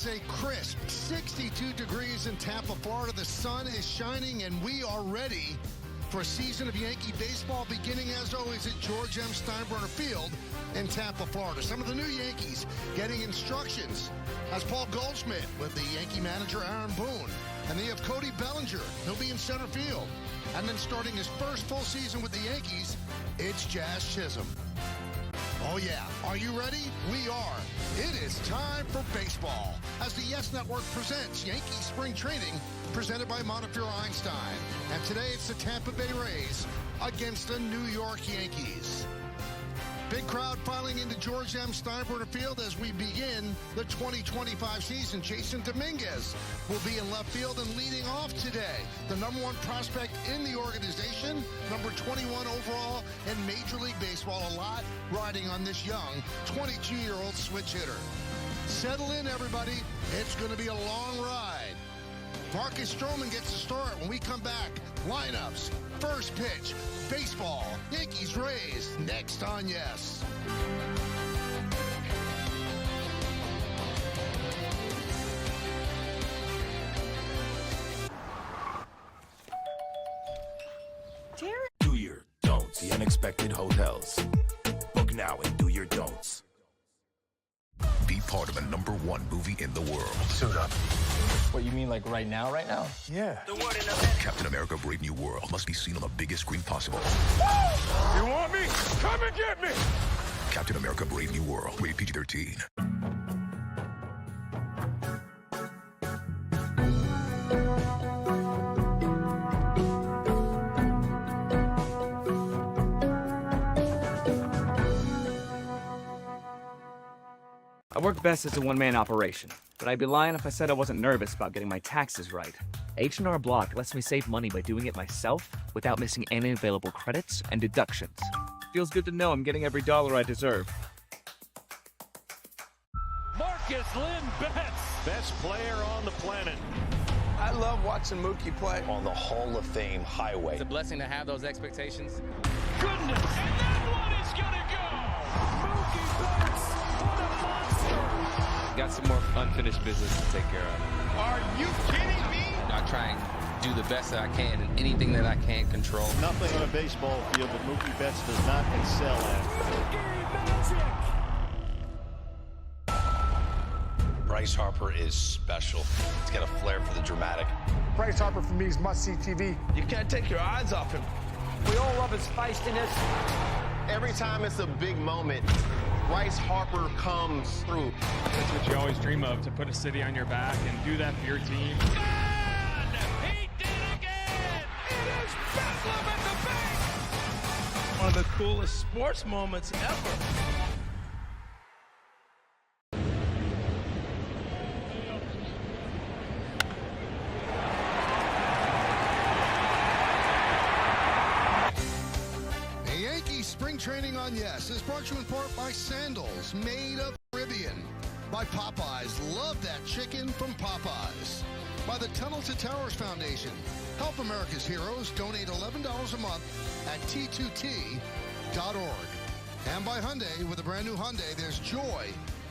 is a crisp 62 degrees in Tampa, Florida. The sun is shining, and we are ready for a season of Yankee baseball beginning, as always, at George M. Steinbrenner Field in Tampa, Florida. Some of the new Yankees getting instructions as Paul Goldschmidt with the Yankee manager Aaron Boone. And they have Cody Bellinger. He'll be in center field. And then starting his first full season with the Yankees, it's Jazz Chisholm. Oh, yeah. Are you ready? We are. It is time for baseball as the Yes Network presents Yankee Spring Training presented by Montefiore Einstein. And today it's the Tampa Bay Rays against the New York Yankees. Big crowd filing into George M. Steinbrenner Field as we begin the 2025 season. Jason Dominguez will be in left field and leading off today. The #1 prospect in the organization, number 21 overall in Major League Baseball. A lot riding on this young 22-year-old switch hitter. Settle in, everybody. It's going to be a long ride. Marcus Stroman gets the start when we come back. Lineups, first pitch, baseball, Yankees, Rays, next on Yes. Do your don'ts, the unexpected hotels. Book now and do your don'ts. Be part of the #1 movie in the world. Suit up. What, you mean like right now? Yeah. Captain America: Brave New World must be seen on the biggest screen possible. You want me? Come and get me! Captain America: Brave New World. Rated PG-13. I work best as a one-man operation, but I'd be lying if I said I wasn't nervous about getting my taxes right. H&R Block lets me save money by doing it myself without missing any available credits and deductions. Feels good to know I'm getting every dollar I deserve. Marcus Lynn Betts, best player on the planet. I love watching Mookie play. On the Hall of Fame highway. It's a blessing to have those expectations. Goodness, and that one is gonna go! Mookie Betts, what a monster! Got some more unfinished business to take care of. Are you kidding me? I try and do the best that I can in anything that I can't control. Nothing on a baseball field that Mookie Betts does not excel at. Mookie Magic! Bryce Harper is special. He's got a flair for the dramatic. Bryce Harper, for me, is must-see TV. You can't take your eyes off him. We all love his feistiness. Every time it's a big moment, Bryce Harper comes through. That's what you always dream of, to put a city on your back and do that for your team. And he did again! It is Bedlam at the bank! One of the coolest sports moments ever. Spring Training on Yes is brought to you in part by Sandals, made of Caribbean. By Popeyes, love that chicken from Popeyes. By the Tunnel to Towers Foundation, help America's heroes, donate $11 a month at T2T.org. And by Hyundai, with a brand new Hyundai, there's joy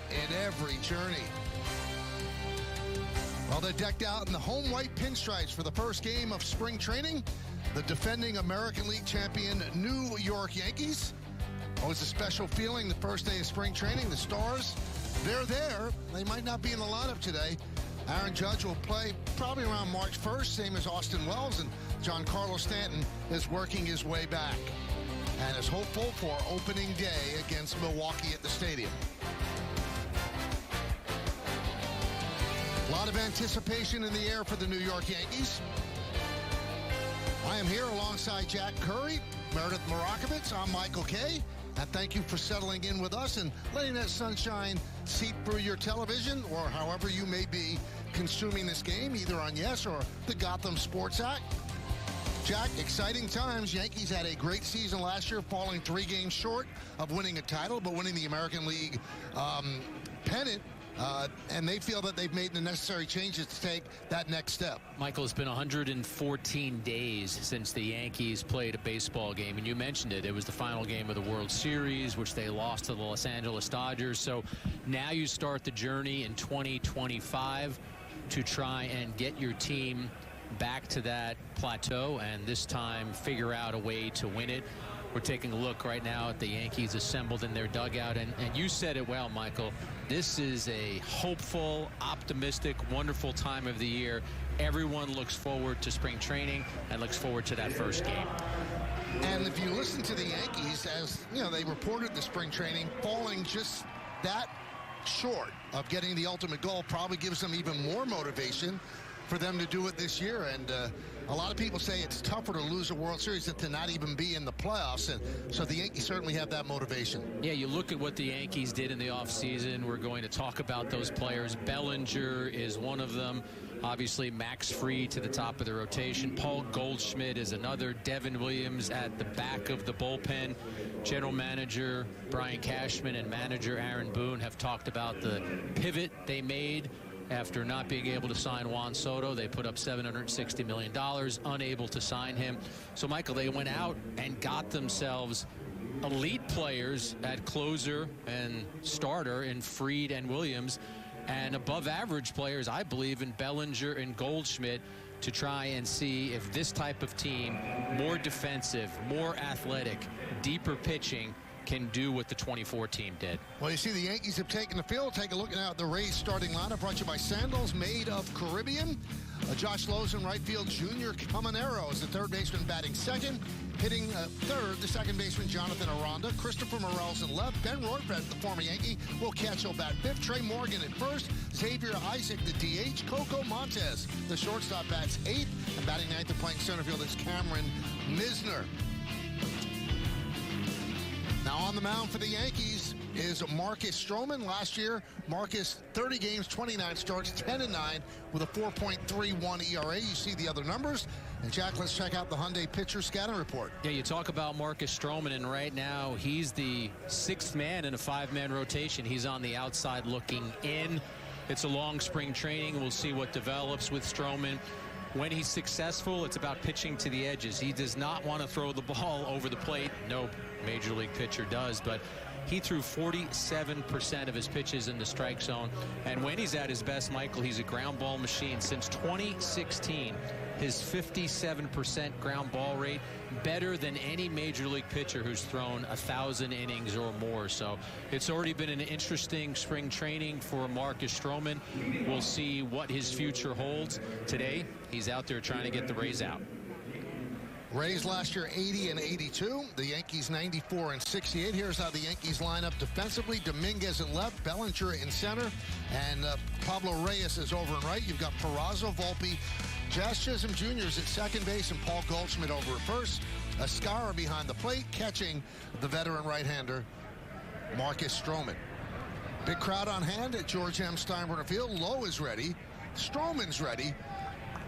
in every journey. Well, they're decked out in the home white pinstripes for the first game of spring training. The defending American League champion New York Yankees. Always a special feeling the first day of spring training. The Stars, they're there. They might not be in the lineup today. Aaron Judge will play probably around March 1st, same as Austin Wells, and Giancarlo Stanton is working his way back and is hopeful for opening day against Milwaukee at the stadium. A lot of anticipation in the air for the New York Yankees. I am here alongside Jack Curry, Meredith Marakovitz. I'm Michael Kay. And thank you for settling in with us and letting that sunshine seep through your television or however you may be consuming this game, either on Yes or the Gotham Sports Act. Jack, exciting times. Yankees had a great season last year, falling 3 games short of winning a title, but winning the American League pennant and they feel that they've made the necessary changes to take that next step. Michael, it's been 114 days since the Yankees played a baseball game, and you mentioned it. It was the final game of the World Series, which they lost to the Los Angeles Dodgers. So now you start the journey in 2025 to try and get your team back to that plateau and this time figure out a way to win it. We're taking a look right now at the Yankees assembled in their dugout, and you said it well, Michael. This is a hopeful, optimistic, wonderful time of the year. Everyone looks forward to spring training and looks forward to that first game. And if you listen to the Yankees, as you know, they reported the spring training falling just that short of getting the ultimate goal, probably gives them even more motivation for them to do it this year. And a lot of people say it's tougher to lose a World Series than to not even be in the playoffs, and so the Yankees certainly have that motivation. Yeah, you look at what the Yankees did in the offseason. We're going to talk about those players. Bellinger is one of them. Obviously, Max Fried to the top of the rotation. Paul Goldschmidt is another. Devin Williams at the back of the bullpen. General manager Brian Cashman and manager Aaron Boone have talked about the pivot they made after not being able to sign Juan Soto. They put up $760 million, unable to sign him. So, Michael, they went out and got themselves elite players at closer and starter in Fried and Williams, and above average players, I believe, in Bellinger and Goldschmidt, to try and see if this type of team, more defensive, more athletic, deeper pitching, can do what the 24 team did. Well, you see the Yankees have taken the field. Take a look at the Rays starting lineup, brought to you by Sandals, made of Caribbean. Josh Lowe's in right field. Junior Caminero is the third baseman batting second. Hitting third, the second baseman, Jonathan Aranda. Christopher Morel's in left. Ben Royfred, the former Yankee, will catch. He'll bat fifth. Trey Morgan at first. Xavier Isaac, the DH. Coco Montes, the shortstop, bats eighth. And batting ninth and playing center field is Cameron Misner. Now on the mound for the Yankees is Marcus Stroman. Last year, Marcus, 30 games, 29 starts, 10-9 with a 4.31 ERA. You see the other numbers. And Jack, let's check out the Hyundai pitcher scouting report. Yeah, you talk about Marcus Stroman, and right now he's the sixth man in a five-man rotation. He's on the outside looking in. It's a long spring training. We'll see what develops with Stroman. When he's successful, it's about pitching to the edges. He does not want to throw the ball over the plate. No major league pitcher does, but he threw 47% of his pitches in the strike zone. And when he's at his best, Michael, he's a ground ball machine. Since 2016, his 57% ground ball rate, better than any major league pitcher who's thrown 1,000 innings or more. So it's already been an interesting spring training for Marcus Stroman. We'll see what his future holds. Today, he's out there trying to get the Rays out. Rays last year 80 and 82. The Yankees 94 and 68. Here's how the Yankees line up defensively. Dominguez in left, Bellinger in center, and Pablo Reyes is over and right. You've got Peraza, Volpe, Jazz Chisholm Jr. is at second base, and Paul Goldschmidt over at first. Escara behind the plate, catching the veteran right-hander Marcus Stroman. Big crowd on hand at George M. Steinbrenner Field. Lowe is ready. Stroman's ready.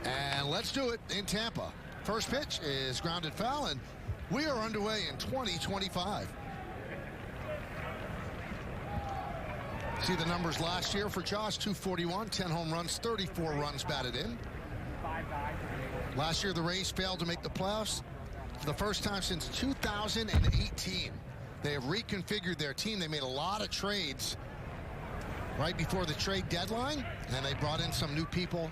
And let's do it in Tampa. First pitch is grounded foul, and we are underway in 2025. See the numbers last year for Josh: 241, 10 home runs, 34 runs batted in. Last year, the Rays failed to make the playoffs for the first time since 2018. They have reconfigured their team. They made a lot of trades right before the trade deadline, and they brought in some new people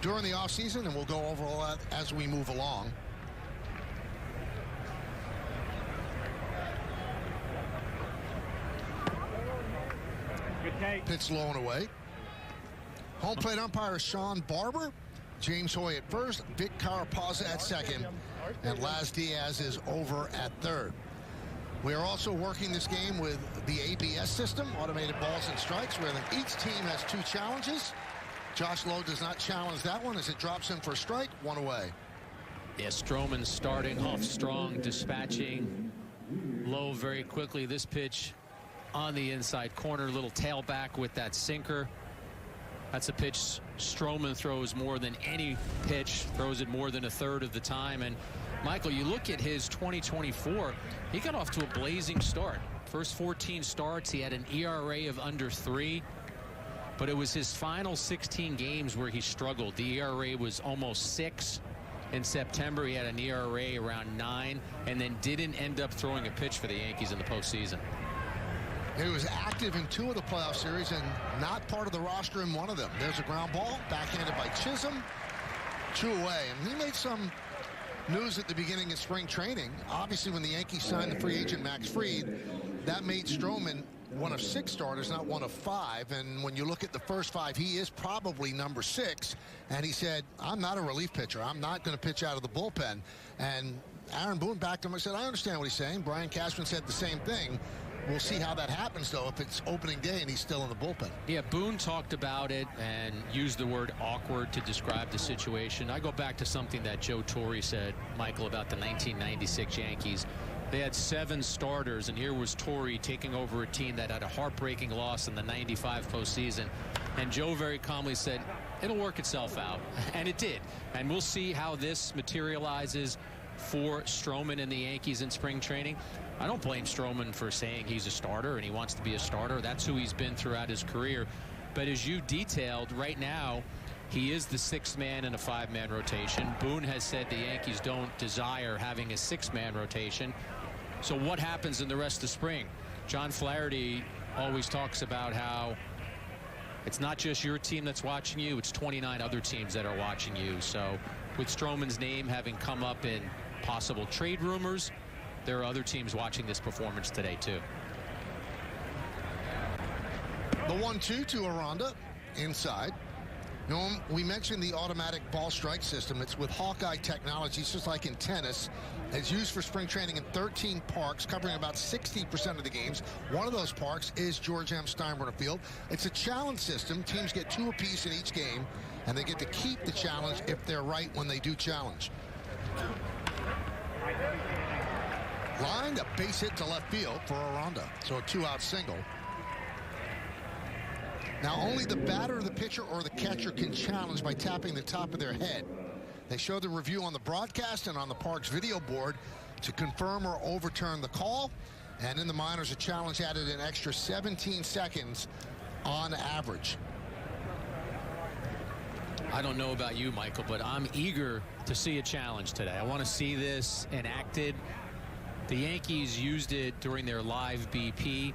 during the offseason, and we'll go over all that as we move along. Pitch low and away. Home plate umpire is Sean Barber. James Hoy at first, Vic Carapazza at second, and Laz Diaz is over at third. We are also working this game with the ABS system, automated balls and strikes, where each team has two challenges. Josh Lowe does not challenge that one as it drops him for a strike, one away. Yeah, Stroman starting off strong, dispatching Lowe very quickly. This pitch on the inside corner, little tailback with that sinker. That's a pitch Stroman throws more than any pitch, throws it more than a third of the time. And Michael, you look at his 2024, he got off to a blazing start. First 14 starts, he had an ERA of under 3. But it was his final 16 games where he struggled. The ERA was almost 6. In September, he had an ERA around 9, and then didn't end up throwing a pitch for the Yankees in the postseason. He was active in 2 of the playoff series and not part of the roster in 1 of them. There's a ground ball, backhanded by Chisholm, 2 away. And he made some news at the beginning of spring training. Obviously, when the Yankees signed the free agent Max Fried, that made Stroman one of 6 starters, not one of 5. And when you look at the first 5, he is probably number 6. And he said, I'm not a relief pitcher. I'm not going to pitch out of the bullpen. And Aaron Boone backed him and said, I understand what he's saying. Brian Cashman said the same thing. We'll see how that happens, though, if it's opening day and he's still in the bullpen. Yeah, Boone talked about it and used the word awkward to describe the situation. I go back to something that Joe Torre said, Michael, about the 1996 Yankees. They had 7 starters, and here was Torre taking over a team that had a heartbreaking loss in the 95 postseason. And Joe very calmly said, it'll work itself out. And it did. And we'll see how this materializes for Stroman and the Yankees in spring training. I don't blame Stroman for saying he's a starter and he wants to be a starter. That's who he's been throughout his career. But as you detailed, right now, he is the 6th man in a 5-man rotation. Boone has said the Yankees don't desire having a 6-man rotation. So what happens in the rest of spring? John Flaherty always talks about how it's not just your team that's watching you, it's 29 other teams that are watching you. So with Stroman's name having come up in possible trade rumors, there are other teams watching this performance today too. The 1-2 to Aranda inside. We mentioned the automatic ball strike system. It's with Hawkeye technologies, just like in tennis. It's used for spring training in 13 parks, covering about 60% of the games. One of those parks is George M. Steinbrenner Field. It's a challenge system. Teams get 2 apiece in each game, and they get to keep the challenge if they're right when they do challenge. Lined a base hit to left field for Aranda, so a 2-out single. Now only the batter, the pitcher, or the catcher can challenge by tapping the top of their head. They show the review on the broadcast and on the park's video board to confirm or overturn the call. And in the minors, a challenge added an extra 17 seconds on average. I don't know about you, Michael, but I'm eager to see a challenge today. I want to see this enacted. The Yankees used it during their live BP,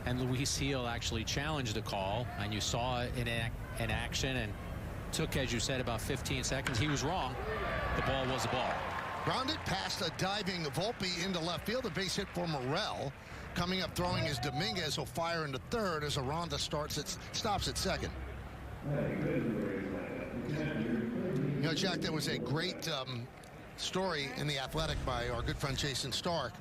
and Luis Gil actually challenged the call, and you saw it in action, and took, as you said, about 15 seconds. He was wrong. The ball was a ball. Grounded past a diving Volpe into left field. A base hit for Morel. Coming up throwing is Dominguez. He'll fire into third as Aranda stops at second. You know, Jack, there was a great story in The Athletic by our good friend Jason Stark.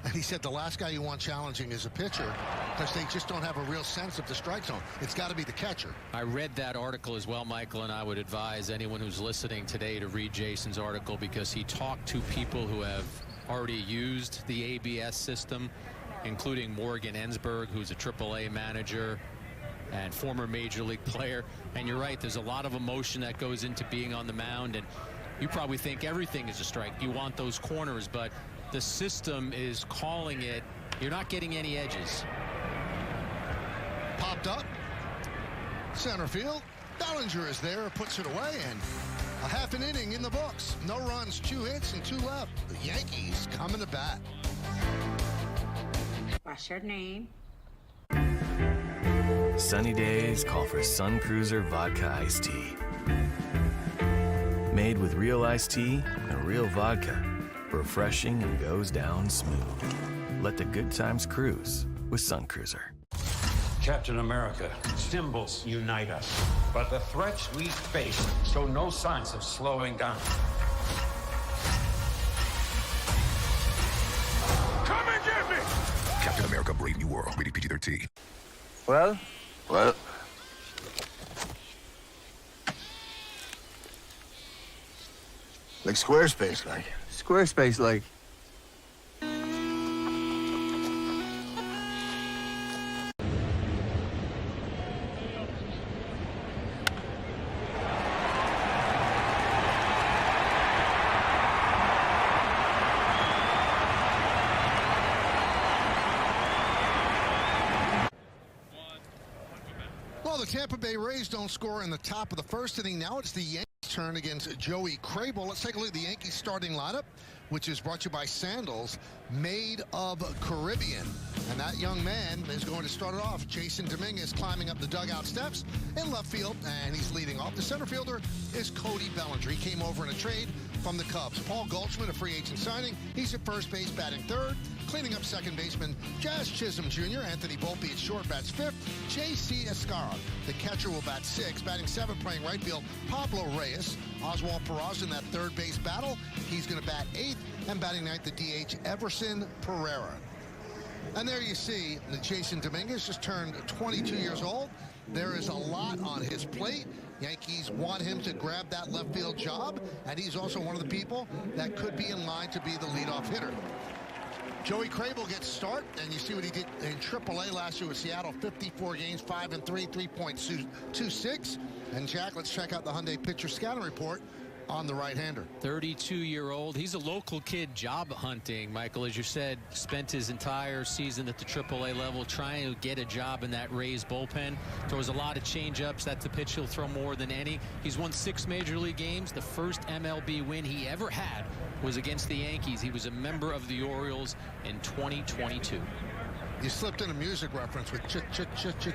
And he said the last guy you want challenging is a pitcher because they just don't have a real sense of the strike zone. It's got to be the catcher. I read that article as well, Michael, and I would advise anyone who's listening today to read Jason's article because he talked to people who have already used the ABS system, including Morgan Ensberg, who's a AAA manager and former major league player. And you're right, there's a lot of emotion that goes into being on the mound, and you probably think everything is a strike. You want those corners, but the system is calling it. You're not getting any edges. Popped up. Center field. Bellinger is there, puts it away, and a half an inning in the books. No runs, 2 hits, and 2 left. The Yankees coming to bat. What's your name? Sunny days call for Sun Cruiser Vodka Iced Tea. Made with real iced tea and real vodka. Refreshing and goes down smooth. Let the good times cruise with Sun Cruiser. Captain America, symbols unite us, but the threats we face show no signs of slowing down. Come and get me! Captain America, Brave New World, rated PG-13. Well? Like Squarespace, like. Squarespace, like. Well, the Tampa Bay Rays don't score in the top of the first inning. Now it's the Yankees' turn against Joey Crable. Let's take a look at the Yankees starting lineup, which is brought to you by Sandals, made of Caribbean. And that young man is going to start it off. Jason Dominguez climbing up the dugout steps in left field, and he's leading off. The center fielder is Cody Bellinger. He came over in a trade from the Cubs. Paul Goldschmidt, a free agent signing. He's at first base, batting third. Cleaning up second baseman Jazz Chisholm Jr. Anthony Volpe at short, bats fifth. J.C. Escara, the catcher, will bat sixth. Batting seventh, playing right field, Pablo Reyes. Oswald Peraza in that third base battle. He's going to bat eighth. And batting ninth, the DH, Everson Pereira. And there you see that Jason Dominguez just turned 22 years old. There is a lot on his plate. Yankees want him to grab that left field job, and he's also one of the people that could be in line to be the leadoff hitter. Joey Crable gets start, and you see what he did in AAA last year with Seattle. 54 games, 5-3, 3.26. And Jack, let's check out the Hyundai pitcher scouting report on the right-hander. 32-year-old. He's a local kid job hunting. Michael, as you said, spent his entire season at the AAA level trying to get a job in that Rays bullpen. Throws a lot of change-ups. That's the pitch he'll throw more than any. He's won 6 major league games. The first MLB win he ever had was against the Yankees. He was a member of the Orioles in 2022. You slipped in a music reference with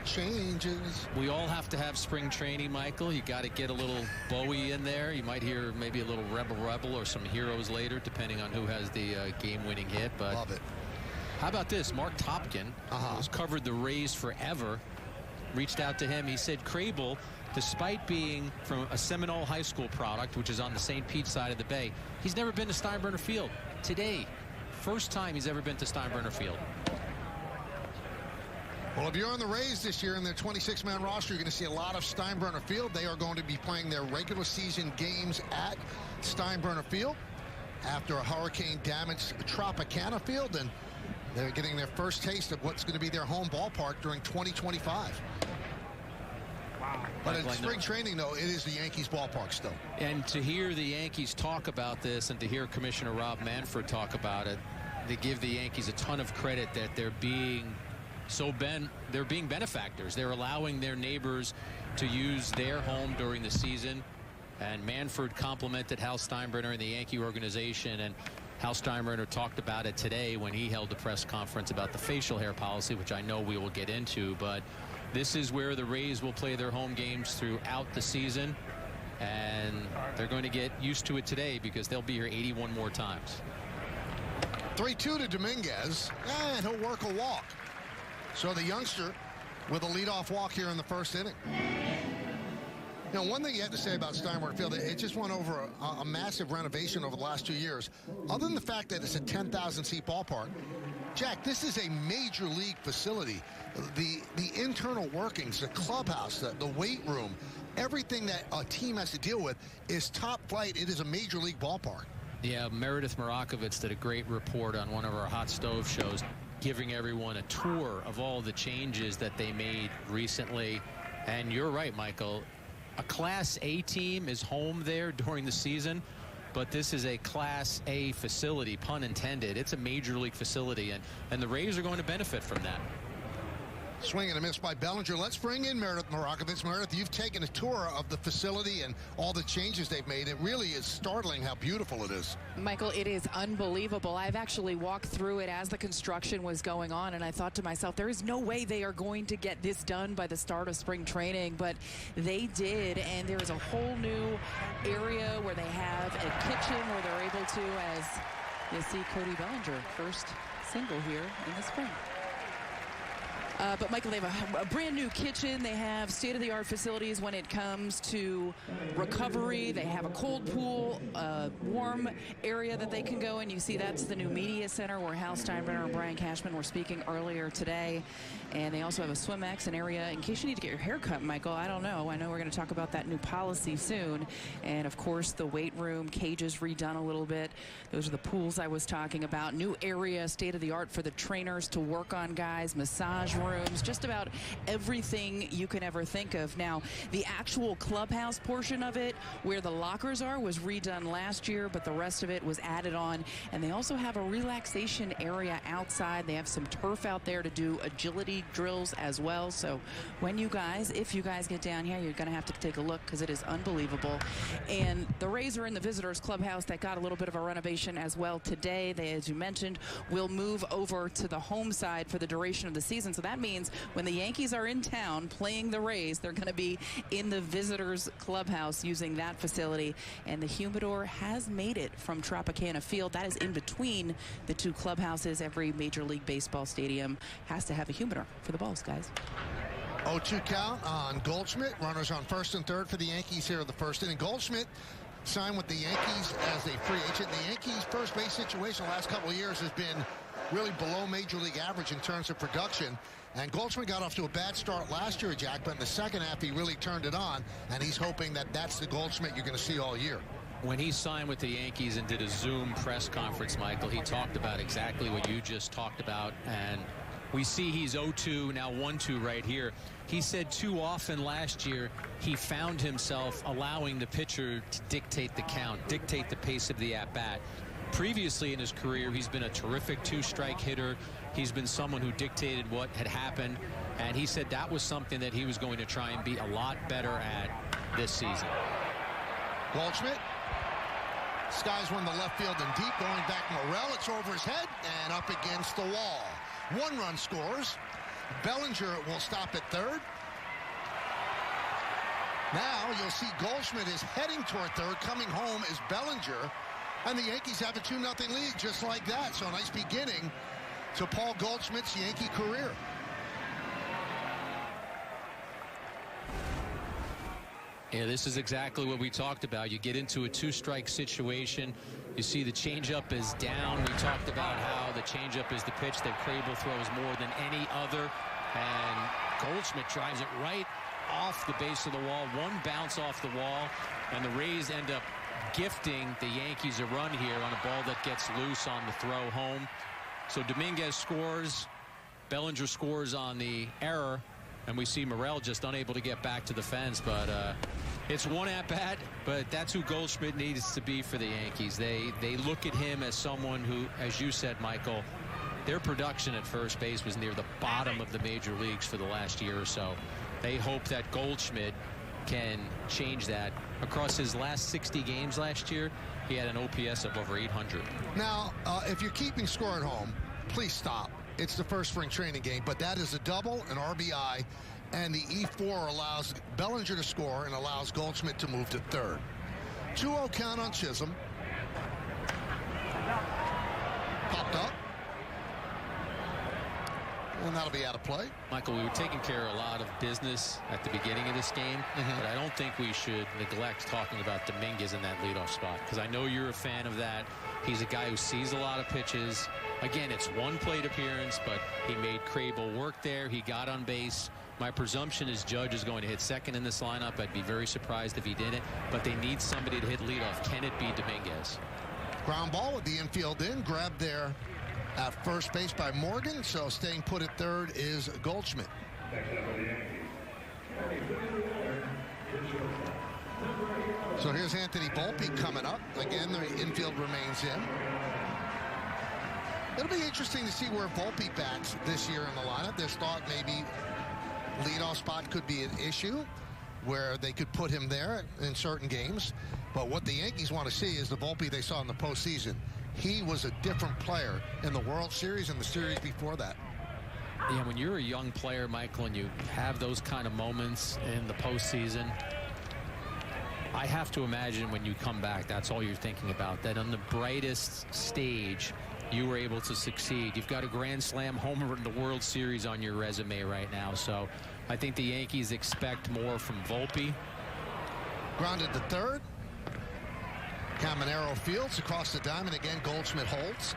changes. We all have to have spring training, Michael. You got to get a little Bowie in there. You might hear maybe a little Rebel or some Heroes later, depending on who has the game-winning hit. But love it. How about this? Mark Topkin, who's covered the Rays forever, reached out to him. He said Crable, despite being from a Seminole High School product, which is on the St. Pete side of the Bay, he's never been to Steinbrenner Field. Today, first time he's ever been to Steinbrenner Field. Well, if you're on the Rays this year in their 26-man roster, you're going to see a lot of Steinbrenner Field. They are going to be playing their regular season games at Steinbrenner Field after a hurricane-damaged Tropicana Field, and they're getting their first taste of what's going to be their home ballpark during 2025. Wow. But in spring training, though, it is the Yankees ballpark still. And to hear the Yankees talk about this and to hear Commissioner Rob Manfred talk about it, they give the Yankees a ton of credit that they're being benefactors. They're allowing their neighbors to use their home during the season. And Manfred complimented Hal Steinbrenner and the Yankee organization, and Hal Steinbrenner talked about it today when he held a press conference about the facial hair policy, which I know we will get into. But this is where the Rays will play their home games throughout the season, and they're going to get used to it today because they'll be here 81 more times. 3-2 to Dominguez, and he'll work a walk. So the youngster with a leadoff walk here in the first inning. Now, one thing you have to say about Steinbrenner Field, it just went over a massive renovation over the last 2 years. Other than the fact that it's a 10,000-seat ballpark, Jack, this is a major league facility. The internal workings, the clubhouse, the weight room, everything that a team has to deal with is top flight. It is a major league ballpark. Yeah, Meredith Marakovitz did a great report on one of our Hot Stove shows, giving everyone a tour of all the changes that they made recently. And you're right, Michael. A Class A team is home there during the season, but this is a Class A facility, pun intended. It's a major league facility, and the Rays are going to benefit from that. Swing and a miss by Bellinger. Let's bring in Meredith Marakovitz. Meredith, you've taken a tour of the facility and all the changes they've made. It really is startling how beautiful it is. Michael, it is unbelievable. I've actually walked through it as the construction was going on, and I thought to myself, there is no way they are going to get this done by the start of spring training, but they did, and there is a whole new area where they have a kitchen where they're able to, as you see Cody Bellinger, first single here in the spring. But, Michael, they have a brand new kitchen. They have state-of-the-art facilities when it comes to recovery. They have a cold pool, a warm area that they can go in. You see that's the new media center where Hal Steinbrenner and Brian Cashman were speaking earlier today. And they also have a SwimX, an area in case you need to get your hair cut, Michael. I don't know. I know we're going to talk about that new policy soon. And, of course, the weight room, cages redone a little bit. Those are the pools I was talking about. New area, state-of-the-art for the trainers to work on guys, massage room. rooms, just about everything you can ever think of. Now, the actual clubhouse portion of it, where the lockers are, was redone last year, but the rest of it was added on. And they also have a relaxation area outside. They have some turf out there to do agility drills as well. So when you guys, if you guys get down here, you're going to have to take a look because it is unbelievable. And the Rays are in the visitors clubhouse that got a little bit of a renovation as well today. They, as you mentioned, will move over to the home side for the duration of the season. So that means when the Yankees are in town playing the Rays, they're going to be in the visitors clubhouse using that facility. And the humidor has made it from Tropicana Field. That is in between the two clubhouses. Every Major League Baseball stadium has to have a humidor for the balls, guys. 0-2 count on Goldschmidt. Runners on first and third for the Yankees here in the first inning. Goldschmidt signed with the Yankees as a free agent. The Yankees' first base situation the last couple of years has been really below Major League average in terms of production. And Goldschmidt got off to a bad start last year, Jack, but in the second half he really turned it on, and he's hoping that that's the Goldschmidt you're going to see all year. When he signed with the Yankees and did a Zoom press conference, Michael, he talked about exactly what you just talked about, and we see he's 0-2, now 1-2 right here. He said too often last year he found himself allowing the pitcher to dictate the count, dictate the pace of the at-bat. Previously in his career, he's been a terrific two-strike hitter. He's been someone who dictated what had happened, and he said that was something that he was going to try and be a lot better at this season. Goldschmidt skies one to left field and deep, going back Morel. It's over his head and up against the wall. 1 run scores. Bellinger will stop at third. Now you'll see Goldschmidt is heading toward third. Coming home is Bellinger. And the Yankees have a 2-0 lead just like that. So a nice beginning to Paul Goldschmidt's Yankee career. Yeah, this is exactly what we talked about. You get into a two-strike situation. You see the changeup is down. We talked about how the changeup is the pitch that Crable throws more than any other. And Goldschmidt drives it right off the base of the wall. One bounce off the wall. And the Rays end up gifting the Yankees a run here on a ball that gets loose on the throw home. So Dominguez scores. Bellinger scores on the error. And we see Morel just unable to get back to the fence. But it's one at-bat, but that's who Goldschmidt needs to be for the Yankees. They look at him as someone who, as you said, Michael, their production at first base was near the bottom of the major leagues for the last year or so. They hope that Goldschmidt can change that. Across his last 60 games last year, he had an OPS of over 800. Now, if you're keeping score at home, please stop. It's the first spring training game, but that is a double, an RBI, and the E4 allows Bellinger to score and allows Goldschmidt to move to third. 2-0 count on Chisholm. Popped up. And that'll be out of play. Michael, we were taking care of a lot of business at the beginning of this game, but I don't think we should neglect talking about Dominguez in that leadoff spot, because I know you're a fan of that. He's a guy who sees a lot of pitches. Again, it's one plate appearance, but he made Crable work there. He got on base. My presumption is Judge is going to hit second in this lineup. I'd be very surprised if he didn't, but they need somebody to hit leadoff. Can it be Dominguez? Ground ball with the infield in, grabbed there at first base by Morgan, so staying put at third is Goldschmidt. So here's Anthony Volpe coming up. Again, the infield remains in. It'll be interesting to see where Volpe bats this year in the lineup. There's thought maybe leadoff spot could be an issue where they could put him there in certain games. But what the Yankees want to see is the Volpe they saw in the postseason. He was a different player in the World Series and the series before that. Yeah, when you're a young player, Michael, and you have those kind of moments in the postseason, I have to imagine when you come back, that's all you're thinking about, that on the brightest stage, you were able to succeed. You've got a Grand Slam homer in the World Series on your resume right now. So I think the Yankees expect more from Volpe. Grounded to third. Caminero fields across the diamond. Again, Goldschmidt holds.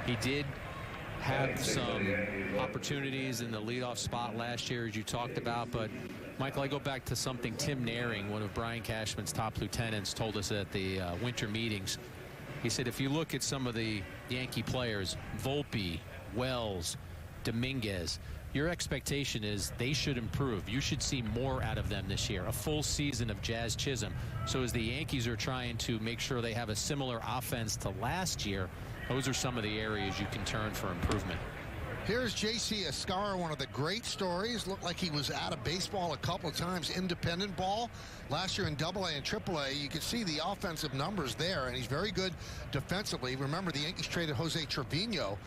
He did have some opportunities in the leadoff spot last year, as you talked about. But, Michael, I go back to something Tim Naring, one of Brian Cashman's top lieutenants, told us at the winter meetings. He said if you look at some of the Yankee players, Volpe, Wells, Dominguez. Your expectation is they should improve. You should see more out of them this year. A full season of Jazz Chisholm. So as the Yankees are trying to make sure they have a similar offense to last year, those are some of the areas you can turn for improvement. Here's J.C. Escarra, one of the great stories. Looked like he was out of baseball a couple of times, independent ball. Last year in AA and AAA, you could see the offensive numbers there, and he's very good defensively. Remember, the Yankees traded Jose Trevino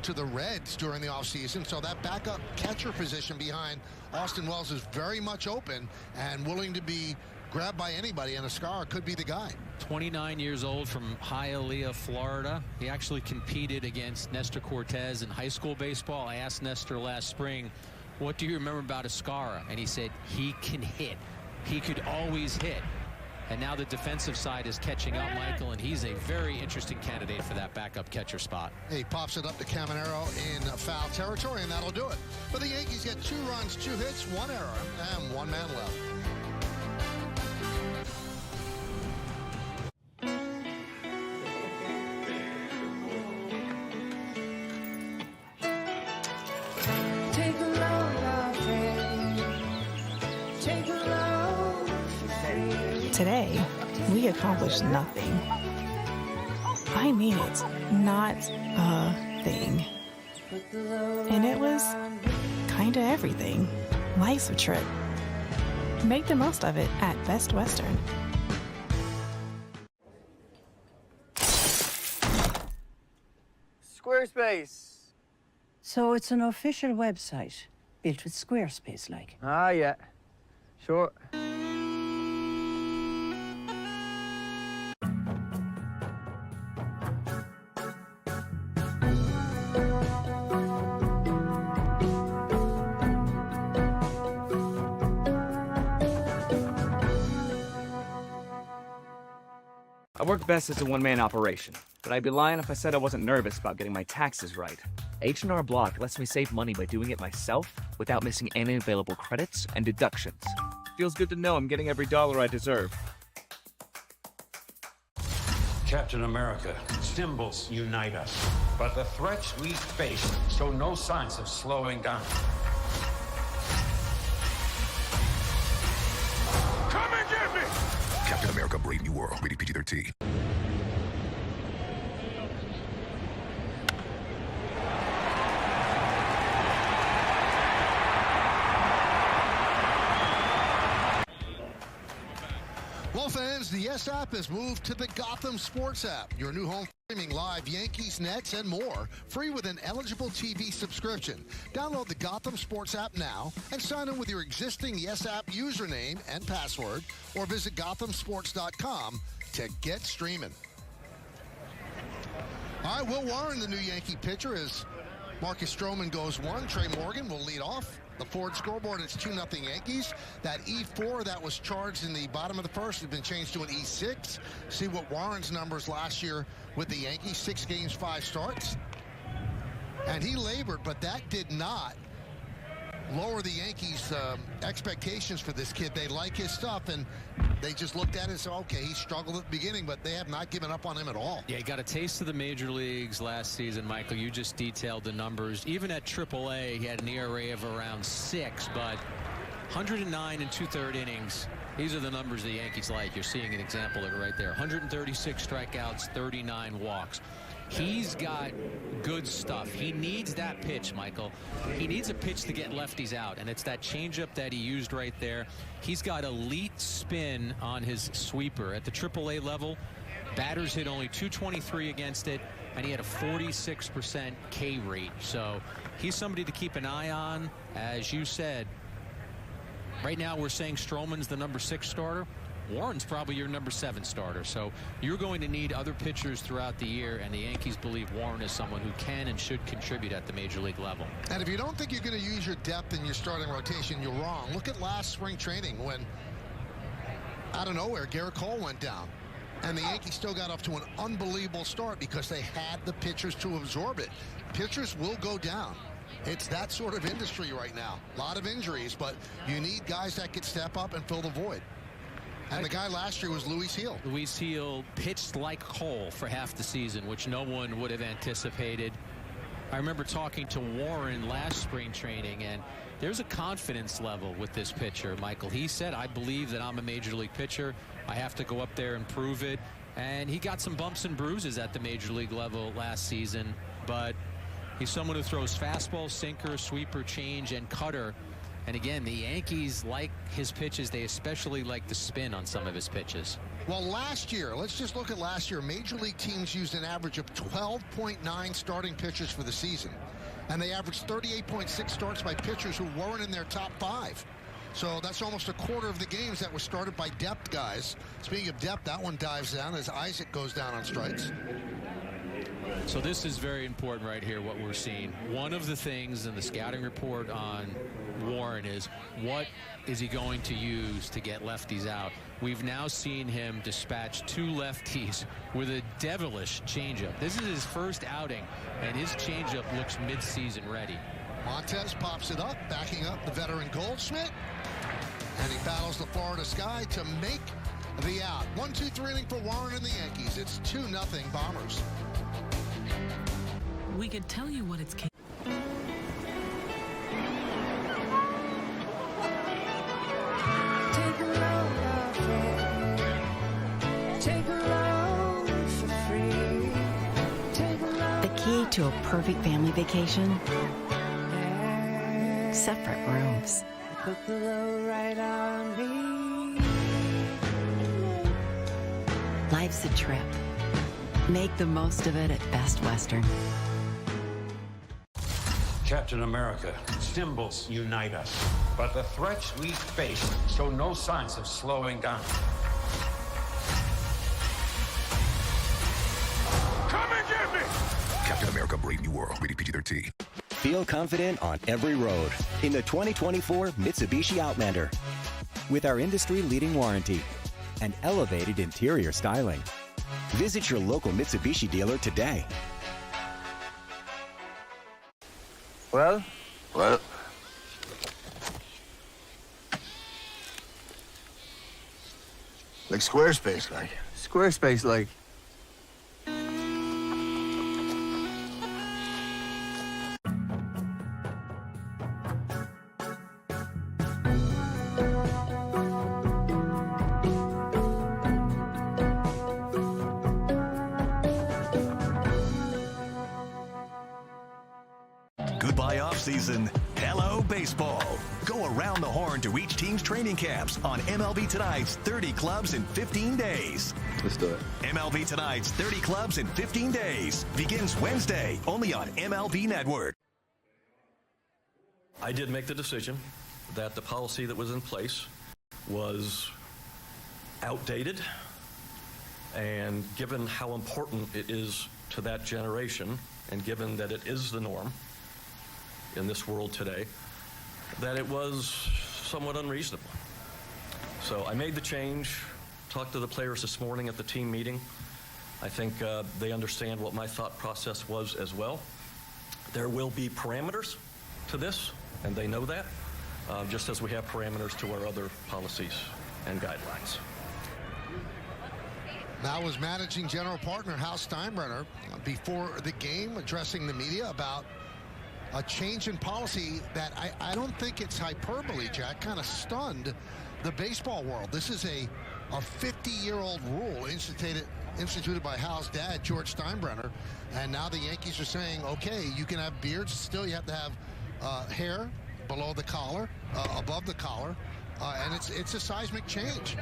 to the Reds during the offseason, so that backup catcher position behind Austin Wells is very much open and willing to be grabbed by anybody, and Escarra could be the guy. 29 years old from Hialeah, Florida. He actually competed against Nestor Cortez in high school baseball. I asked Nestor last spring, what do you remember about Escarra? And he said, he can hit. He could always hit. And now the defensive side is catching up, Michael, and he's a very interesting candidate for that backup catcher spot. He pops it up to Caminero in foul territory, and that'll do it. But the Yankees get 2 runs, 2 hits, 1 error, and 1 man left. Today, we accomplished nothing. I mean it, not a thing. And it was kinda everything. Life's a trip. Make the most of it at Best Western. Squarespace. So it's an official website built with Squarespace, like? Ah, yeah. Sure. I work best as a one-man operation, but I'd be lying if I said I wasn't nervous about getting my taxes right. H&R Block lets me save money by doing it myself without missing any available credits and deductions. Feels good to know I'm getting every dollar I deserve. Captain America, symbols unite us, but the threats we face show no signs of slowing down. Come and get me! Captain America: Brave New World, rated PG-13. Well, fans, the YES app has moved to the Gotham Sports app, your new home streaming live Yankees, Nets, and more, free with an eligible TV subscription. Download the Gotham Sports app now and sign in with your existing YES app username and password, or visit GothamSports.com to get streaming. All right, Will Warren, the new Yankee pitcher, as Marcus Stroman goes 1. Trey Morgan will lead off. The Ford scoreboard, it's 2-0 Yankees. That E4 that was charged in the bottom of the first has been changed to an E6. See what Warren's numbers last year with the Yankees: 6 games, 5 starts. And he labored, but that did not lower the Yankees' expectations for this kid. They like his stuff, and they just looked at it and said, okay, he struggled at the beginning, but they have not given up on him at all. Yeah, he got a taste of the major leagues last season, Michael. You just detailed the numbers. Even at AAA, he had an ERA of around 6, but 109 and 2/3 innings. These are the numbers the Yankees like. You're seeing an example of it right there. 136 strikeouts, 39 walks. He's got good stuff. He needs that pitch, Michael. He needs a pitch to get lefties out, and it's that changeup that he used right there. He's got elite spin on his sweeper. At the AAA level, batters hit only .223 against it, and he had a 46% K rate. So he's somebody to keep an eye on. As you said, right now we're saying Stroman's the number 6 starter. Warren's probably your number 7 starter. So you're going to need other pitchers throughout the year, and the Yankees believe Warren is someone who can and should contribute at the major league level. And if you don't think you're going to use your depth in your starting rotation, you're wrong. Look at last spring training when, out of nowhere, Garrett Cole went down. And the Yankees still got off to an unbelievable start because they had the pitchers to absorb it. Pitchers will go down. It's that sort of industry right now. A lot of injuries, but you need guys that can step up and fill the void. And the guy last year was Luis Gil. Luis Gil pitched like Cole for half the season, which no one would have anticipated. I remember talking to Warren last spring training, and there's a confidence level with this pitcher, Michael. He said, I believe that I'm a major league pitcher. I have to go up there and prove it. And he got some bumps and bruises at the major league level last season, but he's someone who throws fastball, sinker, sweeper, change, and cutter. And again, the Yankees like his pitches. They especially like the spin on some of his pitches. Well, last year, let's just look at last year. Major league teams used an average of 12.9 starting pitchers for the season. And they averaged 38.6 starts by pitchers who weren't in their top 5. So that's almost a quarter of the games that were started by depth guys. Speaking of depth, that one dives down as Isaac goes down on strikes. So this is very important right here, what we're seeing. One of the things in the scouting report on Warren is what is he going to use to get lefties out. We've now seen him dispatch 2 lefties with a devilish changeup. This is his first outing, and his changeup looks mid-season ready. Montez pops it up, backing up the veteran Goldschmidt. And he battles the Florida sky to make the out. 1-2-3 inning for Warren and the Yankees. It's 2-0 Bombers. We could tell you what it's capable. The key to a perfect family vacation? Separate rooms. Put the low right on me. Life's a trip. Make the most of it at Best Western. Captain America, symbols unite us. But the threats we face show no signs of slowing down. Come and get me! Captain America, Brave New World, rated PG-13. Feel confident on every road in the 2024 Mitsubishi Outlander. With our industry-leading warranty and elevated interior styling. Visit your local Mitsubishi dealer today. Well? Well? Like Squarespace, like. Squarespace, like. Goodbye off-season. Hello, baseball. Go around the horn to each team's training camps on MLB Tonight's 30 Clubs in 15 days. Let's do it. MLB Tonight's 30 Clubs in 15 days begins Wednesday, only on MLB Network. I did make the decision that the policy that was in place was outdated, and given how important it is to that generation, and given that it is the norm in this world today, that it was somewhat unreasonable. So I made the change, talked to the players this morning at the team meeting. I think they understand what my thought process was as well. There will be parameters to this, and they know that, just as we have parameters to our other policies and guidelines. That was managing general partner Hal Steinbrenner before the game, addressing the media about a change in policy that I don't think it's hyperbole, Jack, kind of stunned the baseball world. This is a 50-year-old rule instituted by Hal's dad, George Steinbrenner, and now the Yankees are saying, okay, you can have beards, still you have to have hair below the collar, above the collar, and it's a seismic change.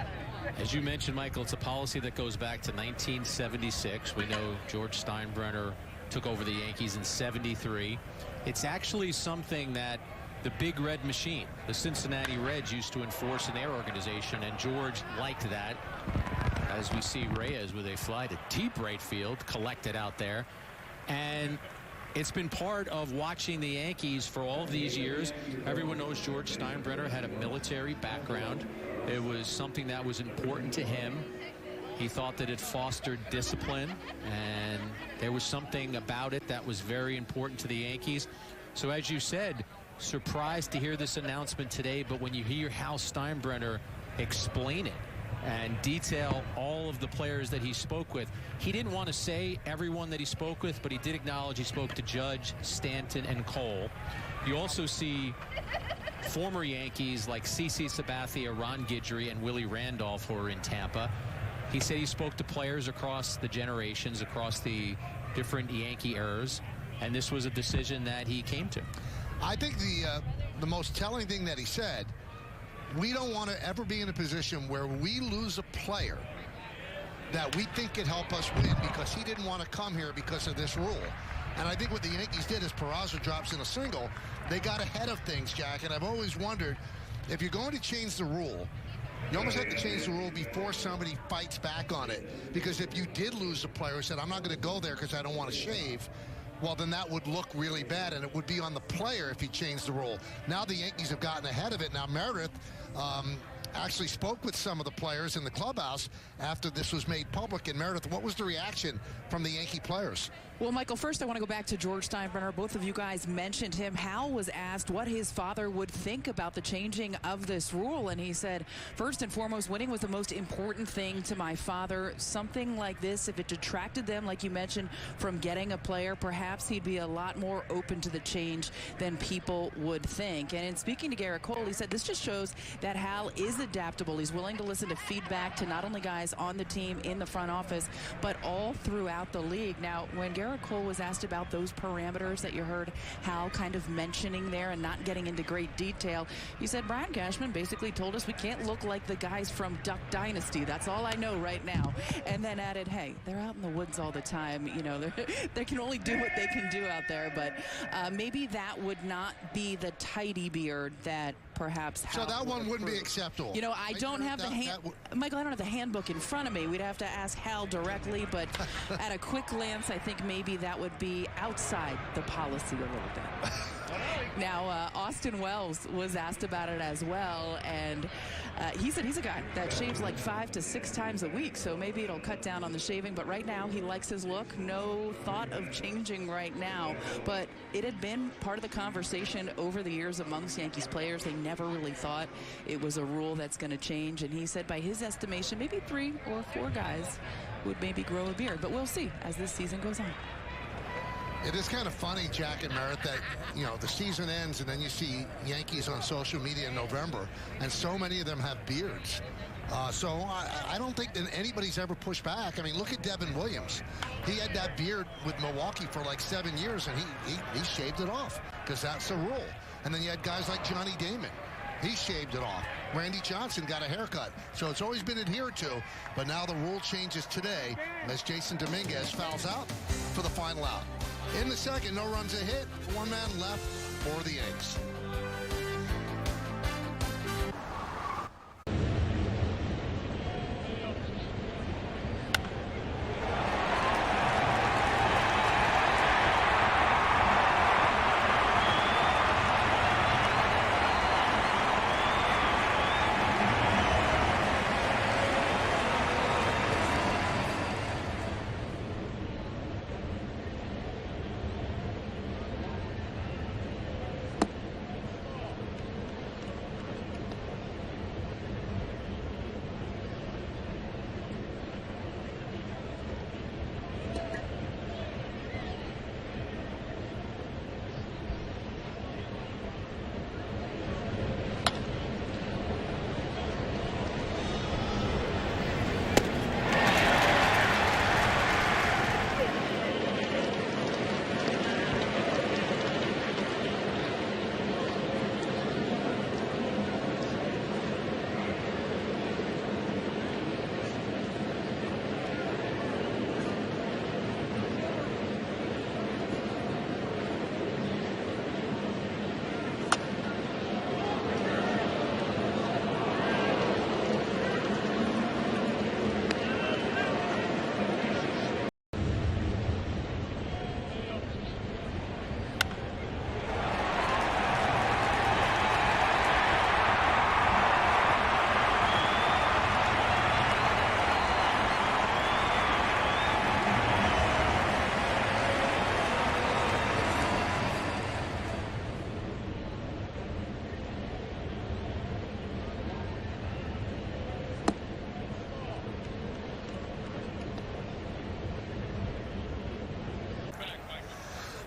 As you mentioned, Michael, it's a policy that goes back to 1976. We know George Steinbrenner took over the Yankees in '73. It's actually something that the Big Red Machine, the Cincinnati Reds, used to enforce in their organization, and George liked that. As we see Reyes with a fly to deep right field, collected out there. And it's been part of watching the Yankees for all of these years. Everyone knows George Steinbrenner had a military background. It was something that was important to him. He thought that it fostered discipline, and there was something about it that was very important to the Yankees. So as you said, surprised to hear this announcement today, but when you hear Hal Steinbrenner explain it, and detail all of the players that he spoke with. He didn't want to say everyone that he spoke with, but he did acknowledge he spoke to Judge, Stanton, and Cole. You also see former Yankees like CeCe Sabathia, Ron Guidry, and Willie Randolph who are in Tampa. He said he spoke to players across the generations, across the different Yankee eras, and this was a decision that he came to. I think the most telling thing that he said, we don't want to ever be in a position where we lose a player that we think could help us win because he didn't want to come here because of this rule. And I think what the Yankees did is Peraza drops in a single. They got ahead of things, Jack, and I've always wondered, if you're going to change the rule, you almost have to change the rule before somebody fights back on it. Because if you did lose a player who said, I'm not going to go there because I don't want to shave, well, then that would look really bad, and it would be on the player if he changed the rule. Now the Yankees have gotten ahead of it. Now Meredith actually spoke with some of the players in the clubhouse after this was made public. And Meredith, what was the reaction from the Yankee players? Well, Michael, first I want to go back to George Steinbrenner. Both of you guys mentioned him. Hal was asked what his father would think about the changing of this rule, and he said, first and foremost, winning was the most important thing to my father. Something like this, if it detracted them, like you mentioned, from getting a player, perhaps he'd be a lot more open to the change than people would think. And in speaking to Garrett Cole, he said this just shows that Hal is adaptable. He's willing to listen to feedback to not only guys on the team, in the front office, but all throughout the league. Now, when Garrett Cole was asked about those parameters that you heard Hal kind of mentioning there and not getting into great detail, he said Brian Cashman basically told us we can't look like the guys from Duck Dynasty. That's all I know right now. And then added, hey, they're out in the woods all the time. You know, they can only do what they can do out there. But maybe that would not be the tidy beard that perhaps Hal. So that one wouldn't be acceptable. You know, I don't have Michael, I don't have the handbook in front of me. We'd have to ask Hal directly, but at a quick glance, I think maybe that would be outside the policy a little bit. Now, Austin Wells was asked about it as well, and he said he's a guy that shaves like 5 to 6 times a week, so maybe it'll cut down on the shaving, but right now he likes his look. No thought of changing right now, but it had been part of the conversation over the years amongst Yankees players. They never really thought it was a rule that's going to change, and he said by his estimation, maybe 3 or 4 guys would maybe grow a beard, but we'll see as this season goes on. It is kind of funny, Jack and Merritt, that, you know, the season ends and then you see Yankees on social media in November, and so many of them have beards. So I don't think that anybody's ever pushed back. I mean, look at Devin Williams. He had that beard with Milwaukee for like 7 years, and he shaved it off because that's the rule. And then you had guys like Johnny Damon. He shaved it off. Randy Johnson got a haircut. So it's always been adhered to, but now the rule changes today as Jason Dominguez fouls out for the final out. In the second, no runs a hit, 1 man left for the Yanks.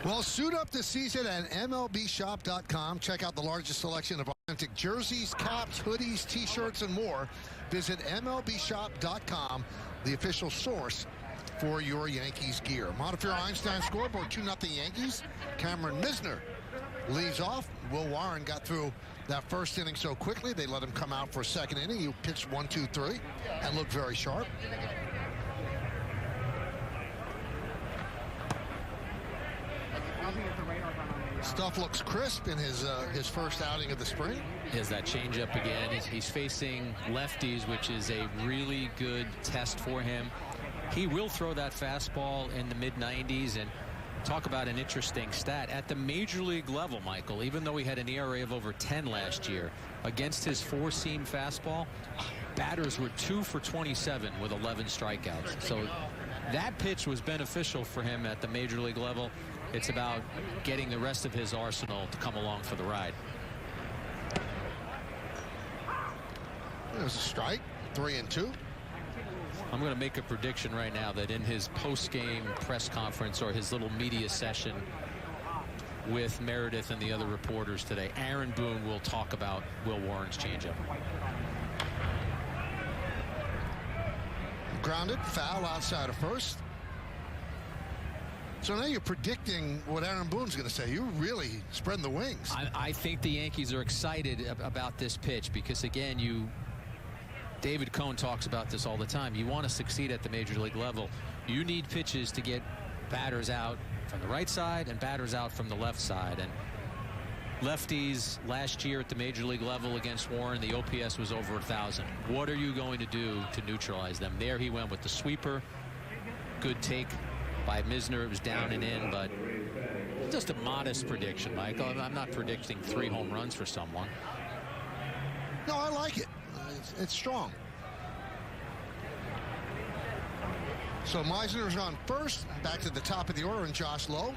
Well, suit up this season at MLBshop.com. Check out the largest selection of authentic jerseys, caps, hoodies, T-shirts, and more. Visit MLBshop.com, the official source for your Yankees gear. Montefiore Einstein scoreboard, 2-0 Yankees. Cameron Misner leads off. Will Warren got through that first inning so quickly, they let him come out for a second inning. He pitched 1, 2, 3 and looked very sharp. Stuff looks crisp in his first outing of the spring. Is that changeup again? He's facing lefties, which is a really good test for him. He will throw that fastball in the mid-90s, and talk about an interesting stat. At the major league level, Michael, even though he had an ERA of over 10 last year, against his four-seam fastball, batters were 2 for 27 with 11 strikeouts. So that pitch was beneficial for him at the major league level. It's about getting the rest of his arsenal to come along for the ride. There's a strike, 3-2. I'm going to make a prediction right now that in his post-game press conference or his little media session with Meredith and the other reporters today, Aaron Boone will talk about Will Warren's changeup. Grounded, foul outside of first. So now you're predicting what Aaron Boone's going to say. You're really spreading the wings. I think the Yankees are excited about this pitch because, again, David Cohn talks about this all the time. You want to succeed at the major league level. You need pitches to get batters out from the right side and batters out from the left side. And lefties last year at the major league level against Warren, the OPS was over 1,000. What are you going to do to neutralize them? There he went with the sweeper. Good take by Misner. It was down and in, but just a modest prediction, Michael. I'm not predicting 3 home runs for someone. No, I like it. It's strong. So Meisner's on first. Back to the top of the order, and Josh Lowe.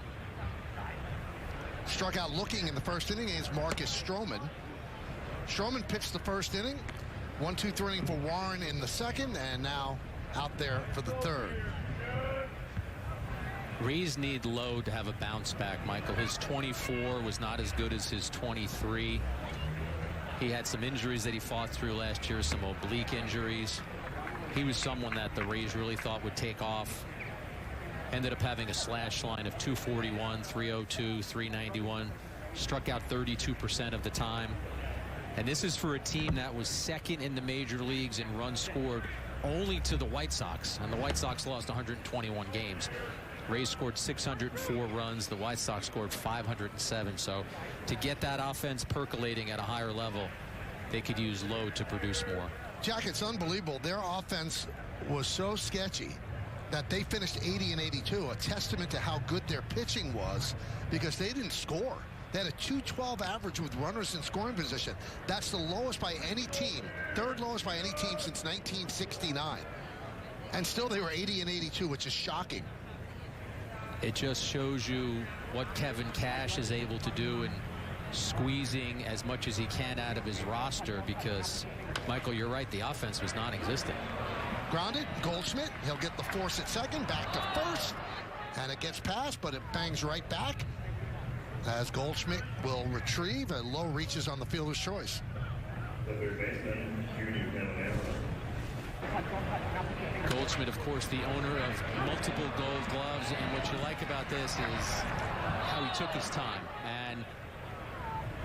Struck out looking in the first inning against Marcus Stroman. Stroman pitched the first inning. 1-2 inning for Warren in the second, and now out there for the third. Rays need Lowe to have a bounce back, Michael. His 24 was not as good as his 23. He had some injuries that he fought through last year, some oblique injuries. He was someone that the Rays really thought would take off. Ended up having a slash line of 241, 302, 391. Struck out 32% of the time. And this is for a team that was second in the major leagues in runs scored only to the White Sox. And the White Sox lost 121 games. Rays scored 604 runs. The White Sox scored 507. So to get that offense percolating at a higher level, they could use Lowe to produce more. Jack, it's unbelievable. Their offense was so sketchy that they finished 80 and 82, a testament to how good their pitching was because they didn't score. They had a .212 average with runners in scoring position. That's the lowest by any team, third lowest by any team since 1969. And still they were 80 and 82, which is shocking. It just shows you what Kevin Cash is able to do in squeezing as much as he can out of his roster because, Michael, you're right, the offense was non-existent. Grounded, Goldschmidt, he'll get the force at second, back to first, and it gets past, but it bangs right back as Goldschmidt will retrieve, and Lowe reaches on the fielder's choice. Goldschmidt, of course, the owner of multiple Gold Gloves, and what you like about this is how he took his time. And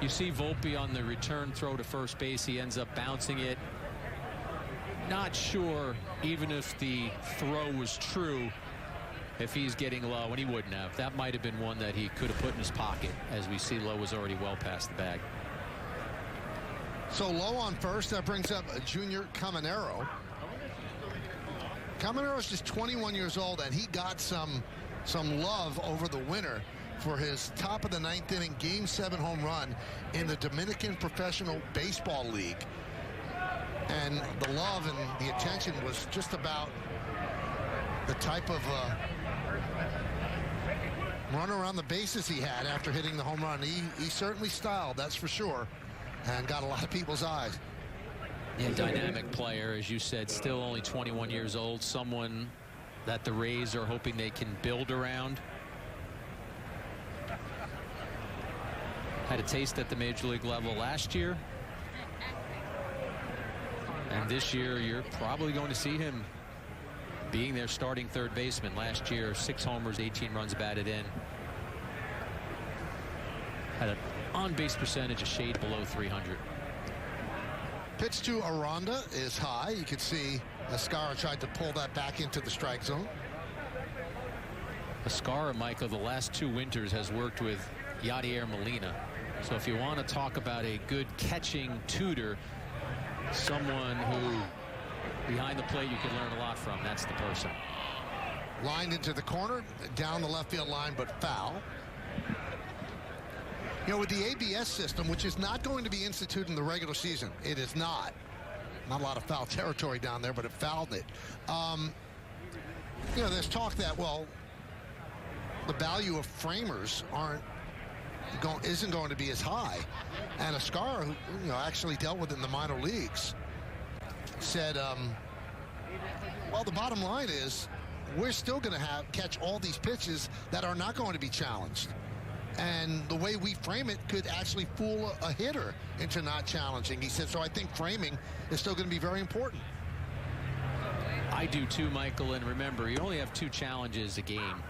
you see Volpe on the return throw to first base. He ends up bouncing it. Not sure, even if the throw was true, if he's getting low, and he wouldn't have. That might have been one that he could have put in his pocket, as we see Lowe was already well past the bag. So Lowe on first. That brings up Junior Caminero. Caminero's just 21 years old, and he got some love over the winter for his top of the 9th inning Game 7 home run in the Dominican Professional Baseball League. And the love and the attention was just about the type of run around the bases he had after hitting the home run. He certainly styled, that's for sure, and got a lot of people's eyes. Yeah, dynamic player, as you said, still only 21 years old, someone that the Rays are hoping they can build around. Had a taste at the major league level last year. And this year, you're probably going to see him being their starting third baseman. Last year, 6 homers, 18 runs batted in. Had an on-base percentage a shade below 300. Pitch to Aranda is high. You can see Escara tried to pull that back into the strike zone. Escara, Michael, the last 2 winters has worked with Yadier Molina. So if you want to talk about a good catching tutor, someone who behind the plate you can learn a lot from, that's the person. Lined into the corner, down the left field line, but foul. You know, with the ABS system, which is not going to be instituted in the regular season, it is not. Not a lot of foul territory down there, but it fouled it. You know, there's talk that, well, the value of framers isn't going to be as high. And Escara, who actually dealt with it in the minor leagues, said, well, the bottom line is we're still going to catch all these pitches that are not going to be challenged. And the way we frame it could actually fool a hitter into not challenging. He said, so I think framing is still going to be very important. I do too, Michael. And remember, you only have 2 challenges a game.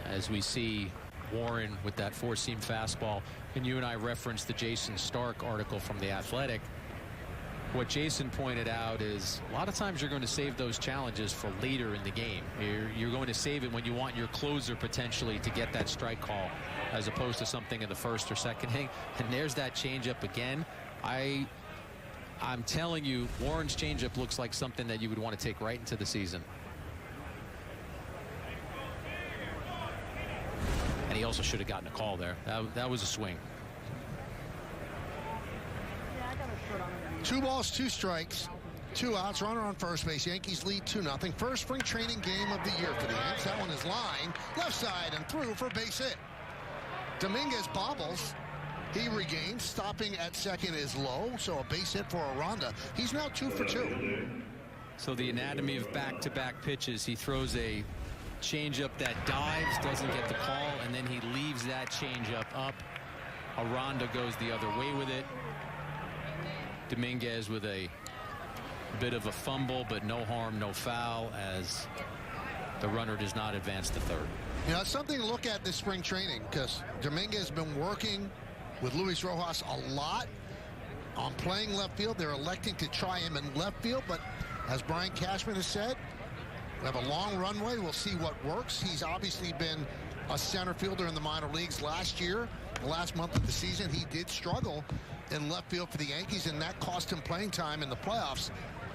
As we see Warren with that 4-seam fastball. And you and I referenced the Jason Stark article from The Athletic. What Jason pointed out is a lot of times you're going to save those challenges for later in the game. You're going to save it when you want your closer potentially to get that strike call, as opposed to something in the first or second inning. And there's that changeup again. I'm telling you, Warren's changeup looks like something that you would want to take right into the season. And he also should have gotten a call there. That was a swing. 2 balls, 2 strikes, 2 outs, runner on first base. Yankees lead 2-0. First spring training game of the year for the Yanks. That one is lined left side and through for base hit. Dominguez bobbles. He regains. Stopping at second is low, so a base hit for Aranda. He's now 2 for 2. So the anatomy of back-to-back pitches. He throws a changeup that dives, doesn't get the call, and then he leaves that changeup up. Aranda goes the other way with it. Dominguez with a bit of a fumble, but no harm, no foul, as the runner does not advance to third. You know, it's something to look at this spring training, because Dominguez has been working with Luis Rojas a lot on playing left field. They're electing to try him in left field, but as Brian Cashman has said, we have a long runway. We'll see what works. He's obviously been a center fielder in the minor leagues last year. The last month of the season, he did struggle in left field for the Yankees, and that cost him playing time in the playoffs.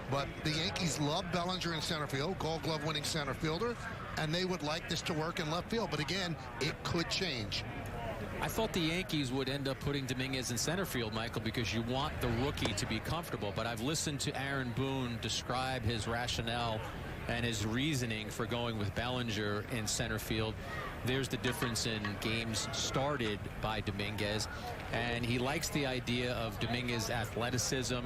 But the Yankees love Bellinger in center field, Gold Glove winning center fielder, and they would like this to work in left field. But again, it could change. I thought the Yankees would end up putting Dominguez in center field, Michael, because you want the rookie to be comfortable. But I've listened to Aaron Boone describe his rationale and his reasoning for going with Bellinger in center field. There's the difference in games started by Dominguez, and he likes the idea of Dominguez's athleticism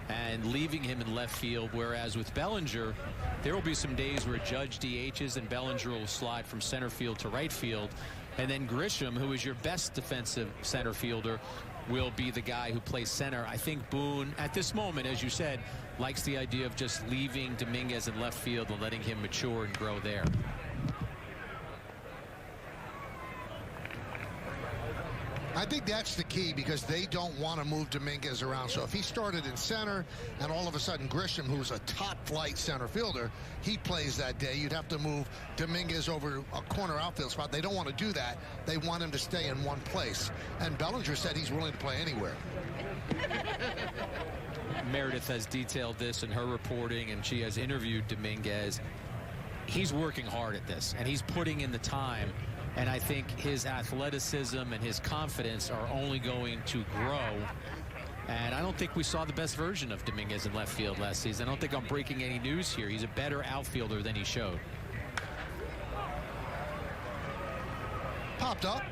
and leaving him in left field, whereas with Bellinger, there will be some days where Judge DHs and Bellinger will slide from center field to right field, and then Grisham, who is your best defensive center fielder, will be the guy who plays center. I think Boone, at this moment, as you said, likes the idea of just leaving Dominguez in left field and letting him mature and grow there. I think that's the key, because they don't want to move Dominguez around. So if he started in center and all of a sudden Grisham, who's a top flight center fielder, he plays that day, you'd have to move Dominguez over a corner outfield spot. They don't want to do that. They want him to stay in one place. And Bellinger said he's willing to play anywhere. Meredith has detailed this in her reporting, and she has interviewed Dominguez. He's working hard at this, and he's putting in the time. And I think his athleticism and his confidence are only going to grow. And I don't think we saw the best version of Dominguez in left field last season. I don't think I'm breaking any news here. He's a better outfielder than he showed. Popped up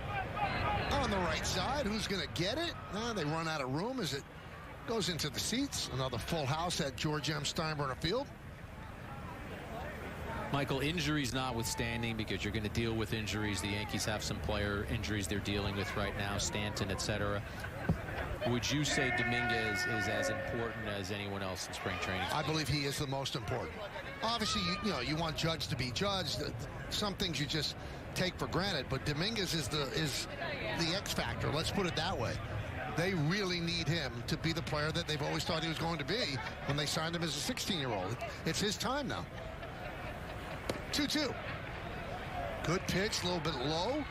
on the right side. Who's going to get it? They run out of room as it goes into the seats. Another full house at George M. Steinbrenner Field. Michael, injuries notwithstanding, because you're going to deal with injuries. The Yankees have some player injuries they're dealing with right now, Stanton, etc. Would you say Dominguez is as important as anyone else in spring training? I believe he is the most important. Obviously, you want Judge to be judged. Some things you just take for granted, but Dominguez is the X factor. Let's put it that way. They really need him to be the player that they've always thought he was going to be when they signed him as a 16-year-old. It's his time now. 2-2. Good pitch, a little bit low.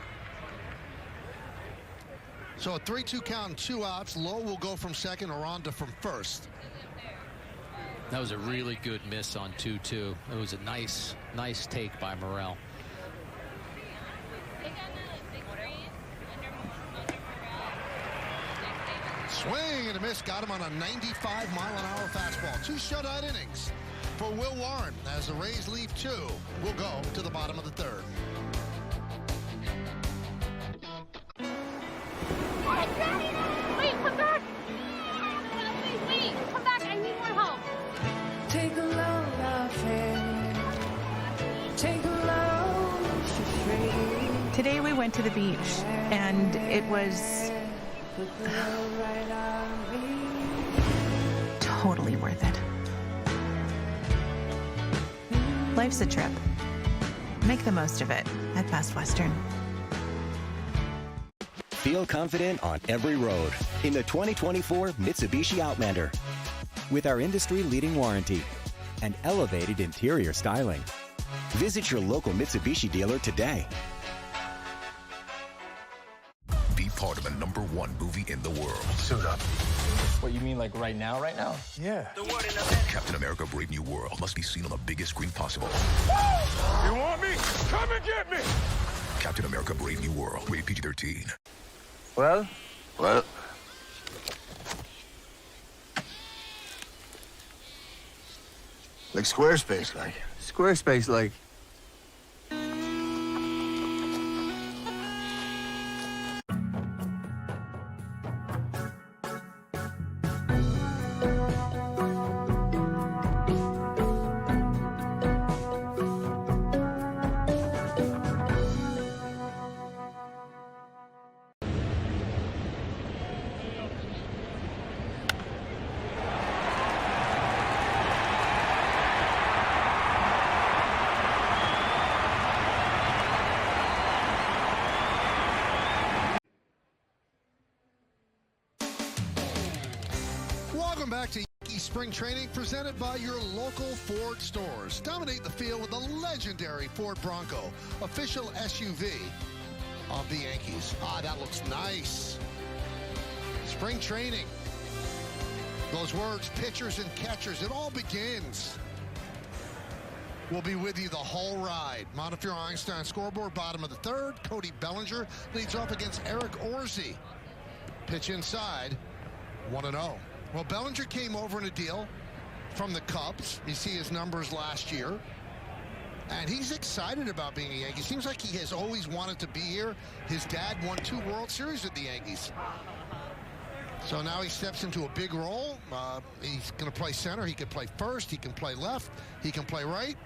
So a 3-2 count and 2 outs. Lowe will go from second, Aranda from first. That was a really good miss on 2-2. It was a nice take by Morel. Swing and a miss, got him on a 95-mile-an-hour fastball. 2 shutout innings for Will Warren as the Rays leave 2. We'll go to the bottom of the 3rd. Wait, come back! Wait, come back, I need more help. Take a load off him. Take a load for free. Today we went to the beach, and it was totally worth it. Life's a trip. Make the most of it at Best Western. Feel confident on every road in the 2024 Mitsubishi Outlander. With our industry-leading warranty and elevated interior styling. Visit your local Mitsubishi dealer today. Be part of the #1 movie in the world. Suit up. What, you mean like right now? Yeah. Captain America Brave New World must be seen on the biggest screen possible. You want me? Come and get me! Captain America Brave New World. Rated PG-13. Well? Like Squarespace, like. Squarespace, like. Welcome back to Yankee Spring Training, presented by your local Ford stores. Dominate the field with the legendary Ford Bronco, official SUV of the Yankees. That looks nice. Spring training. Those words, pitchers and catchers, it all begins. We'll be with you the whole ride. Montefiore Einstein scoreboard, bottom of the 3rd. Cody Bellinger leads off against Eric Orsi. Pitch inside, 1-0. Well, Bellinger came over in a deal from the Cubs. You see his numbers last year. And he's excited about being a Yankee. Seems like he has always wanted to be here. His dad won 2 World Series with the Yankees. So now he steps into a big role. He's going to play center. He can play first. He can play left. He can play right.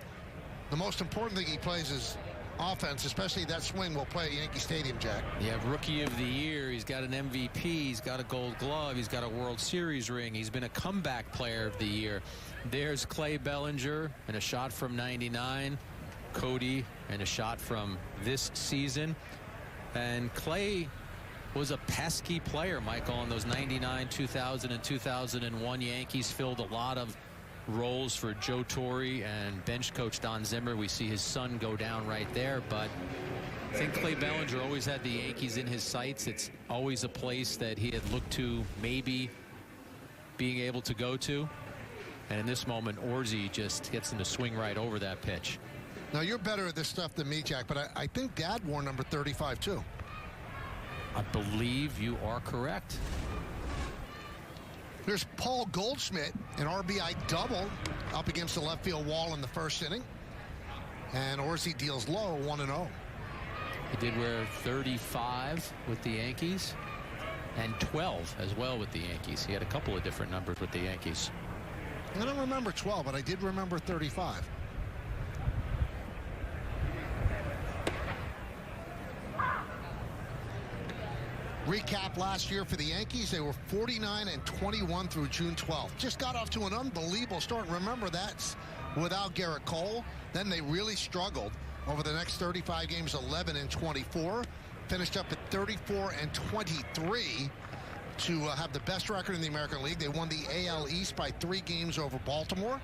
The most important thing he plays is offense, especially that swing will play at Yankee Stadium, Jack. Yeah, Rookie of the Year. He's got an MVP. He's got a Gold Glove. He's got a World Series ring. He's been a comeback player of the year. There's Clay Bellinger and a shot from 99. Cody and a shot from this season. And Clay was a pesky player, Michael, in those 99, 2000, and 2001 Yankees. Filled a lot of roles for Joe Torre and bench coach Don Zimmer. We see his son go down right there, but I think Clay Bellinger always had the Yankees in his sights. It's always a place that he had looked to maybe being able to go to. And in this moment, Orsi just gets him to swing right over that pitch. Now, you're better at this stuff than me, Jack, but I think Dad wore number 35, too. I believe you are correct. There's Paul Goldschmidt, an RBI double up against the left field wall in the 1st inning. And Orsi deals low, 1-0. He did wear 35 with the Yankees and 12 as well with the Yankees. He had a couple of different numbers with the Yankees. I don't remember 12, but I did remember 35. Recap last year for the Yankees, they were 49-21 through June 12th. Just got off to an unbelievable start. Remember, that's without Garrett Cole. Then they really struggled over the next 35 games, 11-24. Finished up at 34-23 to have the best record in the American League. They won the AL East by 3 games over Baltimore.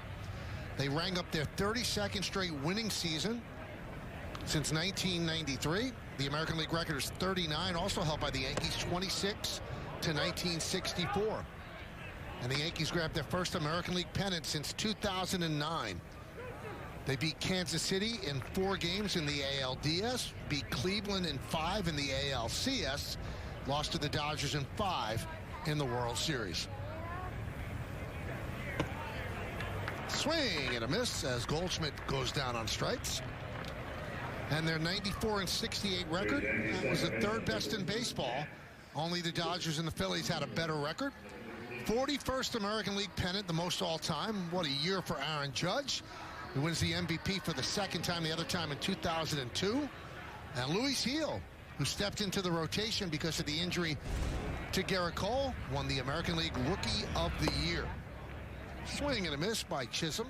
They rang up their 32nd straight winning season since 1993. The American League record is 39, also held by the Yankees, 26-1964. And the Yankees grabbed their first American League pennant since 2009. They beat Kansas City in 4 games in the ALDS, beat Cleveland in 5 in the ALCS, lost to the Dodgers in 5 in the World Series. Swing and a miss as Goldschmidt goes down on strikes. And their 94-68 record was the 3rd best in baseball. Only the Dodgers and the Phillies had a better record. 41st American League pennant, the most all-time. What a year for Aaron Judge, who wins the MVP for the 2nd time, the other time in 2002. And Luis Gil, who stepped into the rotation because of the injury to Garrett Cole, won the American League Rookie of the Year. Swing and a miss by Chisholm.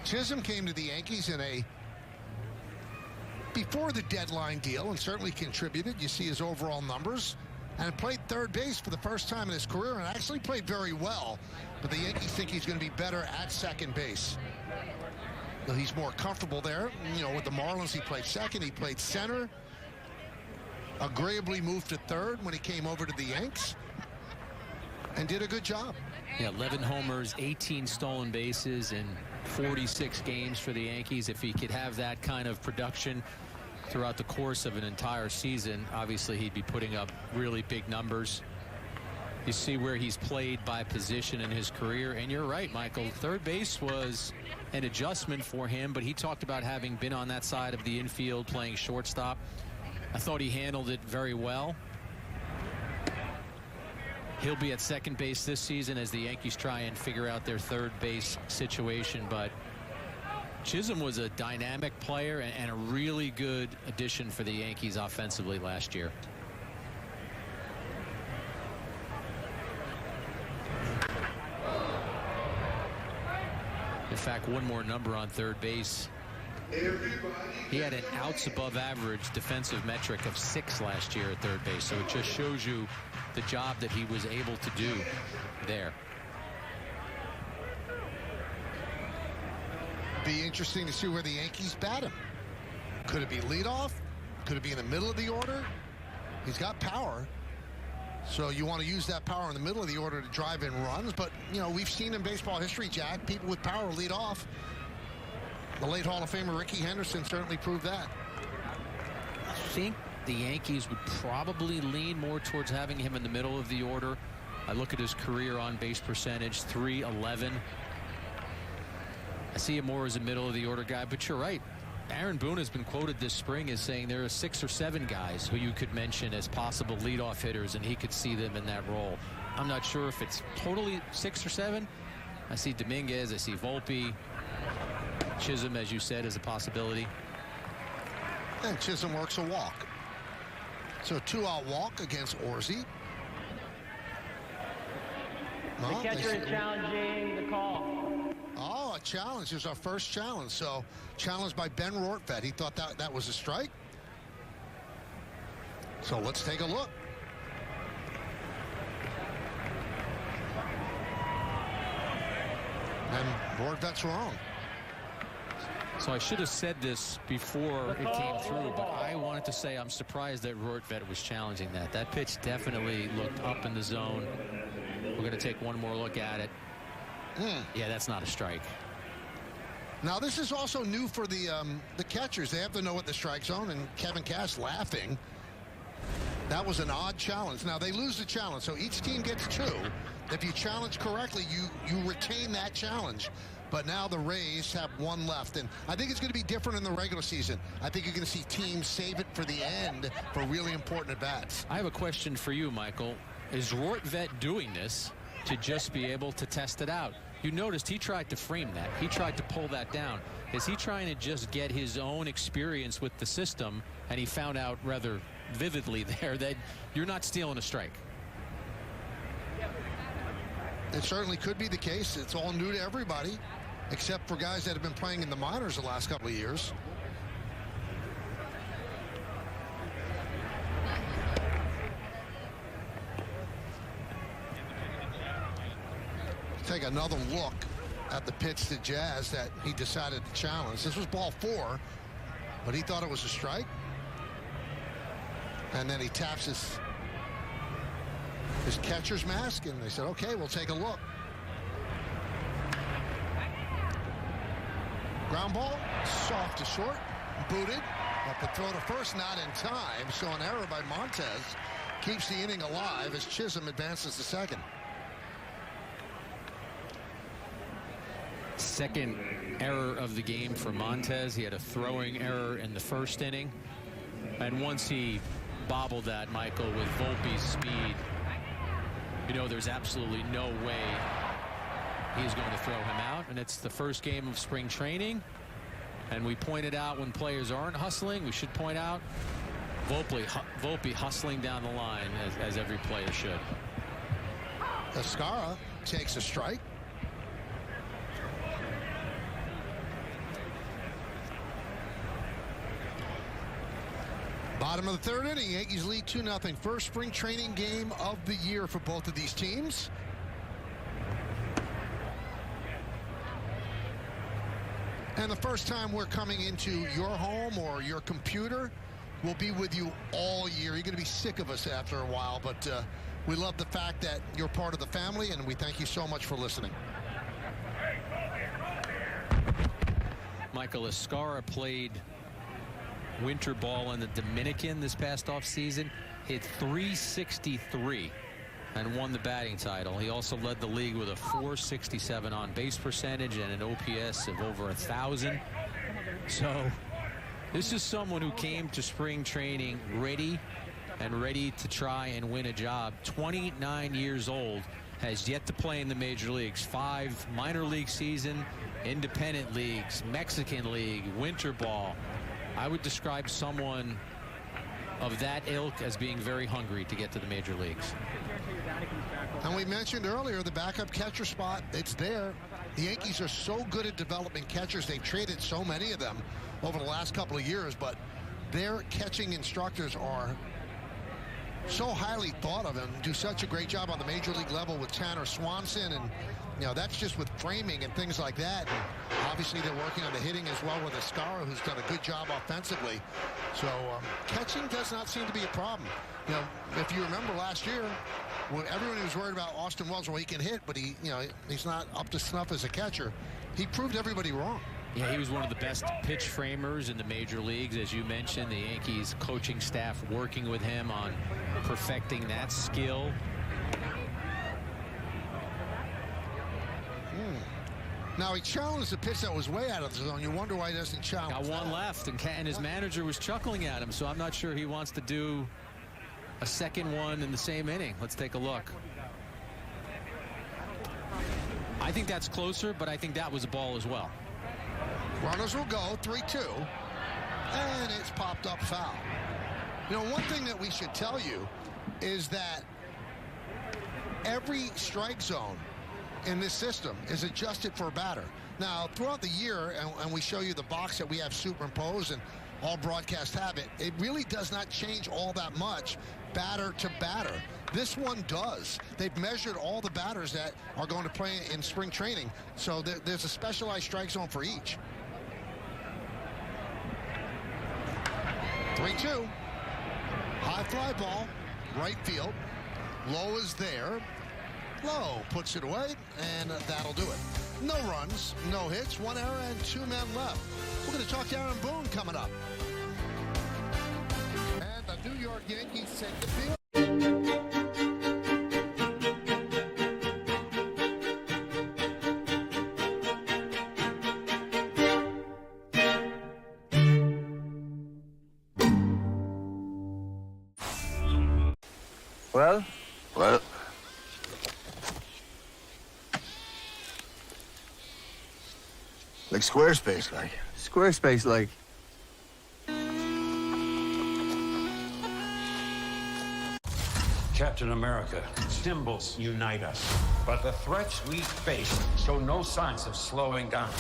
Chisholm came to the Yankees in a before the deadline deal and certainly contributed. You see his overall numbers, and played 3rd base for the first time in his career, and actually played very well. But the Yankees think he's going to be better at 2nd base. So he's more comfortable there. You know, with the Marlins, he played 2nd, he played center. Agreeably moved to 3rd when he came over to the Yanks, and did a good job. Yeah, 11 homers, 18 stolen bases in 46 games for the Yankees. If he could have that kind of production throughout the course of an entire season, obviously he'd be putting up really big numbers. You see where he's played by position in his career, and you're right, Michael. 3rd base was an adjustment for him, but he talked about having been on that side of the infield playing shortstop. I thought he handled it very well. He'll be at 2nd base this season as the Yankees try and figure out their 3rd base situation. But Chisholm was a dynamic player and a really good addition for the Yankees offensively last year. In fact, one more number on 3rd base. He had an outs above average defensive metric of 6 last year at 3rd base. So it just shows you the job that he was able to do there. Be interesting to see where the Yankees bat him. Could it be leadoff? Could it be in the middle of the order? He's got power, so you want to use that power in the middle of the order to drive in runs. But, you know, we've seen in baseball history, Jack, people with power lead off. The late Hall of Famer Ricky Henderson certainly proved that. I think the Yankees would probably lean more towards having him in the middle of the order. I look at his career on base percentage, .311. I see him more as a middle of the order guy, but you're right. Aaron Boone has been quoted this spring as saying there are 6 or 7 guys who you could mention as possible leadoff hitters, and he could see them in that role. I'm not sure if it's totally 6 or 7. I see Dominguez, I see Volpe. Chisholm, as you said, is a possibility. And Chisholm works a walk. So 2-out walk against Orsi. The catcher is challenging the call. Oh, a challenge. It was our first challenge. So challenged by Ben Rortvedt. He thought that was a strike. So let's take a look. And Rortvedt's wrong. So I should have said this before it came through, but I wanted to say I'm surprised that Rortvedt was challenging that. That pitch definitely looked up in the zone. We're going to take one more look at it. Yeah, that's not a strike. Now, this is also new for the catchers. They have to know what the strike zone, and Kevin Cass laughing. That was an odd challenge. Now, they lose the challenge, so each team gets 2. If you challenge correctly, you retain that challenge. But now the Rays have 1 left, and I think it's going to be different in the regular season. I think you're going to see teams save it for the end for really important at-bats. I have a question for you, Michael. Is Rortvedt doing this to just be able to test it out? You noticed he tried to frame that. He tried to pull that down. Is he trying to just get his own experience with the system, and he found out rather vividly there that you're not stealing a strike. It certainly could be the case. It's all new to everybody, except for guys that have been playing in the minors the last couple of years. Take another look at the pitch to Jazz that he decided to challenge. This was ball 4, but he thought it was a strike. And then he taps his catcher's mask, and they said, okay, we'll take a look. Ground ball, soft to short, booted, but the throw to first not in time, so an error by Montez keeps the inning alive as Chisholm advances to second. Second error of the game for Montez. He had a throwing error in the first inning, and once he bobbled that, Michael, with Volpe's speed, you know there's absolutely no way he's going to throw him out. And it's the first game of spring training, and we pointed out when players aren't hustling, we should point out Volpe hustling down the line as every player should. Escara takes a strike. Bottom of the third inning, Yankees lead 2-0. First spring training game of the year for both of these teams. And the first time we're coming into your home or your computer, we'll be with you all year. You're going to be sick of us after a while, but we love the fact that you're part of the family, and we thank you so much for listening. Michael, Escara played winter ball in the Dominican this past offseason, hit .363 and won the batting title. He also led the league with a .467 on base percentage and an OPS of over 1,000. So this is someone who came to spring training ready to try and win a job. 29 years old, has yet to play in the major leagues. 5 minor league season, independent leagues, Mexican League, winter ball. I would describe someone of that ilk as being very hungry to get to the major leagues. And we mentioned earlier the backup catcher spot. It's there. The Yankees are so good at developing catchers. They've traded so many of them over the last couple of years, but their catching instructors are so highly thought of and do such a great job on the major league level with Tanner Swanson, and you know that's just with framing and things like that. And obviously they're working on the hitting as well with Escara, who's done a good job offensively. So catching does not seem to be a problem. You know, if you remember last year, when everyone was worried about Austin Wells, well, he can hit, but he's not up to snuff as a catcher. He proved everybody wrong. Yeah, he was one of the best pitch framers in the major leagues. As you mentioned, the Yankees coaching staff working with him on perfecting that skill. Now he challenged a pitch that was way out of the zone. You wonder why he doesn't challenge. Got one left, and his manager was chuckling at him, so I'm not sure he wants to do a second one in the same inning. Let's take a look. I think that's closer, but I think that was a ball as well. Runners will go, 3-2, and it's popped up foul. You know, one thing that we should tell you is that every strike zone in this system is adjusted for a batter. Now, throughout the year, and we show you the box that we have superimposed, and all broadcasts have it, it really does not change all that much batter to batter. This one does. They've measured all the batters that are going to play in spring training, so there's a specialized strike zone for each. 3-2. High fly ball, right field. Lowe is there. Lowe puts it away, and that'll do it. No runs, no hits, 1 error, and 2 men left. We're going to talk to Aaron Boone coming up. And the New York Yankees take the field. Well? Like Squarespace, like. Squarespace, like. Captain America, symbols unite us. But the threats we face show no signs of slowing down.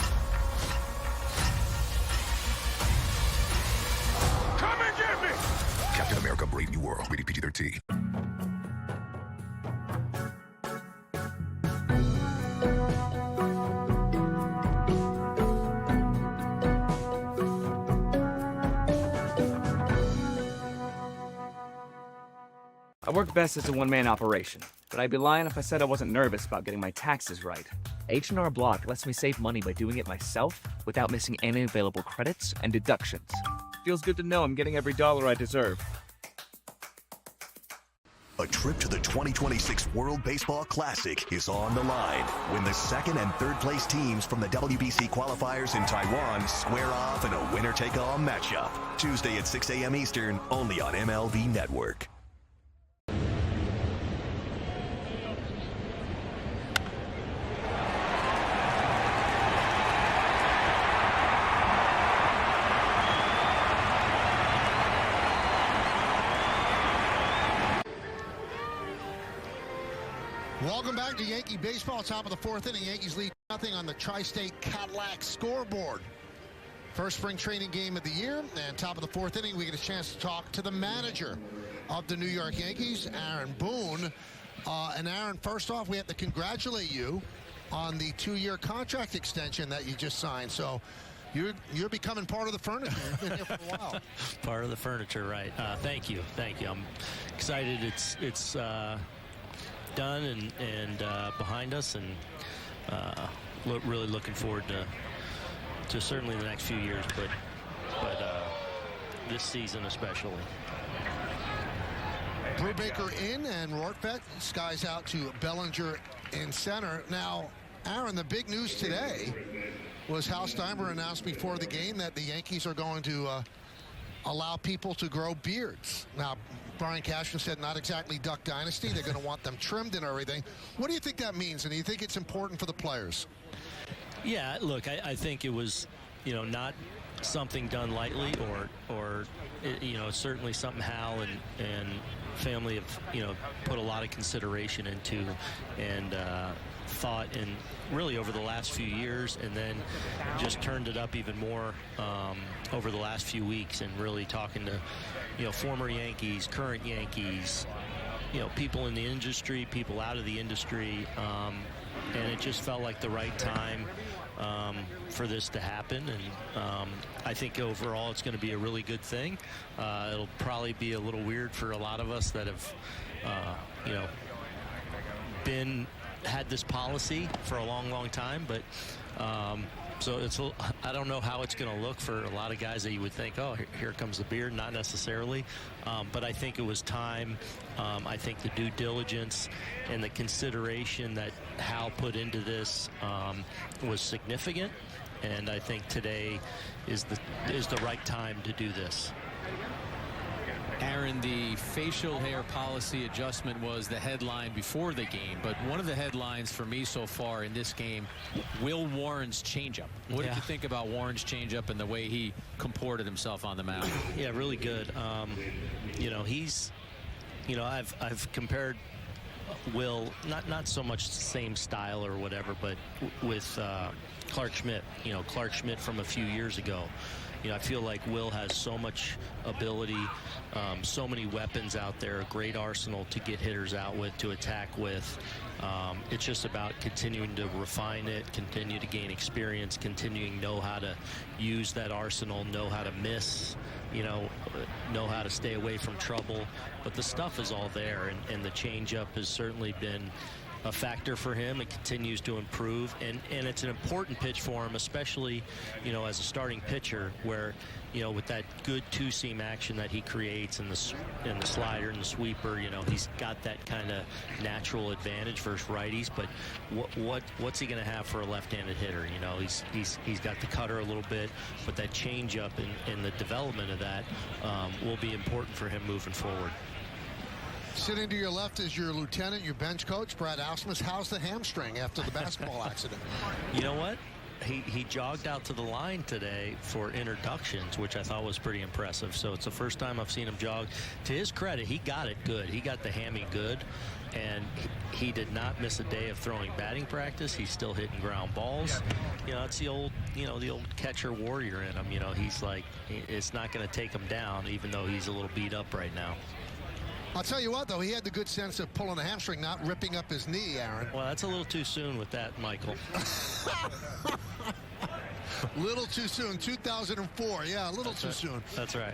Come and get me! Captain America: Brave New World. Rated PG-13. I work best as a one-man operation, but I'd be lying if I said I wasn't nervous about getting my taxes right. H&R Block lets me save money by doing it myself without missing any available credits and deductions. Feels good to know I'm getting every dollar I deserve. A trip to the 2026 World Baseball Classic is on the line when the second and third place teams from the WBC qualifiers in Taiwan square off in a winner-take-all matchup. Tuesday at 6 a.m. Eastern, only on MLB Network. Welcome back to Yankee Baseball. Top of the fourth inning. Yankees lead 0-0 on the Tri-State Cadillac scoreboard. First spring training game of the year. And top of the fourth inning, we get a chance to talk to the manager of the New York Yankees, Aaron Boone. And Aaron, first off, we have to congratulate you on the 2-year contract extension that you just signed. So you're becoming part of the furniture. You've been here for a while. Part of the furniture, right. Thank you. I'm excited it's done and behind us, and really looking forward to certainly the next few years, but this season especially. Brubaker in and Rortvedt skies out to Bellinger in center. Now, Aaron, the big news today was Hal Steinbrenner announced before the game that the Yankees are going to allow people to grow beards. Now, Brian Cashman said not exactly Duck Dynasty. They're going to want them trimmed and everything. What do you think that means? And do you think it's important for the players? Yeah, look, I think it was, not something done lightly, or certainly something Hal and family have, put a lot of consideration into and thought in really over the last few years, and then just turned it up even more over the last few weeks, and really talking to former Yankees, current Yankees, people in the industry, people out of the industry, and it just felt like the right time for this to happen. And I think overall it's going to be a really good thing. It'll probably be a little weird for a lot of us that have had this policy for a long time, but so I don't know how it's going to look for a lot of guys that you would think, oh, here comes the beard. Not necessarily, but I think it was time. I think the due diligence and the consideration that Hal put into this was significant, and I think today is the right time to do this. Aaron, the facial hair policy adjustment was the headline before the game, but one of the headlines for me so far in this game, Will Warren's changeup. What did you think about Warren's changeup and the way he comported himself on the mound? Yeah, really good. He's, I've compared Will, not so much the same style or whatever, but with Clarke Schmidt. Clarke Schmidt from a few years ago. I feel like Will has so much ability, so many weapons out there, a great arsenal to get hitters out with, to attack with. It's just about continuing to refine it, continue to gain experience, continuing to know how to use that arsenal, know how to miss, know how to stay away from trouble. But the stuff is all there, and the changeup has certainly been a factor for him. It continues to improve, and it's an important pitch for him, especially as a starting pitcher, where with that good two-seam action that he creates, and the slider and the sweeper, he's got that kind of natural advantage versus righties. But what's he going to have for a left-handed hitter? He's got the cutter a little bit, but that changeup and the development of that will be important for him moving forward. Sitting to your left is your lieutenant, your bench coach, Brad Ausmus. How's the hamstring after the basketball accident? You know what? he jogged out to the line today for introductions, which I thought was pretty impressive. So it's the first time I've seen him jog. To his credit, he got it good. He got the hammy good, and he did not miss a day of throwing batting practice. He's still hitting ground balls. You know, that's the old catcher warrior in him. You know, he's like, it's not going to take him down, even though he's a little beat up right now. I'll tell you what, though, he had the good sense of pulling a hamstring, not ripping up his knee, Aaron. Well, that's a little too soon with that, Michael. Little too soon. 2004. Yeah, a little too soon. That's right.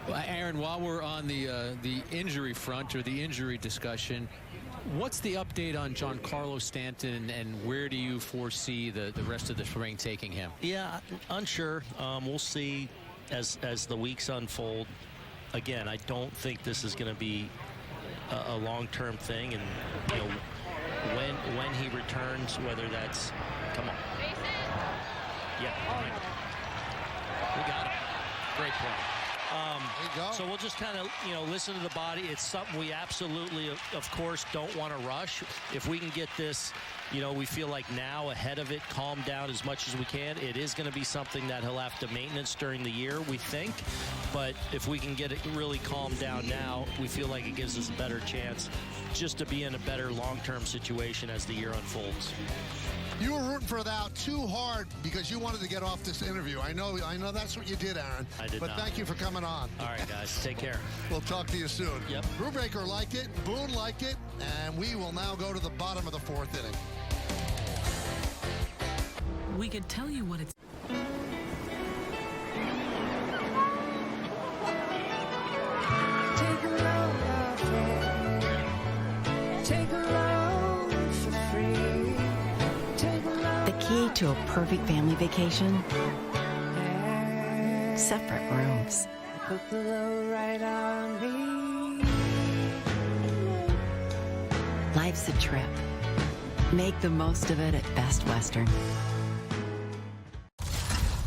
Well, Aaron, while we're on the injury front or the injury discussion, what's the update on Giancarlo Stanton, and where do you foresee the rest of the spring taking him? Yeah, unsure. We'll see as the weeks unfold. Again, I don't think this is going to be a long-term thing, and you know, when he returns, whether that's, come on, yeah, we got him. Great play. So we'll just kind of, you know, listen to the body. It's something we absolutely, of course, don't want to rush. If we can get this, you know, we feel like now ahead of it, calm down as much as we can. It is going to be something that he'll have to maintenance during the year, we think. But if we can get it really calmed down now, we feel like it gives us a better chance just to be in a better long-term situation as the year unfolds. You were rooting for that too hard because you wanted to get off this interview. I know that's what you did, Aaron. I did but not. Thank you for coming on. All right, guys. Take care. We'll talk to you soon. Yep. Brubaker liked it. Boone liked it. And we will now go to the bottom of the fourth inning. We could tell you what it's... Take a load off it. Take a load for free. Take a load. The key to a perfect family vacation? Separate rooms. Put the load right on me. Life's a trip. Make the most of it at Best Western.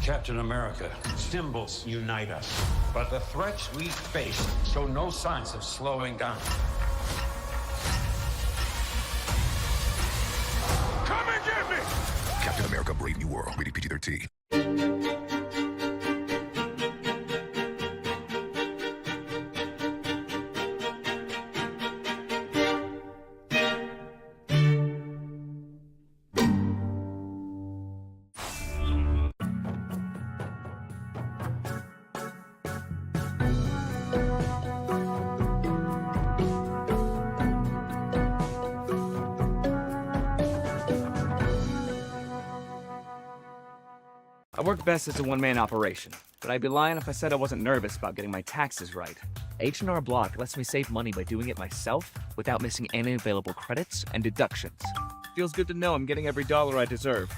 Captain America, symbols unite us. But the threats we face show no signs of slowing down. Come and get me! Captain America: Brave New World, rated PG-13. I work best as a one-man operation, but I'd be lying if I said I wasn't nervous about getting my taxes right. H&R Block lets me save money by doing it myself without missing any available credits and deductions. Feels good to know I'm getting every dollar I deserve.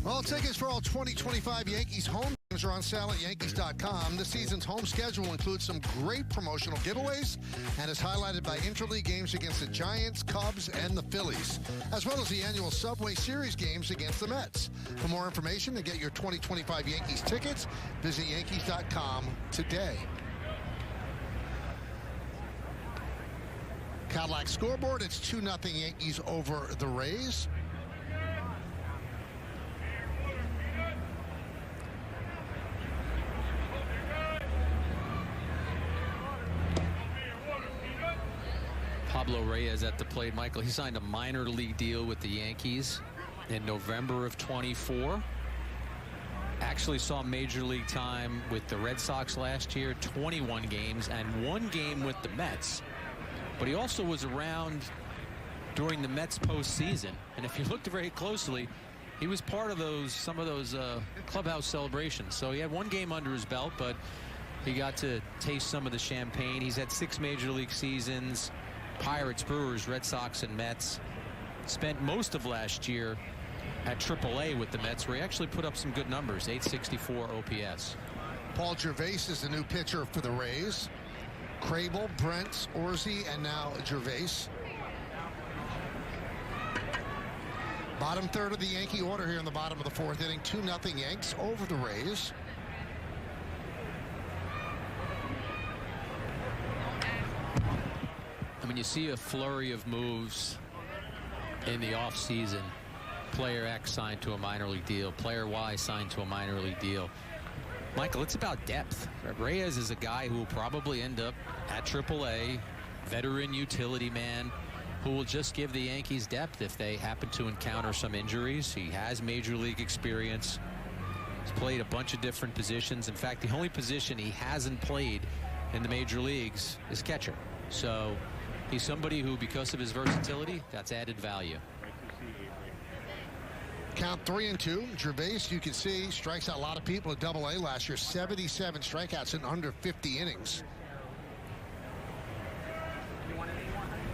Well, tickets for all 2025 Yankees home games are on sale at Yankees.com. This season's home schedule includes some great promotional giveaways and is highlighted by interleague games against the Giants, Cubs, and the Phillies, as well as the annual Subway Series games against the Mets. For more information and get your 2025 Yankees tickets, visit Yankees.com today. Cadillac scoreboard, it's 2-0 Yankees over the Rays. Pablo Reyes at the plate. Michael, he signed a minor league deal with the Yankees in November of 24. Actually saw major league time with the Red Sox last year, 21 games, and 1 game with the Mets. But he also was around during the Mets postseason. And if you looked very closely, he was part of some of those clubhouse celebrations. So he had 1 game under his belt, but he got to taste some of the champagne. He's had 6 major league seasons. Pirates, Brewers, Red Sox, and Mets. Spent most of last year at AAA with the Mets, where he actually put up some good numbers, 864 OPS. Paul Gervais is the new pitcher for the Rays. Crable, Brent, Orsi, and now Gervais. Bottom third of the Yankee order here in the bottom of the fourth inning. 2-0 Yanks over the Rays. I mean, you see a flurry of moves in the offseason. Player X signed to a minor league deal. Player Y signed to a minor league deal. Michael, it's about depth. Reyes is a guy who will probably end up at AAA, veteran utility man, who will just give the Yankees depth if they happen to encounter some injuries. He has major league experience. He's played a bunch of different positions. In fact, the only position he hasn't played in the major leagues is catcher. So he's somebody who, because of his versatility, that's added value. Count 3-2. Gervais, you can see, strikes out a lot of people at AA last year. 77 strikeouts in under 50 innings.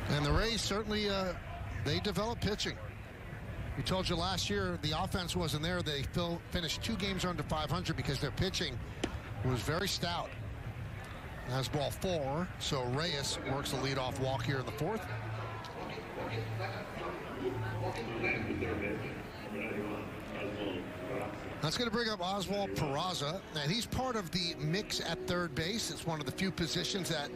And the Rays certainly, they develop pitching. We told you last year the offense wasn't there. They finished 2 games under 500 because their pitching was very stout. That's ball 4, so Reyes works the leadoff walk here in the 4th. That's going to bring up Oswald Peraza, and he's part of the mix at third base. It's one of the few positions that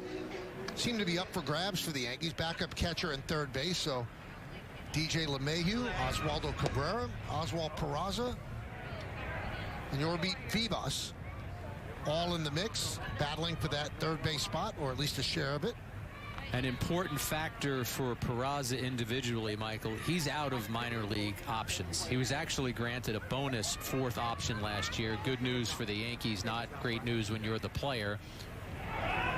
seem to be up for grabs for the Yankees. Backup catcher and third base, so DJ LeMahieu, Oswaldo Cabrera, Oswald Peraza, and Yorbi Vivas, all in the mix, battling for that third base spot, or at least a share of it. An important factor for Peraza individually, Michael, he's out of minor league options. He was actually granted a bonus 4th option last year. Good news for the Yankees, not great news when you're the player.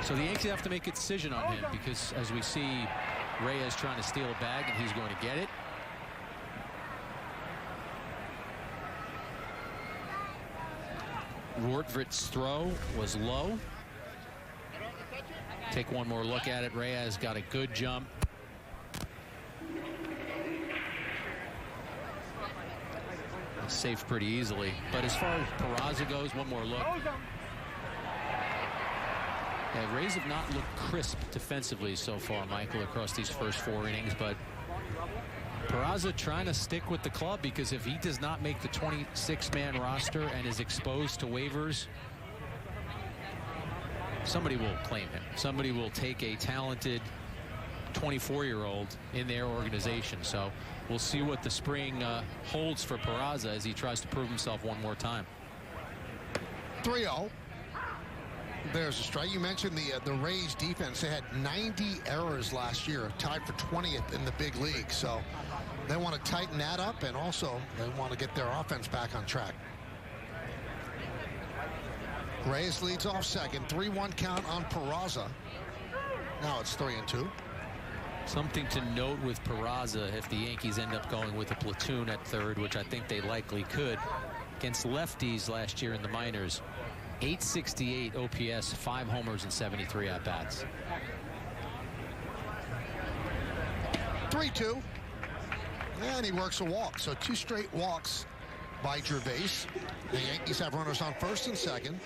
So the Yankees have to make a decision on him, because as we see Reyes trying to steal a bag, and he's going to get it. Rortveit's throw was low. Take one more look at it. Reyes got a good jump. Safe pretty easily. But as far as Peraza goes, one more look. Yeah, Rays have not looked crisp defensively so far, Michael, across these first 4 innings. But Peraza trying to stick with the club, because if he does not make the 26-man roster and is exposed to waivers, somebody will claim him. Somebody will take a talented 24-year-old in their organization. So we'll see what the spring holds for Peraza as he tries to prove himself one more time. 3-0. There's a strike. You mentioned the Rays defense. They had 90 errors last year, tied for 20th in the big league. So they want to tighten that up, and also they want to get their offense back on track. Reyes leads off second. 3-1 count on Peraza. Now it's 3-2. Something to note with Peraza, if the Yankees end up going with a platoon at third, which I think they likely could, against lefties last year in the minors, 868 OPS, 5 homers and 73 at-bats. 3-2. And he works a walk. So 2 straight walks by Gervais. The Yankees have runners on first and second.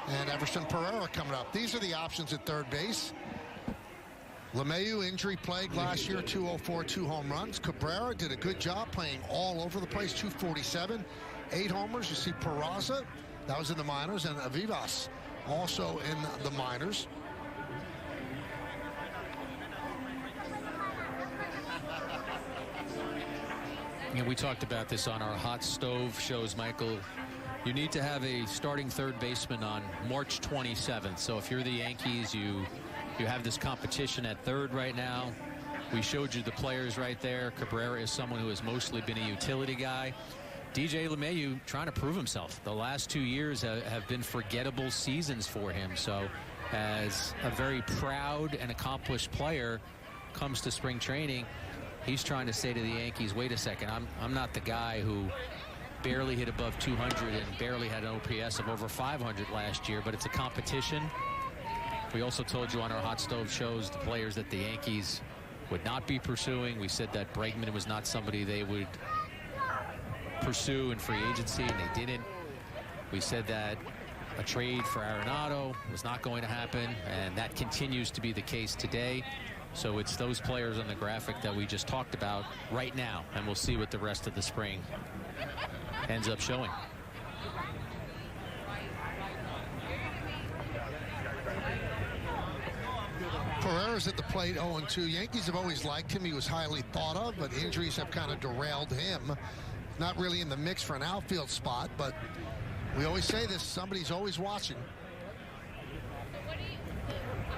And Everson Pereira coming up. These are the options at third base. LeMahieu, injury plagued last year, 204, 2 home runs. Cabrera did a good job playing all over the place, 247, 8 homers. You see Peraza, that was in the minors, and Vivas also in the minors. And we talked about this on our hot stove shows, Michael. You need to have a starting third baseman on March 27th. So if you're the Yankees, you have this competition at third right now. We showed you the players right there. Cabrera is someone who has mostly been a utility guy. DJ LeMahieu trying to prove himself. The last 2 years have been forgettable seasons for him. So as a very proud and accomplished player comes to spring training, he's trying to say to the Yankees, wait a second, I'm not the guy who barely hit above 200 and barely had an OPS of over 500 last year, but it's a competition. We also told you on our hot stove shows the players that the Yankees would not be pursuing. We said that Bregman was not somebody they would pursue in free agency, and they didn't. We said that a trade for Arenado was not going to happen, and that continues to be the case today. So it's those players on the graphic that we just talked about right now, and we'll see what the rest of the spring ends up showing. Herrera's at the plate, 0-2. Yankees have always liked him. He was highly thought of, but injuries have kind of derailed him. Not really in the mix for an outfield spot, but we always say this, somebody's always watching.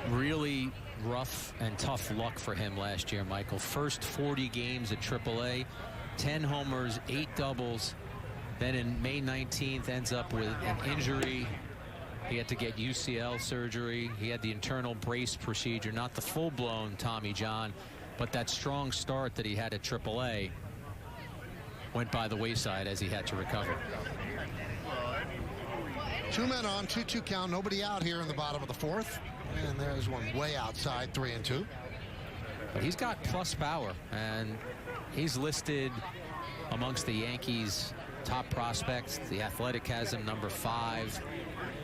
Really rough and tough luck for him last year, Michael. First 40 games at AAA, 10 homers, 8 doubles. Then in May 19th ends up with an injury. He had to get UCL surgery. He had the internal brace procedure, not the full-blown Tommy John, but that strong start that he had at AAA went by the wayside as he had to recover. 2 men on, 2-2 count. Nobody out here in the bottom of the 4th. And there's one way outside, 3-2. But he's got plus power, and he's listed amongst the Yankees' top prospects. The Athletic has him number 5.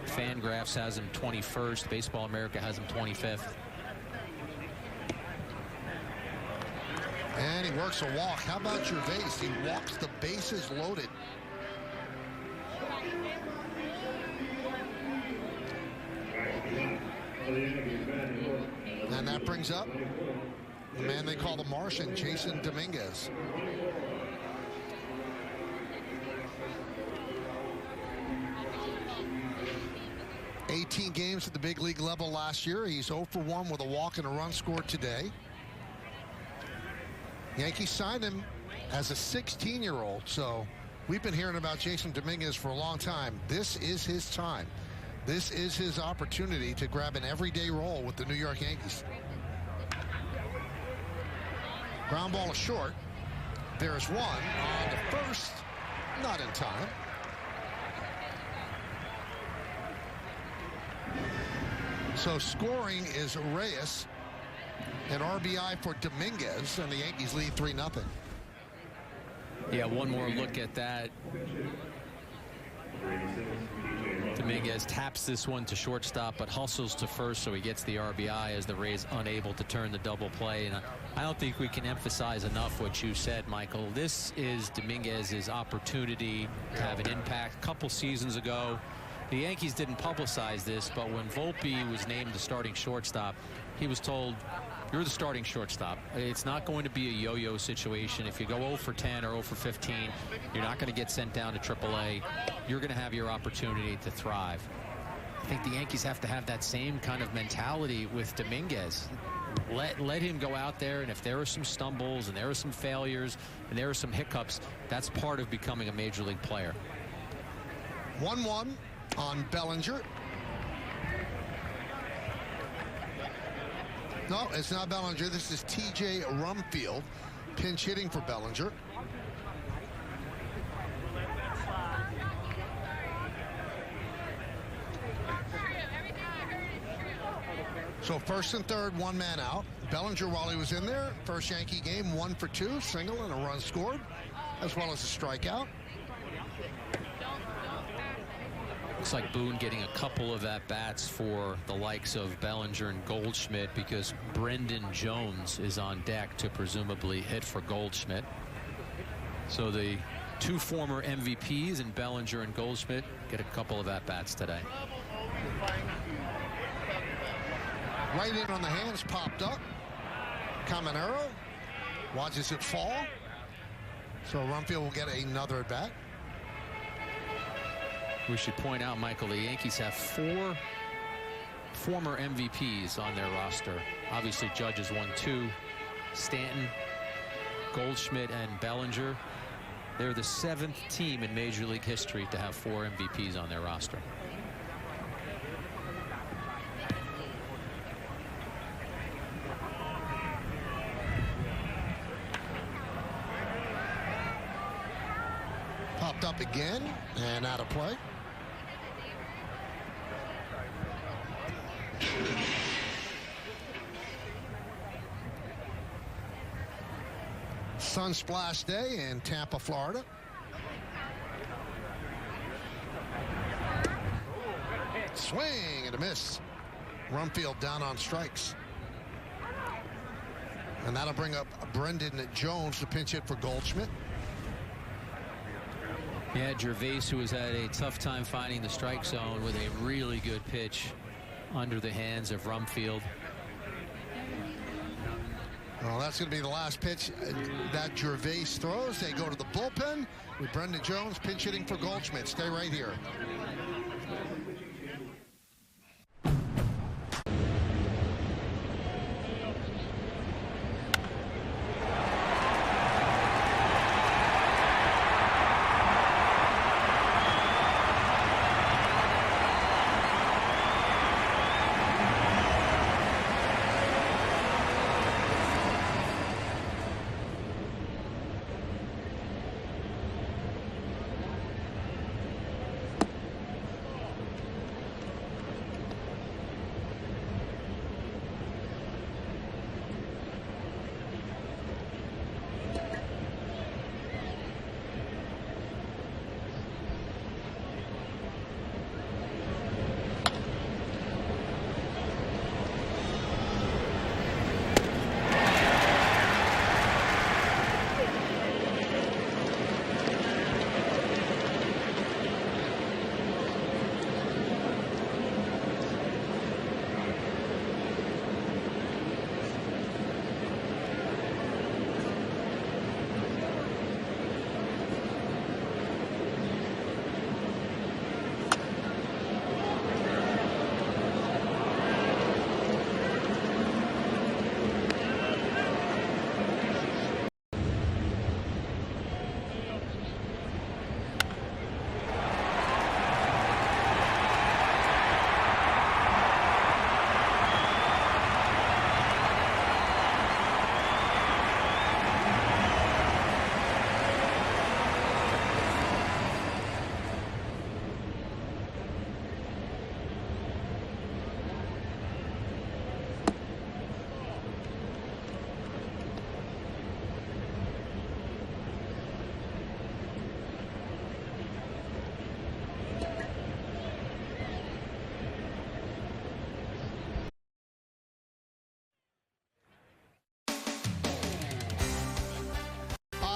Fangraphs has him 21st. Baseball America has him 25th. And he works a walk. How about Gervais? He walks the bases loaded. And that brings up the man they call the Martian, Jasson Dominguez. $18 games at the big league level last year. He's 0 for 1 with a walk and a run scored today. Yankees signed him as a 16-year-old, so we've been hearing about Jasson Dominguez for a long time. This is his time. This is his opportunity to grab an everyday role with the New York Yankees. Ground ball is short. There's one on the first, not in time. So scoring is Reyes, an RBI for Dominguez, and the Yankees lead 3-0. Yeah, one more look at that. Dominguez taps this one to shortstop, but hustles to first, so he gets the RBI as the Rays unable to turn the double play. And I don't think we can emphasize enough what you said, Michael. This is Dominguez's opportunity to have an impact. A couple seasons ago, the Yankees didn't publicize this, but when Volpe was named the starting shortstop, he was told, you're the starting shortstop. It's not going to be a yo-yo situation. If you go 0 for 10 or 0 for 15, you're not going to get sent down to AAA. You're going to have your opportunity to thrive. I think the Yankees have to have that same kind of mentality with Dominguez. Let him go out there, and if there are some stumbles and there are some failures and there are some hiccups, that's part of becoming a major league player. 1-1 on Bellinger. No, it's not Bellinger. This is T.J. Rumfield, pinch hitting for Bellinger. So first and third, 1 man out. Bellinger, while he was in there, first Yankee game, 1 for 2, single and a run scored, as well as a strikeout. Looks like Boone getting a couple of at-bats for the likes of Bellinger and Goldschmidt, because Brendan Jones is on deck to presumably hit for Goldschmidt. So the 2 former MVPs in Bellinger and Goldschmidt get a couple of at-bats today. Right in on the hands, popped up. Caminero watches it fall. So Rumfield will get another at-bat. We should point out, Michael, the Yankees have 4 former MVPs on their roster. Obviously, Judge has won 2. Stanton, Goldschmidt, and Bellinger. They're the 7th team in Major League history to have 4 MVPs on their roster. Popped up again and out of play. Sun splash day in Tampa, Florida. Swing and a miss. Rumfield down on strikes. And that'll bring up Brendan Jones to pinch hit for Goldschmidt. Yeah, Gervais, who has had a tough time finding the strike zone, with a really good pitch under the hands of Rumfield. Well, that's going to be the last pitch that Gervais throws. They go to the bullpen with Brendan Jones pinch hitting for Goldschmidt. Stay right here.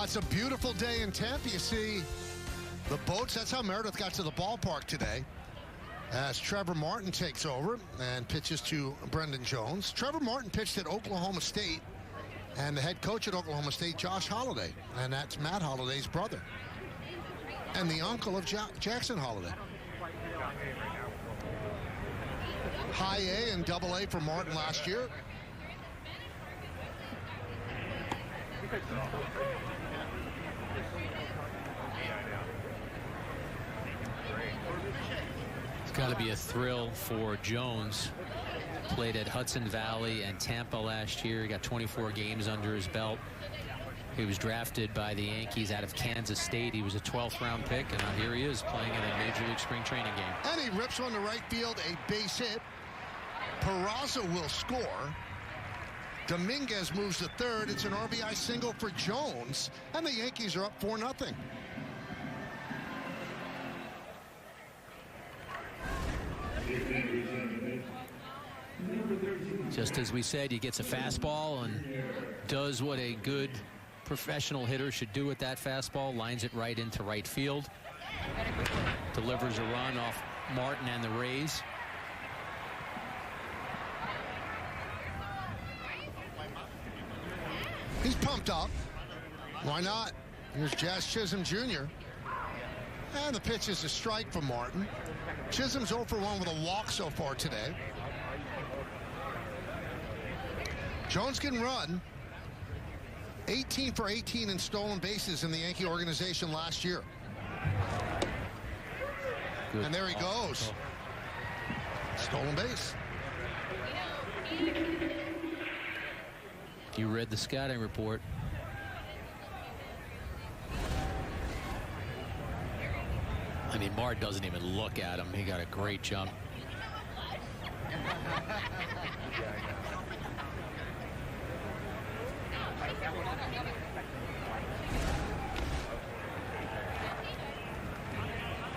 It's a beautiful day in Tampa. You see the boats. That's how Meredith got to the ballpark today, as Trevor Martin takes over and pitches to Brendan Jones. Trevor Martin pitched at Oklahoma State, and the head coach at Oklahoma State, Josh Holliday, and that's Matt Holliday's brother and the uncle of Jackson Holliday. High A and double A for Martin last year. It's got to be a thrill for Jones. Played at Hudson Valley and Tampa last year. He got 24 games under his belt. He was drafted by the Yankees out of Kansas State. He was a 12th round pick, and now here he is playing in a Major League spring training game. And he rips one to right field, a base hit. Peraza will score. Dominguez moves to third. It's an RBI single for Jones, and the Yankees are up 4-0. Just as we said, he gets a fastball and does what a good professional hitter should do with that fastball. Lines it right into right field. Delivers a run off Martin and the Rays. He's pumped up. Why not? Here's Jazz Chisholm Jr. And the pitch is a strike from Martin. Chisholm's 0 for 1 with a walk so far today. Jones can run. 18 for 18 in stolen bases in the Yankee organization last year. Good. And there he goes. Stolen base. You read the scouting report. I mean, Mart doesn't even look at him. He got a great jump.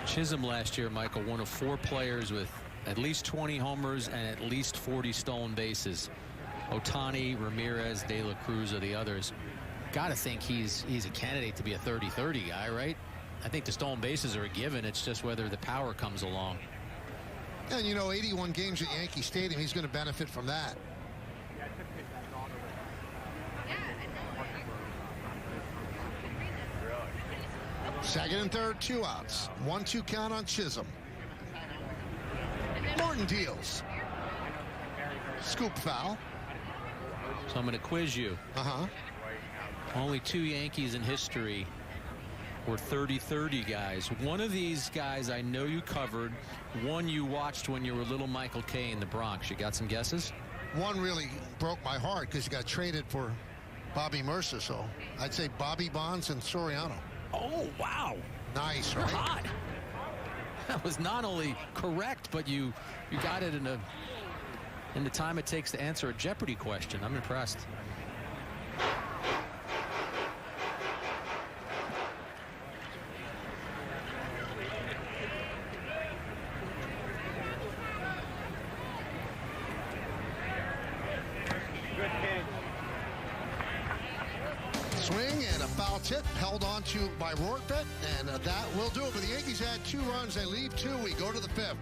Chisholm last year, Michael, one of 4 players with at least 20 homers and at least 40 stolen bases. Ohtani, Ramirez, De La Cruz are the others. Got to think he's a candidate to be a 30-30 guy, right? I think the stolen bases are a given. It's just whether the power comes along. And, you know, 81 games at Yankee Stadium, he's going to benefit from that. Second and third, 2 outs. 1-2 count on Chisholm. Martin deals. Scoop foul. So I'm going to quiz you. Only 2 Yankees in history were 30-30 guys. One of these guys I know you covered. One you watched when you were little Michael Kay in the Bronx. You got some guesses? One really broke my heart because he got traded for Bobby Mercer. So I'd say Bobby Bonds and Soriano. Oh, wow. Nice, You're right? hot. That was not only correct, but you got it in the time it takes to answer a Jeopardy question. I'm impressed. Swing and a foul tip held on to by Rortvedt, and that will do it. But the Yankees had 2 runs. They leave 2. We go to the 5th.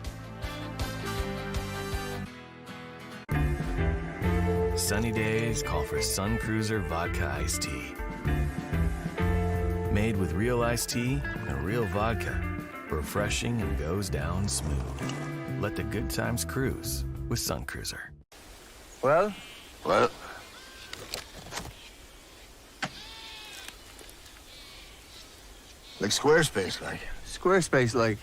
Sunny days call for Sun Cruiser Vodka Iced Tea. Made with real iced tea and real vodka. Refreshing and goes down smooth. Let the good times cruise with Sun Cruiser. Well? Like Squarespace, like. Squarespace, like.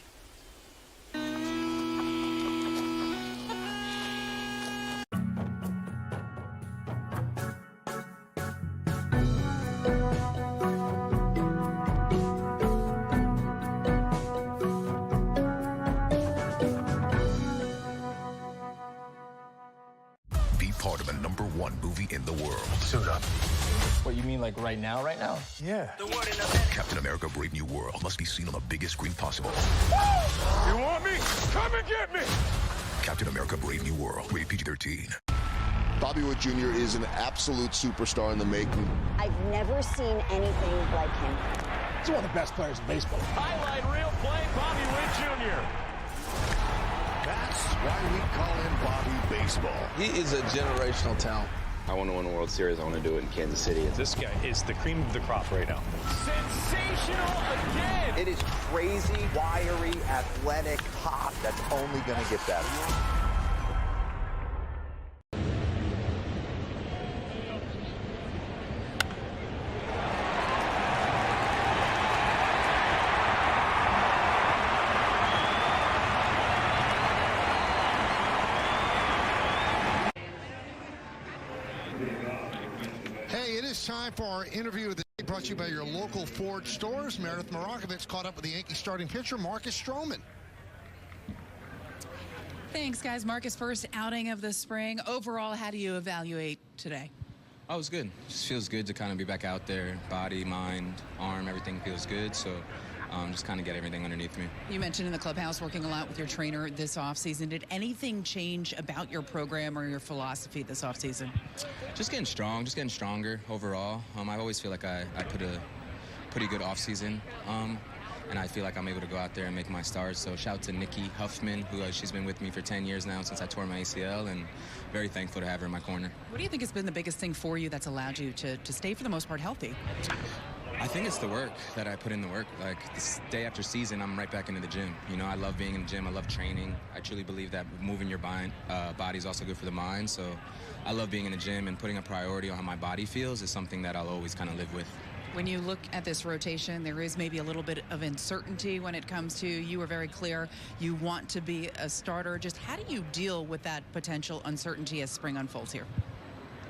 Be part of a #1 movie in the world. Suit up. What, you mean like right now, right now? Yeah. Captain America Brave New World must be seen on the biggest screen possible. You want me? Come and get me! Captain America Brave New World, rated PG-13. Bobby Wood Jr. is an absolute superstar in the making. I've never seen anything like him. He's one of the best players in baseball. Highlight reel play, Bobby Witt Jr. That's why we call him Bobby Baseball. He is a generational talent. I want to win a World Series. I want to do it in Kansas City. This guy is the cream of the crop right now. Sensational again! It is crazy, wiry, athletic pop that's only going to get better. Hey, it is time for our interview of the day, brought to you by your local Ford stores. Meredith Marakovich caught up with the Yankees starting pitcher, Marcus Stroman. Thanks, guys. Marcus, first outing of the spring. Overall, how do you evaluate today? Oh, it was good. Just feels good to kind of be back out there. Body, mind, arm, everything feels good. So just kind of get everything underneath me. You mentioned in the clubhouse working a lot with your trainer this offseason. Did anything change about your program or your philosophy this offseason? Just getting strong, just getting stronger overall. I always feel like I put a pretty good offseason. And I feel like I'm able to go out there and make my starts. So shout out to Nikki Huffman, who she's been with me for 10 years now since I tore my ACL, and very thankful to have her in my corner. What do you think has been the biggest thing for you that's allowed you to stay, for the most part, healthy? I think it's the work that I put in the work. Like this day after season, I'm right back into the gym. You know, I love being in the gym. I love training. I truly believe that moving your body is also good for the mind. So I love being in the gym, and putting a priority on how my body feels is something that I'll always kind of live with. When you look at this rotation, there is maybe a little bit of uncertainty when it comes to, you were very clear, you want to be a starter. Just how do you deal with that potential uncertainty as spring unfolds here?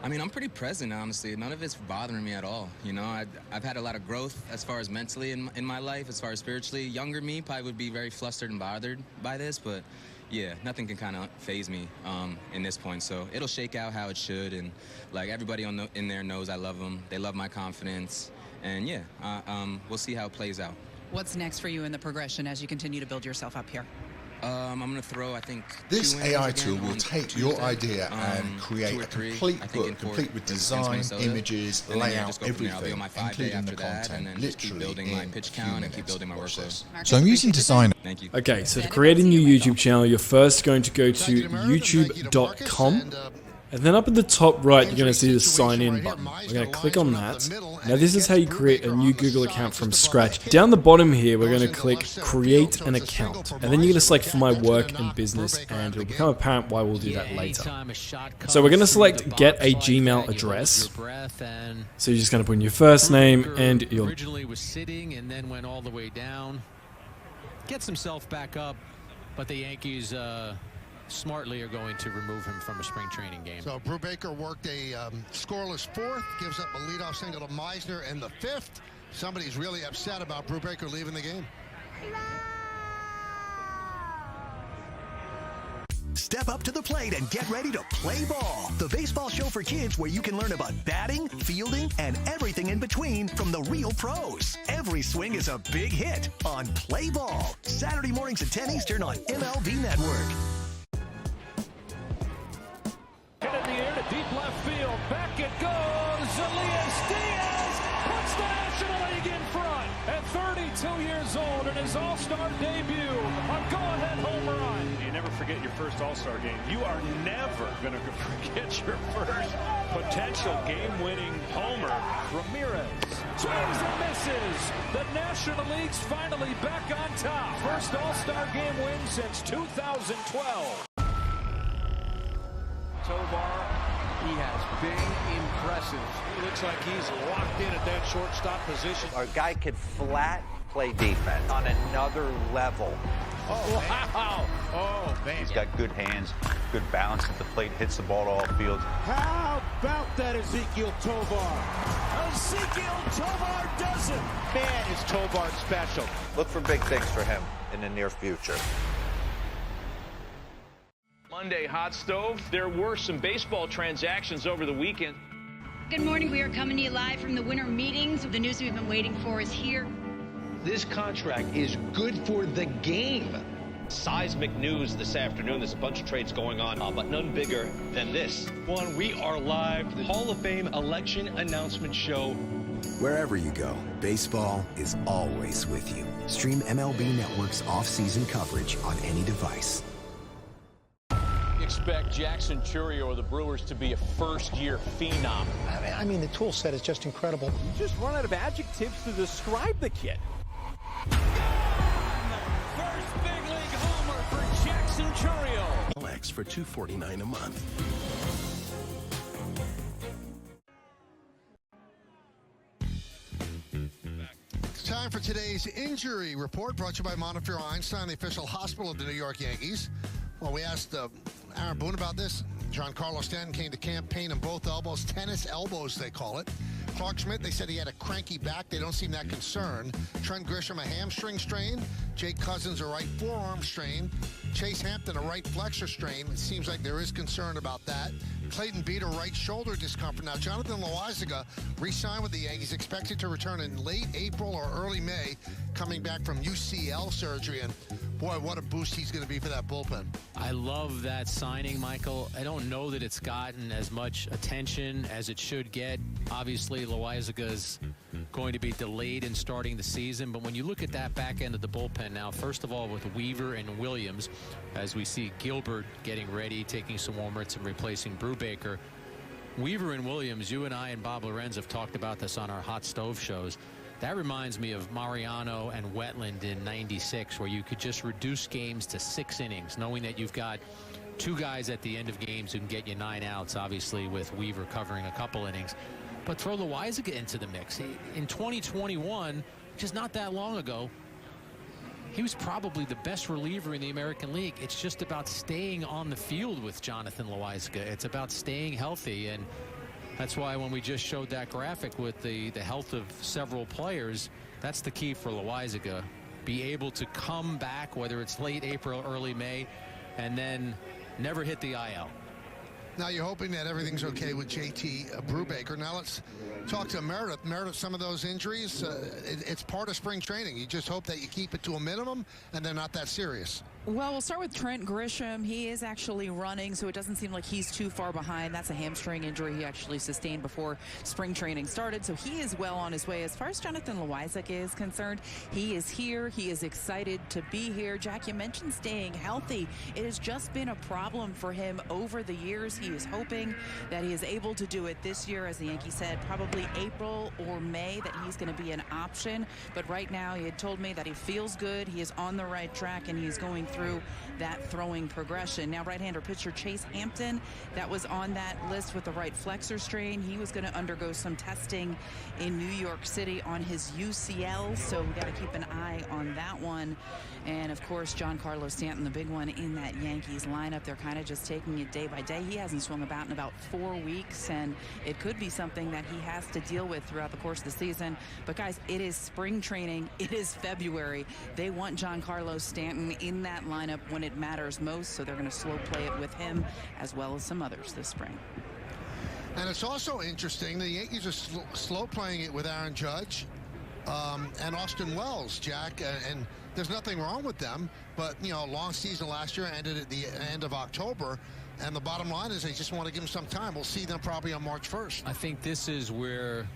I mean, I'm pretty present, honestly. None of it's bothering me at all. You know, I've had a lot of growth as far as mentally in my life, as far as spiritually. Younger me probably would be very flustered and bothered by this, but yeah, nothing can kind of phase me in this point. So it'll shake out how it should, and like everybody in there knows I love them. They love my confidence, and yeah, we'll see how it plays out. What's next for you in the progression as you continue to build yourself up here? I'm going to throw, I think, this AI tool will take your idea and create a complete book, complete with design, images, layout, everything, including the content, literally building my pitch count and keep building my workload. So I'm using design. Thank you. Okay, so to create a new YouTube channel, you're first going to go to youtube.com. And then up at the top right, you're going to see the sign in button. We're going to click on that. Now this is how you create a new Google account from scratch. Down the bottom here, we're going to click create an account. And then you're going to select for my work and business, and it'll become apparent why we'll do that later. So we're going to select get a Gmail address. So you're just going to put in your first name and your... Originally was sitting and then went all the way down. Gets himself back up, but the Yankees... smartly are going to remove him from a spring training game. So Brubaker worked a scoreless fourth, gives up a leadoff single to Meisner in the fifth. Somebody's really upset about Brubaker leaving the game. Step up to the plate and get ready to play ball. The baseball show for kids where you can learn about batting, fielding, and everything in between from the real pros. Every swing is a big hit on Play Ball. Saturday mornings at 10 Eastern on MLB Network. Hit in the air to deep left field. Back it goes. Elias Diaz puts the National League in front at 32 years old in his All-Star debut. A go-ahead home run. You never forget your first All-Star game. You are never going to forget your first potential game-winning homer. Ramirez swings and misses. The National League's finally back on top. First All-Star game win since 2012. Tovar, he has been impressive. It looks like he's locked in at that shortstop position. Our guy could flat play defense on another level. Oh, wow. Oh, man. He's got good hands, good balance at the plate, hits the ball to all field. How about that Ezequiel Tovar? Ezequiel Tovar does it. Man, is Tovar special. Look for big things for him in the near future. Monday Hot Stove. There were some baseball transactions over the weekend. Good morning. We are coming to you live from the winter meetings. The news we've been waiting for is here. This contract is good for the game. Seismic news this afternoon. There's a bunch of trades going on, but none bigger than this. One, we are live, the Hall of Fame election announcement show. Wherever you go, baseball is always with you. Stream MLB Network's off-season coverage on any device. Expect Jackson Chourio of the Brewers to be a first-year phenom. I mean, the tool set is just incredible. You just run out of adjectives to describe the kid. First big league homer for Jackson Chourio. X for $249 a month. It's time for today's injury report, brought to you by Montefiore Einstein, the official hospital of the New York Yankees. Well, we asked Aaron Boone about this. Giancarlo Stanton came to camp, pain in both elbows, tennis elbows, they call it. Clark Schmidt, they said he had a cranky back. They don't seem that concerned. Trent Grisham, a hamstring strain. Jake Cousins, a right forearm strain. Chase Hampton, a right flexor strain. It seems like there is concern about that. Clayton Beeter, right shoulder discomfort. Now, Jonathan Loáisiga re-signed with the Yankees, expected to return in late April or early May, coming back from UCL surgery. And boy, what a boost he's going to be for that bullpen. I love that signing, Michael. I don't know that it's gotten as much attention as it should get. Obviously, Loáisiga's going to be delayed in starting the season, but when you look at that back end of the bullpen now, first of all with Weaver and Williams, as we see Gilbert getting ready, taking some warm-ups and replacing Brubaker. Weaver and Williams, you and I and Bob Lorenz have talked about this on our hot stove shows. That reminds me of Mariano and Wetland in '96, where you could just reduce games to 6 innings, knowing that you've got 2 guys at the end of games who can get you 9 outs, obviously with Weaver covering a couple innings. But throw Loáisiga into the mix. In 2021, which is not that long ago, he was probably the best reliever in the American League. It's just about staying on the field with Jonathan Loáisiga. It's about staying healthy, and that's why when we just showed that graphic with the health of several players, that's the key for Loáisiga. Be able to come back, whether it's late April, early May, and then never hit the IL. Now you're hoping that everything's okay with JT Brubaker. Now let's talk to Meredith. Meredith, some of those injuries, it's part of spring training. You just hope that you keep it to a minimum and they're not that serious. Well, we'll start with Trent Grisham. He is actually running, so it doesn't seem like he's too far behind. That's a hamstring injury he actually sustained before spring training started, so he is well on his way. As far as Jonathan Loizac is concerned, he is here. He is excited to be here. Jack, you mentioned staying healthy. It has just been a problem for him over the years. He is hoping that he is able to do it this year, as the Yankees said, probably April or May, that he's going to be an option. But right now, he had told me that he feels good. He is on the right track, and he's going through that throwing progression. Now, right-hander pitcher Chase Hampton, that was on that list with the right flexor strain. He was going to undergo some testing in New York City on his UCL, so we got to keep an eye on that one. And of course, Giancarlo Stanton, the big one in that Yankees lineup. They're kind of just taking it day by day. He hasn't swung a bat in about 4 weeks, and it could be something that he has to deal with throughout the course of the season. But guys, it is spring training. It is February. They want Giancarlo Stanton in that lineup when it matters most, so they're going to slow play it with him as well as some others this spring. And it's also interesting, the Yankees are slow playing it with Aaron Judge and Austin Wells, Jack, and there's nothing wrong with them, but, you know, a long season last year ended at the end of October, and the bottom line is they just want to give them some time. We'll see them probably on March 1st. I think this is where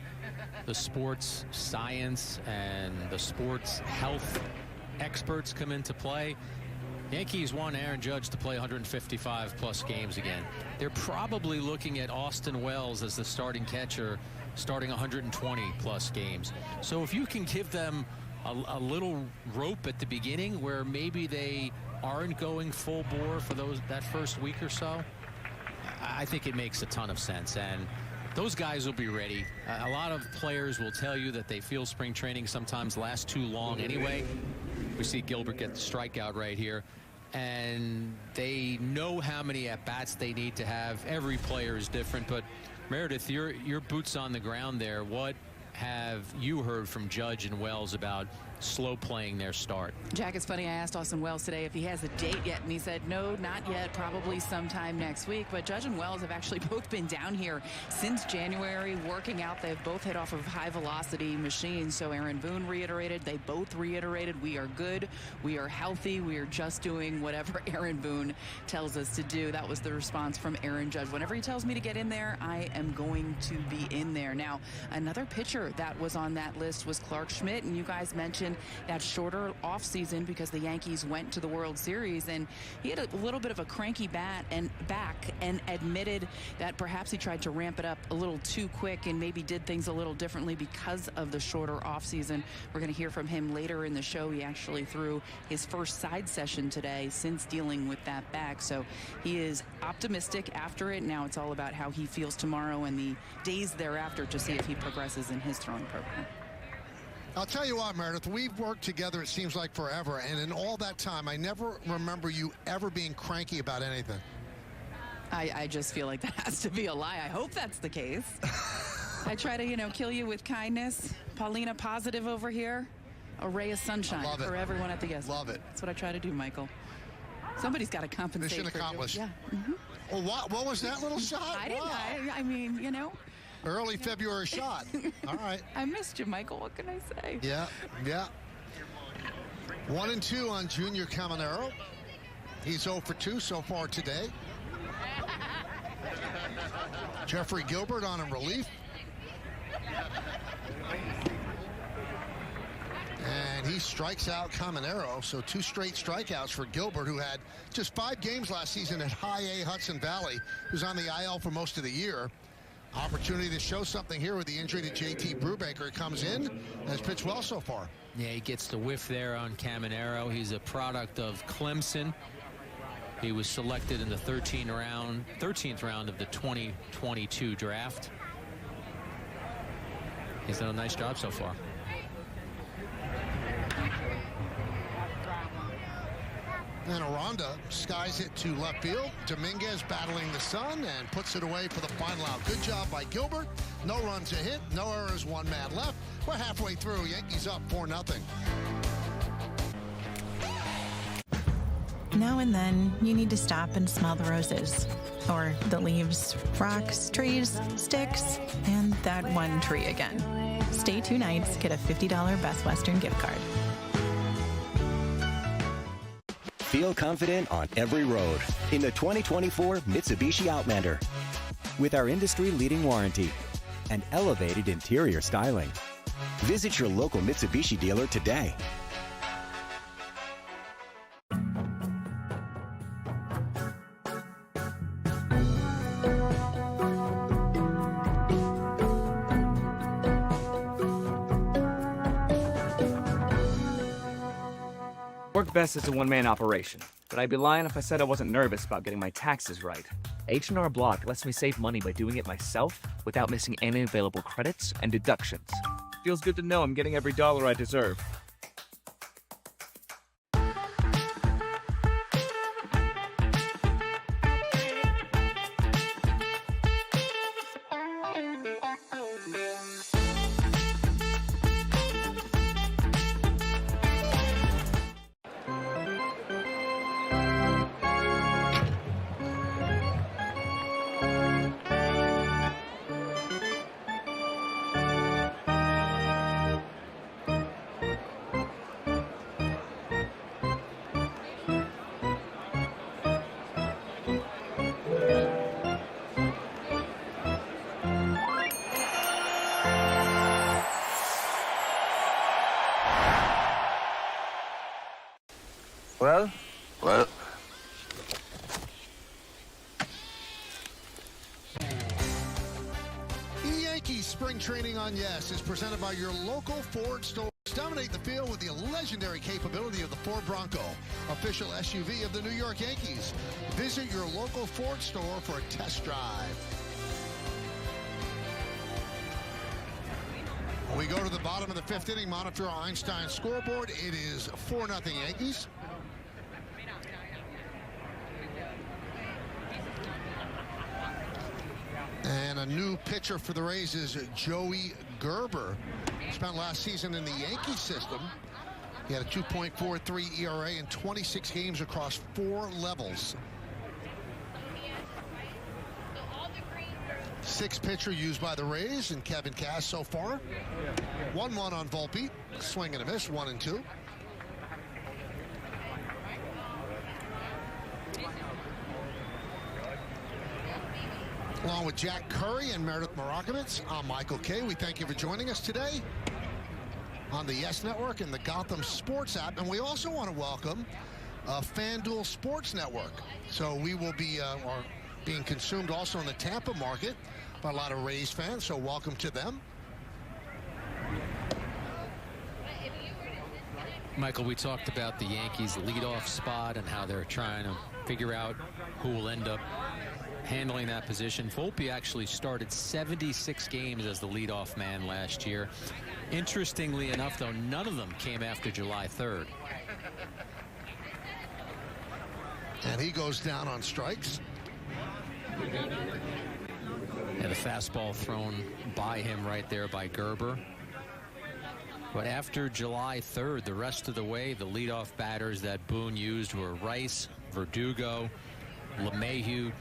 the sports science and the sports health experts come into play. Yankees want Aaron Judge to play 155 plus games again. They're probably looking at Austin Wells as the starting catcher, starting 120 plus games. So if you can give them a little rope at the beginning where maybe they aren't going full bore for that first week or so, I think it makes a ton of sense. And those guys will be ready. A lot of players will tell you that they feel spring training sometimes lasts too long anyway. We see Gilbert get the strikeout right here. And they know how many at-bats they need to have. Every player is different, but Meredith, your boots on the ground there. What have you heard from Judge and Wells about slow playing their start? Jack, it's funny, I asked Austin Wells today if he has a date yet, and he said no, not yet, probably sometime next week. But Judge and Wells have actually both been down here since January working out. They've both hit off of high velocity machines. So Aaron Boone reiterated, they both reiterated, we are good, we are healthy, we are just doing whatever Aaron Boone tells us to do. That was the response from Aaron Judge. Whenever he tells me to get in there, I am going to be in there. Now, another pitcher that was on that list was Clarke Schmidt, and you guys mentioned that shorter offseason because the Yankees went to the World Series, and he had a little bit of a cranky back and admitted that perhaps he tried to ramp it up a little too quick and maybe did things a little differently because of the shorter offseason. We're going to hear from him later in the show. He actually threw his first side session today since dealing with that back, so he is optimistic after it. Now it's all about how he feels tomorrow and the days thereafter to see if he progresses in his throwing program. I'll tell you what, Meredith, we've worked together, it seems like forever, and in all that time, I never remember you ever being cranky about anything. I just feel like that has to be a lie. I hope that's the case. I try to, kill you with kindness. Paulina Positive over here. A ray of sunshine for everyone at the guest. Love it. That's what I try to do, Michael. Somebody's got to compensate. Mission accomplished. Yeah. Mm-hmm. Well, what was that little shot? I didn't. I mean, Early February shot. All right. I missed you, Michael. What can I say? Yeah. 1-2 on Junior Caminero. He's 0 for 2 so far today. Jeffrey Gilbert on in relief. And he strikes out Caminero, so 2 straight strikeouts for Gilbert, who had just 5 games last season at High A Hudson Valley, who's on the IL for most of the year. Opportunity to show something here with the injury to JT Brubaker. Comes in and has pitched well so far. Yeah, he gets the whiff there on Caminero. He's a product of Clemson. He was selected in the 13th round of the 2022 draft. He's done a nice job so far. And Aranda skies it to left field. Dominguez battling the sun and puts it away for the final out. Good job by Gilbert. No runs a hit, no errors, 1 man left. We're halfway through. Yankees up 4-0. Now and then, you need to stop and smell the roses. Or the leaves, rocks, trees, sticks, and that one tree again. Stay 2 nights, get a $50 Best Western gift card. Feel confident on every road in the 2024 Mitsubishi Outlander. With our industry-leading warranty and elevated interior styling. Visit your local Mitsubishi dealer today. Work best as a one-man operation, but I'd be lying if I said I wasn't nervous about getting my taxes right. H&R Block lets me save money by doing it myself without missing any available credits and deductions. Feels good to know I'm getting every dollar I deserve. Well? Yankees Spring Training on Yes is presented by your local Ford store. Dominate the field with the legendary capability of the Ford Bronco, official SUV of the New York Yankees. Visit your local Ford store for a test drive. We go to the bottom of the fifth inning. Monitor Einstein scoreboard. It is 4-0 Yankees. And a new pitcher for the Rays is Joey Gerber. Spent last season in the Yankee system. He had a 2.43 ERA in 26 games across 4 levels. 6th pitcher used by the Rays and Kevin Cass so far. 1-1 on Volpe. Swing and a miss, 1-2. Along with Jack Curry and Meredith Marakovitz, I'm Michael Kay. We thank you for joining us today on the Yes Network and the Gotham Sports app. And we also want to welcome FanDuel Sports Network. So we will be being consumed also in the Tampa market by a lot of Rays fans. So welcome to them. Michael, we talked about the Yankees leadoff spot and how they're trying to figure out who will end up handling that position. Volpe actually started 76 games as the leadoff man last year. Interestingly enough, though, none of them came after July 3rd. And he goes down on strikes. And the fastball thrown by him right there by Gerber. But after July 3rd, the rest of the way, the leadoff batters that Boone used were Rice, Verdugo, LeMahieu,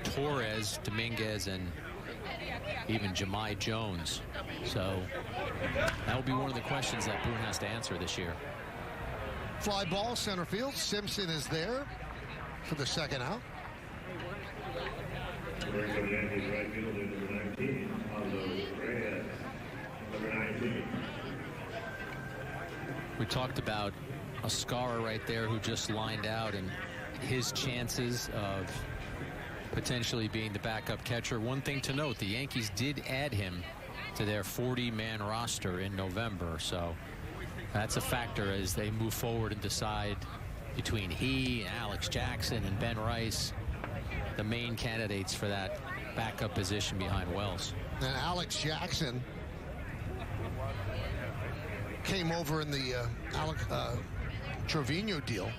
Torres, Dominguez, and even Jahmai Jones. So that will be one of the questions that Boone has to answer this year. Fly ball center field. Simpson is there for the second out. We talked about Oscara right there, who just lined out, and his chances of potentially being the backup catcher. One thing to note, the Yankees did add him to their 40-man roster in November, so that's a factor as they move forward and decide between he and Alex Jackson and Ben Rice, the main candidates for that backup position behind Wells. And Alex Jackson came over in the Trevino deal,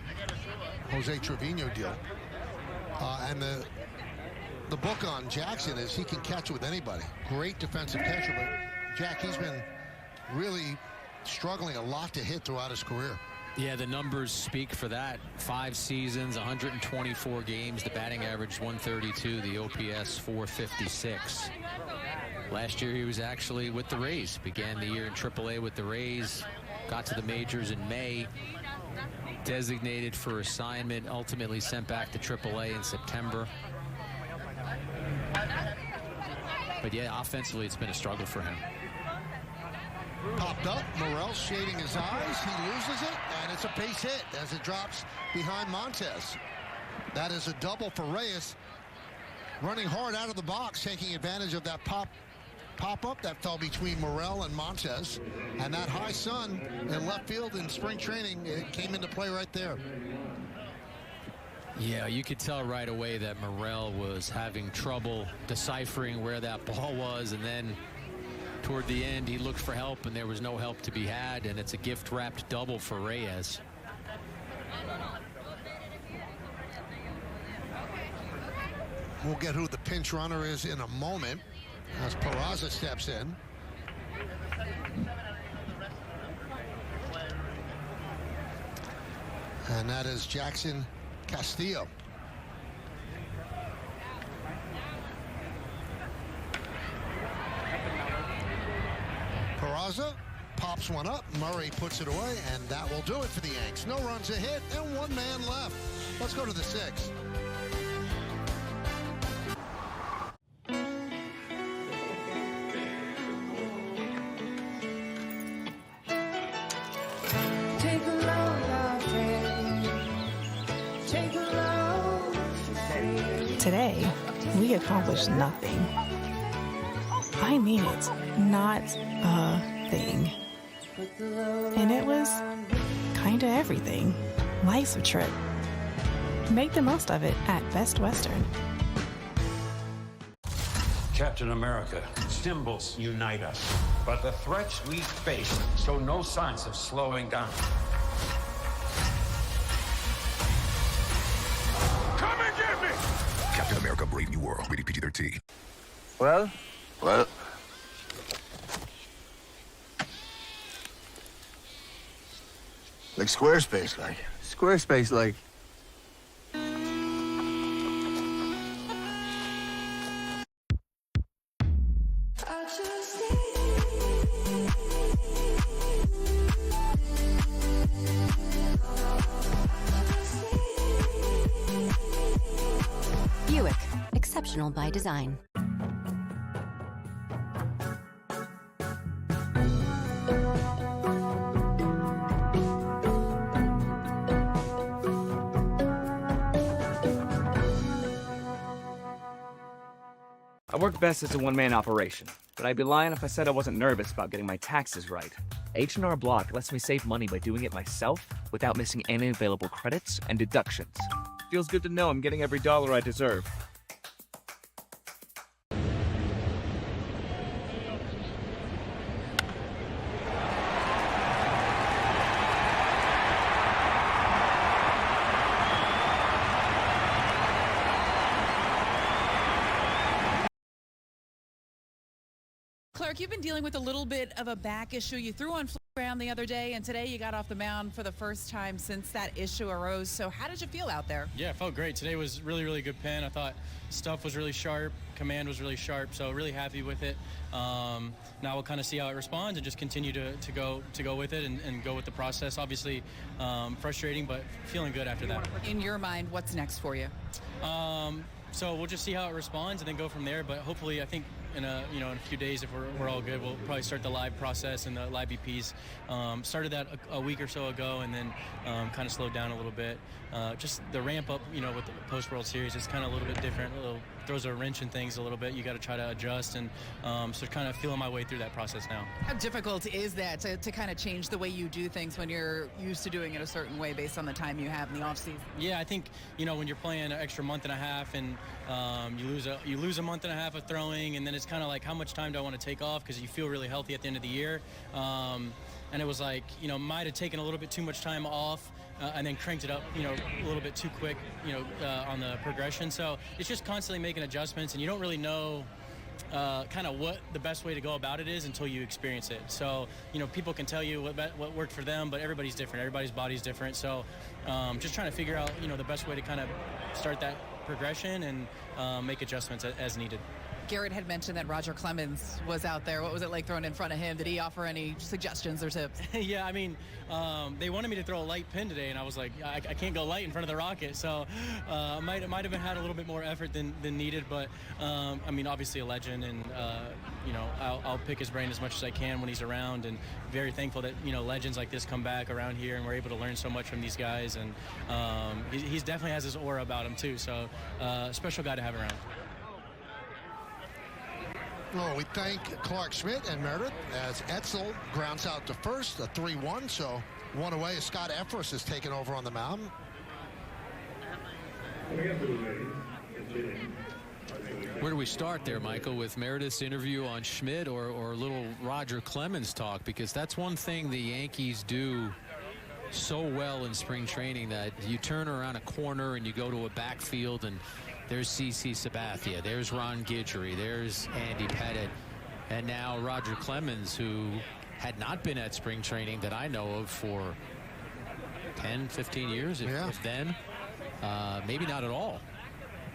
Jose Trevino deal, and the book on Jackson is he can catch with anybody. Great defensive catcher, but Jack, he's been really struggling a lot to hit throughout his career. Yeah, the numbers speak for that. 5 seasons, 124 games, the batting average 132, the OPS 456. Last year he was actually with the Rays. Began the year in AAA with the Rays, got to the majors in May, designated for assignment, ultimately sent back to AAA in September. But yeah, offensively, it's been a struggle for him. Popped up, Morel shading his eyes, he loses it, and it's a base hit as it drops behind Montez. That is a double for Reyes, running hard out of the box, taking advantage of that pop-up that fell between Morel and Montez, and that high sun in left field in spring training, it came into play right there. Yeah, you could tell right away that Morel was having trouble deciphering where that ball was, and then toward the end, he looked for help, and there was no help to be had, and it's a gift-wrapped double for Reyes. We'll get who the pinch runner is in a moment as Peraza steps in. And that is Jackson Castillo. Peraza pops one up, Murray puts it away, and that will do it for the Yanks. No runs a hit and one man left. Let's go to the sixth. Today, we accomplished nothing. I mean it, not a thing. And it was kinda everything. Life's a trip. Make the most of it at Best Western. Captain America, symbols unite us, but the threats we face show no signs of slowing down. Come and get me! Captain America, Brave New World, rated PG-13. Well? Like Squarespace, like. Squarespace, like. Buick, exceptional by design. I work best as a one-man operation, but I'd be lying if I said I wasn't nervous about getting my taxes right. H&R Block lets me save money by doing it myself without missing any available credits and deductions. Feels good to know I'm getting every dollar I deserve. Clark, you've been dealing with a little bit of a back issue. You threw on ground the other day, and today you got off the mound for the first time since that issue arose. So how did you feel out there? Yeah, I felt great. Today was really, really good pen. I thought stuff was really sharp, command was really sharp, so really happy with it. Now we'll kind of see how it responds and just continue to go with it and go with the process. Obviously frustrating, but feeling good after that. In your mind, what's next for you? So we'll just see how it responds and then go from there. But hopefully, I think in a few days, if we're all good, we'll probably start the live process and the live BPs. Started that a week or so ago, and then kind of slowed down a little bit. Just the ramp up, with the post World Series, it's kind of a little bit different. Throws a wrench in things a little bit. You got to try to adjust, and so kind of feeling my way through that process now. How difficult is that to kind of change the way you do things when you're used to doing it a certain way based on the time you have in the off season? Yeah, I think when you're playing an extra month and a half and you lose a month and a half of throwing, and then it's kind of like, how much time do I want to take off because you feel really healthy at the end of the year. And it was like, might have taken a little bit too much time off and then cranked it up, a little bit too quick, on the progression. So it's just constantly making adjustments, and you don't really know kind of what the best way to go about it is until you experience it. So, people can tell you what worked for them, but everybody's different. Everybody's body's different. So just trying to figure out, the best way to kind of start that progression and make adjustments as needed. Garrett had mentioned that Roger Clemens was out there. What was it like throwing in front of him? Did he offer any suggestions or tips? Yeah, I mean, they wanted me to throw a light pin today, and I was like, I can't go light in front of the rocket, so might have been had a little bit more effort than needed, but I mean, obviously a legend, and you know, I'll pick his brain as much as I can when he's around, and very thankful that, you know, legends like this come back around here, and we're able to learn so much from these guys, and he's definitely has his aura about him too, so special guy to have around. Well, we thank Clark Schmidt and Meredith as Etzel grounds out to first, a 3-1, so one away as Scott Effross has taken over on the mound. Where do we start there, Michael, with Meredith's interview on Schmidt or a little Roger Clemens talk? Because that's one thing the Yankees do so well in spring training, that you turn around a corner and you go to a backfield and there's CC Sabathia, there's Ron Guidry, there's Andy Pettitte, and now Roger Clemens, who had not been at spring training that I know of for 10, 15 years, if then, maybe not at all,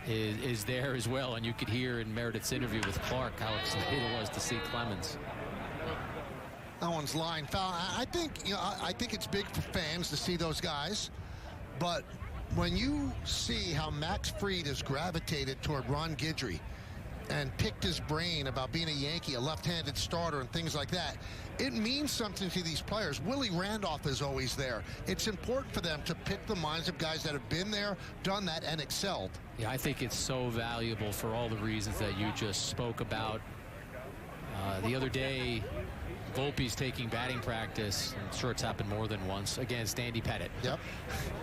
is there as well. And you could hear in Meredith's interview with Clark how excited it was to see Clemens. That one's line foul. I think, you know, I think it's big for fans to see those guys, but when you see how Max Fried has gravitated toward Ron Guidry and picked his brain about being a Yankee, a left-handed starter, and things like that, it means something to these players. Willie Randolph is always there. It's important for them to pick the minds of guys that have been there, done that, and excelled. Yeah, I think it's so valuable for all the reasons that you just spoke about. The other day, Volpe's taking batting practice, I'm sure it's happened more than once, against Andy Pettitte. Yep.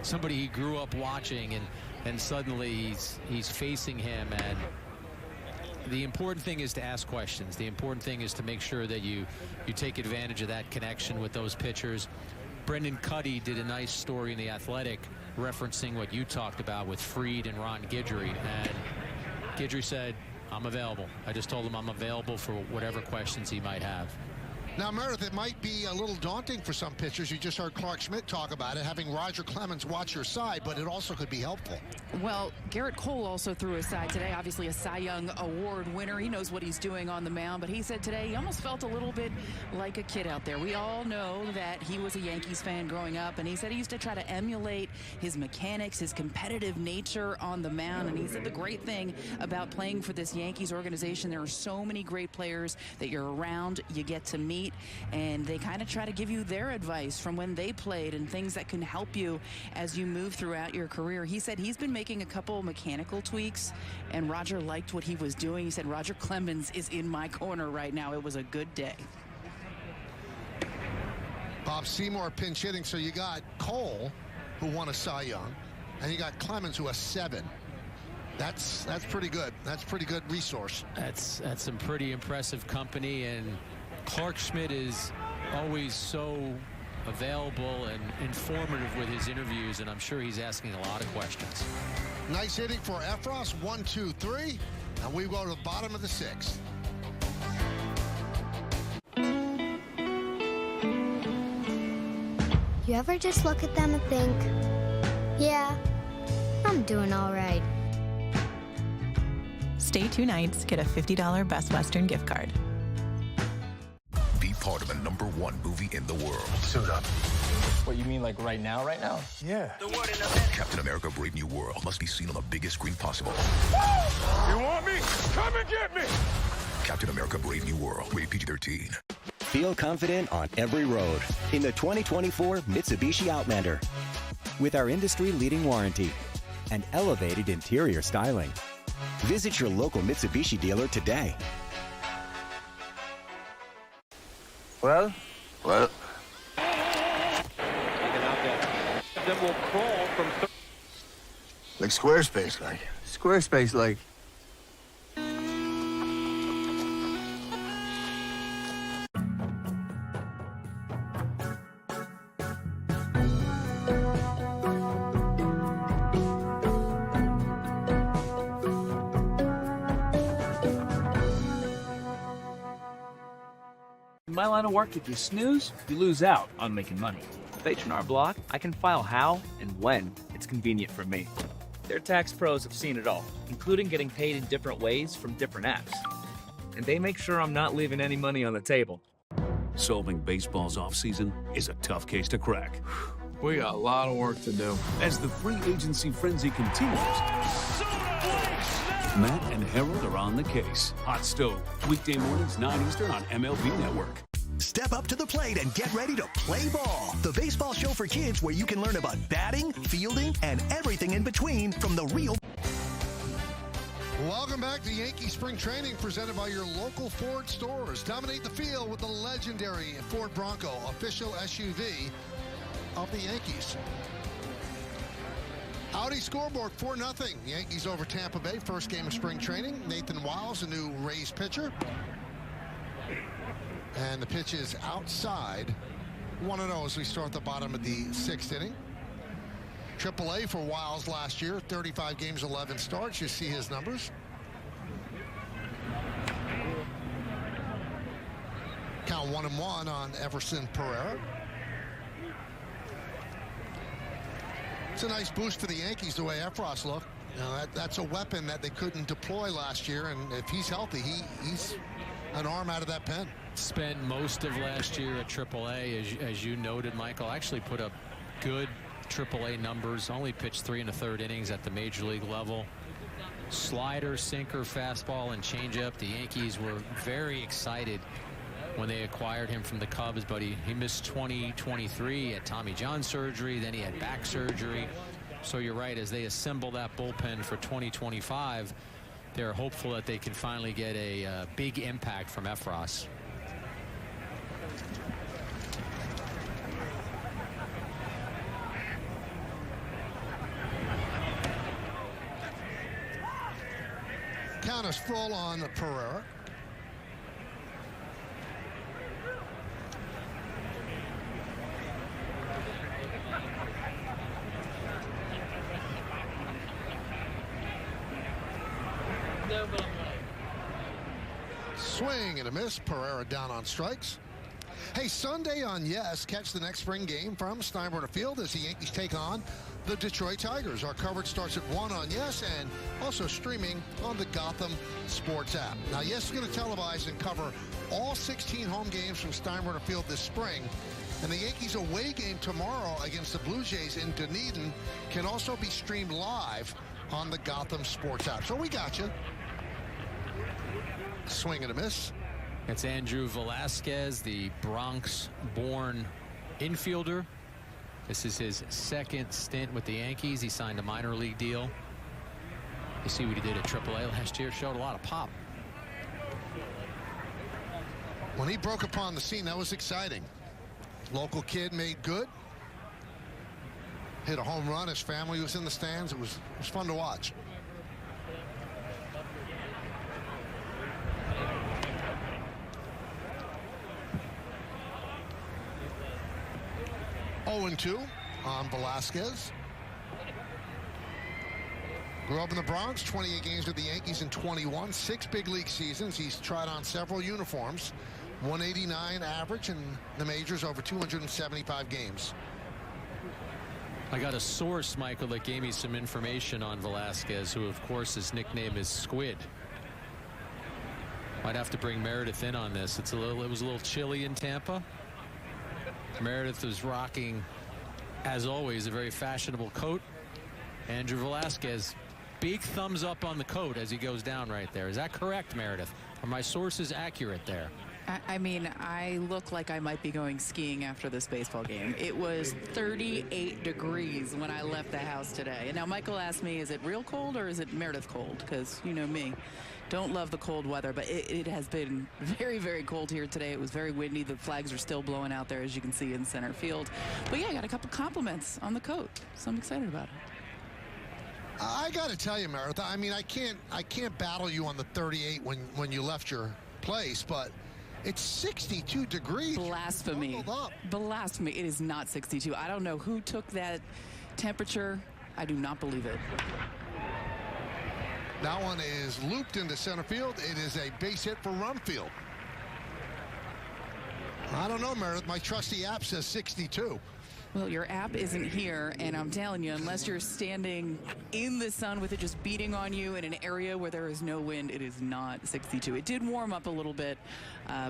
Somebody he grew up watching, and suddenly he's facing him, and the important thing is to ask questions. The important thing is to make sure that you take advantage of that connection with those pitchers. Brendan Cuddy did a nice story in The Athletic referencing what you talked about with Fried and Ron Guidry, and Guidry said, I'm available. I just told him I'm available for whatever questions he might have. Now, Meredith, it might be a little daunting for some pitchers. You just heard Clark Schmidt talk about it, having Roger Clemens watch your side, but it also could be helpful. Well, Garrett Cole also threw his side today. Obviously a Cy Young Award winner. He knows what he's doing on the mound, but he said today he almost felt a little bit like a kid out there. We all know that he was a Yankees fan growing up, and he said he used to try to emulate his mechanics, his competitive nature on the mound, and he said the great thing about playing for this Yankees organization, there are so many great players that you're around, you get to meet, and they kind of try to give you their advice from when they played and things that can help you as you move throughout your career. He said he's been making a couple mechanical tweaks, and Roger liked what he was doing. He said, Roger Clemens is in my corner right now. It was a good day. Bob Seymour pinch hitting, so you got Cole, who won a Cy Young, and you got Clemens, who has 7. That's pretty good. That's pretty good resource. That's some pretty impressive company, and Clark Schmidt is always so available and informative with his interviews, and I'm sure he's asking a lot of questions. Nice hitting for Effross, 1, 2, 3, and we go to the bottom of the 6th. You ever just look at them and think, yeah, I'm doing all right? Stay 2 nights, get a $50 Best Western gift card. Be part of the #1 movie in the world. Suit up. What, you mean like right now? Yeah. Captain America: Brave New World must be seen on the biggest screen possible. You want me? Come and get me! Captain America: Brave New World. Rated PG-13. Feel confident on every road in the 2024 Mitsubishi Outlander. With our industry-leading warranty and elevated interior styling. Visit your local Mitsubishi dealer today. Well? Then we'll crawl from... Like Squarespace, like. Squarespace, like. In my line of work, if you snooze, you lose out on making money. With H&R Block, I can file how and when it's convenient for me. Their tax pros have seen it all, including getting paid in different ways from different apps. and they make sure I'm not leaving any money on the table. Solving baseball's offseason is a tough case to crack. We got a lot of work to do. As the free agency frenzy continues, Matt and Harold are on the case. Hot Stove, weekday mornings 9 Eastern on MLB Network. Step up to the plate and get ready to play ball. The baseball show for kids where you can learn about batting, fielding, and everything in between from the real. Welcome back to Yankee Spring Training presented by your local Ford stores. Dominate the field with the legendary Ford Bronco, official SUV of the Yankees. Audi scoreboard 4-0. Yankees over Tampa Bay. First game of spring training. Nathan Wiles, a new Rays pitcher. And the pitch is outside. 1-0 as we start the bottom of the 6th inning. AAA for Wiles last year. 35 games, 11 starts. You see his numbers. Count 1-1 on Everson Pereira. It's a nice boost for the Yankees the way Efros looked. You know, that's a weapon that they couldn't deploy last year, and if he's healthy, he's an arm out of that pen. Spent most of last year at AAA, as you noted, Michael. Actually put up good AAA numbers. Only pitched 3 1/3 innings at the major league level. Slider, sinker, fastball, and changeup. The Yankees were very excited when they acquired him from the Cubs, but he missed 2023 at Tommy John surgery. Then he had back surgery. So you're right, as they assemble that bullpen for 2025, they're hopeful that they can finally get a big impact from Efros. Count is full on Pereira. Swing and a miss. Pereira down on strikes. Hey, Sunday on Yes, catch the next spring game from Steinbrenner Field as the Yankees take on the Detroit Tigers. Our coverage starts at 1 on Yes and also streaming on the Gotham Sports app. Now, Yes is going to televise and cover all 16 home games from Steinbrenner Field this spring. And the Yankees away game tomorrow against the Blue Jays in Dunedin can also be streamed live on the Gotham Sports app. So we got you. Swing and a miss. It's Andrew Velasquez, the Bronx-born infielder. This is his second stint with the Yankees. He signed a minor league deal. You see what he did at AAA last year. Showed a lot of pop. When he broke upon the scene, that was exciting. Local kid made good. Hit a home run. His family was in the stands. It was fun to watch. And 2 on Velasquez. Grew up in the Bronx, 28 games with the Yankees in 21, 6 big league seasons. He's tried on several uniforms, 189 average in the majors over 275 games. I got a source, Michael, that gave me some information on Velasquez, who of course his nickname is Squid. Might have to bring Meredith in on this. It was a little chilly in Tampa. Meredith was rocking, as always, a very fashionable coat. Andrew Velasquez, big thumbs up on the coat as he goes down right there. Is that correct, Meredith? Are my sources accurate there? I mean, I look like I might be going skiing after this baseball game. It was 38 degrees when I left the house today. And now Michael asked me, is it real cold or is it Meredith cold? Because you know me. Don't love the cold weather, but it has been very, very cold here today. It was very windy. The flags are still blowing out there, as you can see in center field. But yeah, I got a couple compliments on the coat, so I'm excited about it. I got to tell you, Meredith, I mean, I can't battle you on the 38 when you left your place, but it's 62 degrees. Blasphemy. Blasphemy. It is not 62. I don't know who took that temperature. I do not believe it. That one is looped into center field. It is a base hit for Rumfield. I don't know, Meredith. My trusty app says 62. Well, your app isn't here, and I'm telling you, unless you're standing in the sun with it just beating on you in an area where there is no wind, it is not 62. It did warm up a little bit,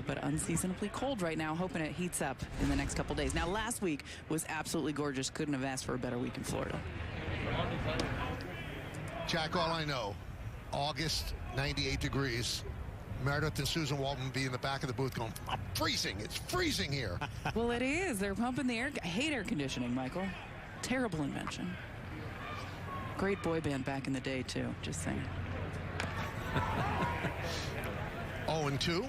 but unseasonably cold right now, hoping it heats up in the next couple days. Now, last week was absolutely gorgeous. Couldn't have asked for a better week in Florida. Jack, all I know, August, 98 degrees. Meredith and Susan Walton be in the back of the booth going, I'm freezing. It's freezing here. Well, it is. They're pumping the air. I hate air conditioning, Michael. Terrible invention. Great boy band back in the day, too. Just saying. 0-2.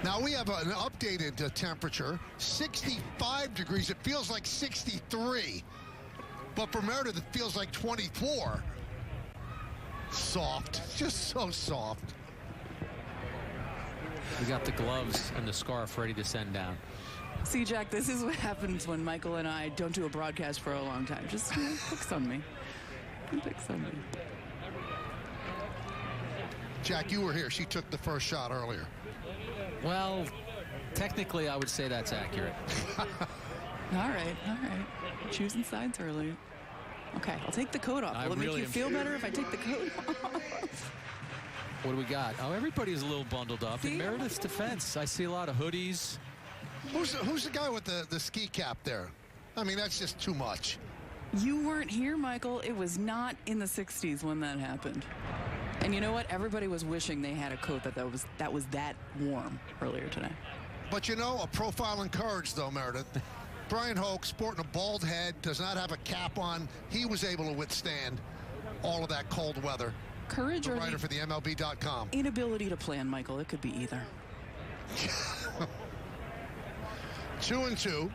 Now we have an updated temperature, 65 degrees. It feels like 63. But for Meredith, it feels like 24. Soft, just so soft. We got the gloves and the scarf ready to send down. See, Jack, this is what happens when Michael and I don't do a broadcast for a long time. Just picks on me. Picks on me. Jack, you were here. She took the first shot earlier. Well, technically, I would say that's accurate. All right. Choosing sides early. Okay, I'll take the coat off. Will it make you feel better if I take the coat off? What do we got? Oh, everybody's a little bundled up. In Meredith's defense, I see a lot of hoodies. Who's the guy with the ski cap there? I mean, that's just too much. You weren't here, Michael. It was not in the 60s when that happened. And you know what? Everybody was wishing they had a coat that was that warm earlier today. But you know, a profile in courage, though, Meredith. Brian Hoke, sporting a bald head, does not have a cap on. He was able to withstand all of that cold weather. Courage or writer for the MLB.com. Inability to plan, Michael. It could be either. 2-2.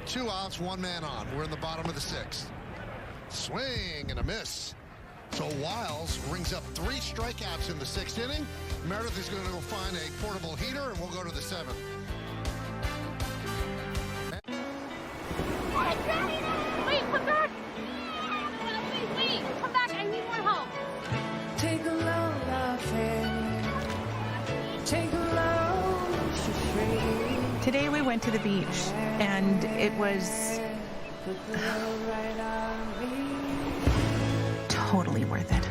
2 outs, 1 man on. We're in the bottom of the 6th. Swing and a miss. So Wiles rings up 3 strikeouts in the 6th inning. Meredith is going to go find a portable heater, and we'll go to the 7th. Wait, come back! Wait, come back, I need more help. Take a load off him. Take a load for free. Today we went to the beach, and it was totally worth it.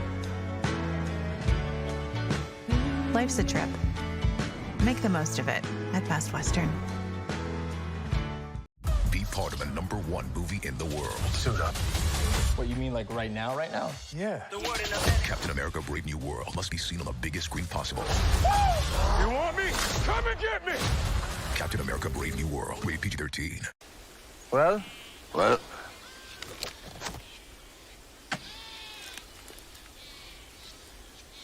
Life's a trip. Make the most of it at Best Western. Be part of the #1 movie in the world. Suit up. What, you mean like right now? Yeah. Captain America: Brave New World must be seen on the biggest screen possible. You want me? Come and get me! Captain America: Brave New World. Rated PG-13. Well?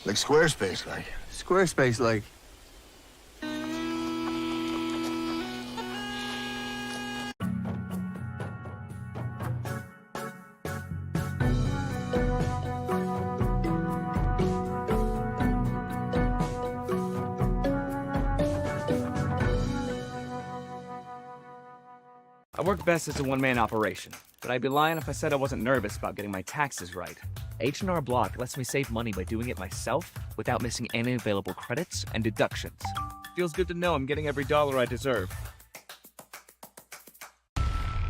Like Squarespace, like. Squarespace, like. I work best as a one-man operation, but I'd be lying if I said I wasn't nervous about getting my taxes right. H&R Block lets me save money by doing it myself without missing any available credits and deductions. Feels good to know I'm getting every dollar I deserve.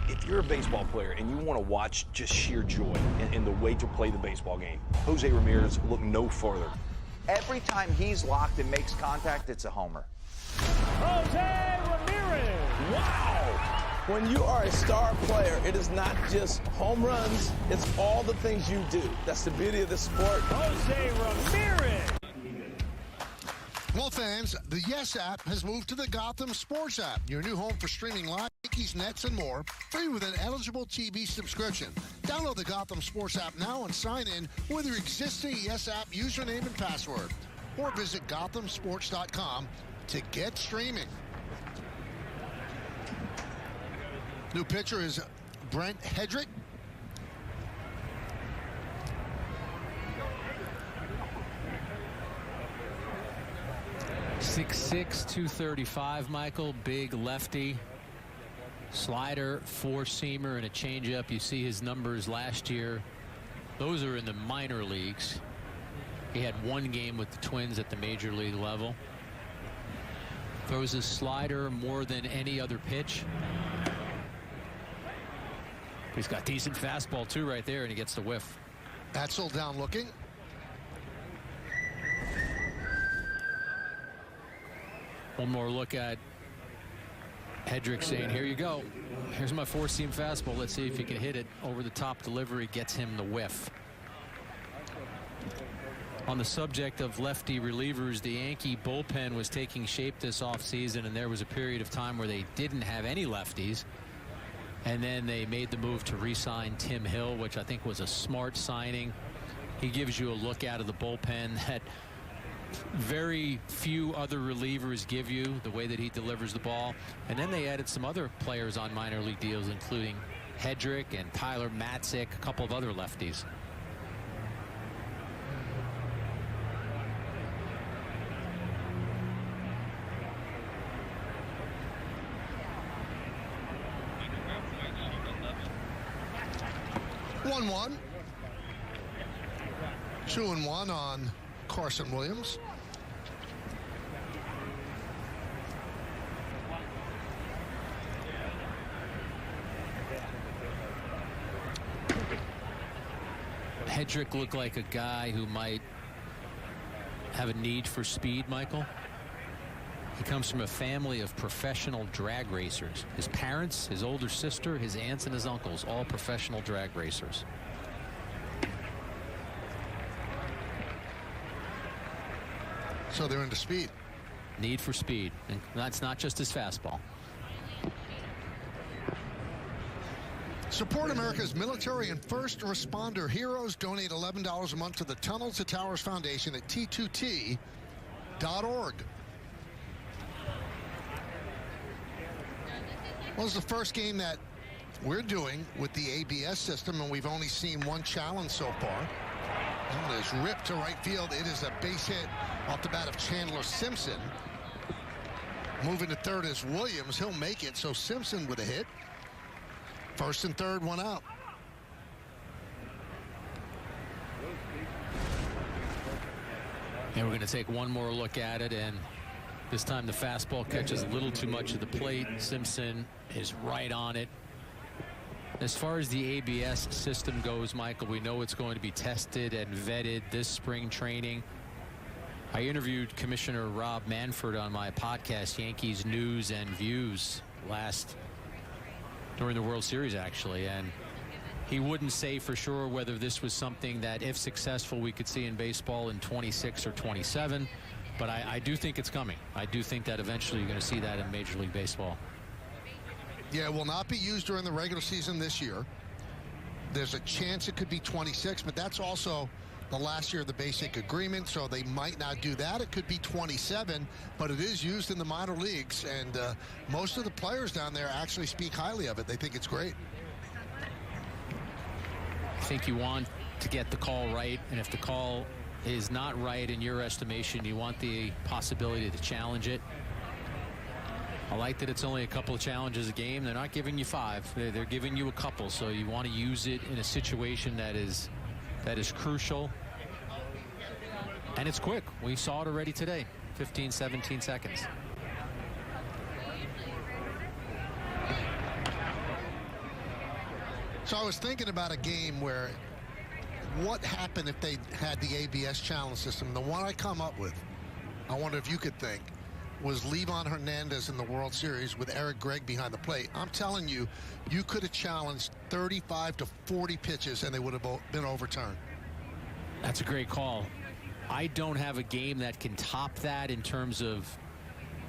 If you're a baseball player and you want to watch just sheer joy and the way to play the baseball game, Jose Ramirez, look no further. Every time he's locked and makes contact, it's a homer. Jose Ramirez! Wow! When you are a star player, it is not just home runs, it's all the things you do. That's the beauty of the sport. Jose Ramirez! Well, fans, the Yes app has moved to the Gotham Sports app, your new home for streaming live Yankees, Nets, and more, free with an eligible TV subscription. Download the Gotham Sports app now and sign in with your existing Yes app username and password. Or visit GothamSports.com to get streaming. New pitcher is Brent Hedrick. .6'6", 235, Michael. Big lefty. Slider, four-seamer, and a changeup. You see his numbers last year. Those are in the minor leagues. He had one game with the Twins at the major league level. Throws his slider more than any other pitch. He's got decent fastball too right there, and he gets the whiff. Atzel down looking. One more look at Hedrick saying, here you go. Here's my four-seam fastball. Let's see if he can hit it. Over the top delivery gets him the whiff. On the subject of lefty relievers, the Yankee bullpen was taking shape this offseason, and there was a period of time where they didn't have any lefties. And then they made the move to re-sign Tim Hill, which I think was a smart signing. He gives you a look out of the bullpen that very few other relievers give you, the way that he delivers the ball. And then they added some other players on minor league deals, including Hedrick and Tyler Matzik, a couple of other lefties. One. 2-1 on Carson Williams. Hedrick looked like a guy who might have a need for speed, Michael. He comes from a family of professional drag racers. His parents, his older sister, his aunts, and his uncles, all professional drag racers. So they're into speed. Need for speed. And that's not just his fastball. Support America's military and first responder heroes. Donate $11 a month to the Tunnels to Towers Foundation at T2T.org. Well, this is the first game that we're doing with the ABS system, and we've only seen one challenge so far. And it is ripped to right field. It is a base hit off the bat of Chandler Simpson. Moving to third is Williams. He'll make it, so Simpson with a hit. First and third, one out. And we're going to take one more look at it, and this time the fastball catches a little too much of the plate. Simpson is right on it. As far as the ABS system goes, Michael, we know it's going to be tested and vetted this spring training. I interviewed Commissioner Rob Manfred on my podcast, Yankees News and Views, during the World Series, actually, and he wouldn't say for sure whether this was something that, if successful, we could see in baseball in 26 or 27. But I do think it's coming. I do think that eventually you're going to see that in Major League Baseball. Yeah, it will not be used during the regular season this year. There's a chance it could be 26, but that's also the last year of the basic agreement, so they might not do that. It could be 27, but it is used in the minor leagues, and most of the players down there actually speak highly of it. They think it's great. I think you want to get the call right, and if the call is not right in your estimation, you want the possibility to challenge it. I like that it's only a couple of challenges a game. They're not giving you 5. They're giving you a couple, so you want to use it in a situation that is crucial. And it's quick. We saw it already today. 15, 17 seconds. So I was thinking about a game where what happened if they had the ABS challenge system. The one I come up with, I wonder if you could think, was Livan Hernandez in the World Series with Eric Gregg behind the plate. I'm telling you, you could have challenged 35 to 40 pitches and they would have been overturned. That's a great call. I don't have a game that can top that in terms of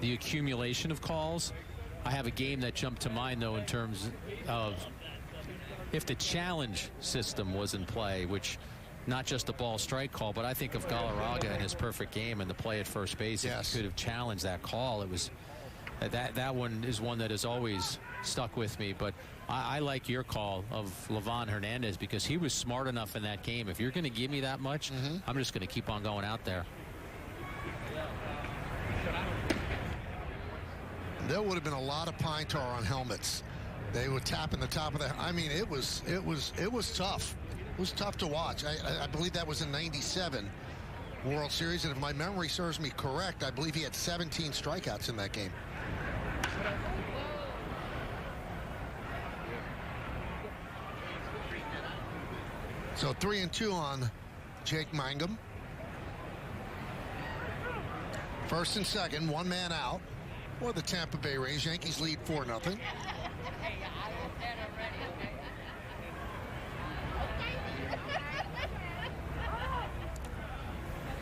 the accumulation of calls. I have a game that jumped to mind, though, in terms of if the challenge system was in play, which not just the ball strike call, but I think of Galarraga and his perfect game and the play at first base. Yes. If he could have challenged that call, it was that one is one that has always stuck with me. But I like your call of Livan Hernandez because he was smart enough in that game. If you're going to give me that much, I'm just going to keep on going out there. There would have been a lot of pine tar on helmets. They were tapping the top of the. I mean, it was tough. It was tough to watch. I believe that was in '97 World Series, and if my memory serves me correct, I believe he had 17 strikeouts in that game. So 3-2 on Jake Mangum. First and second, one man out for the Tampa Bay Rays. Yankees lead 4-0.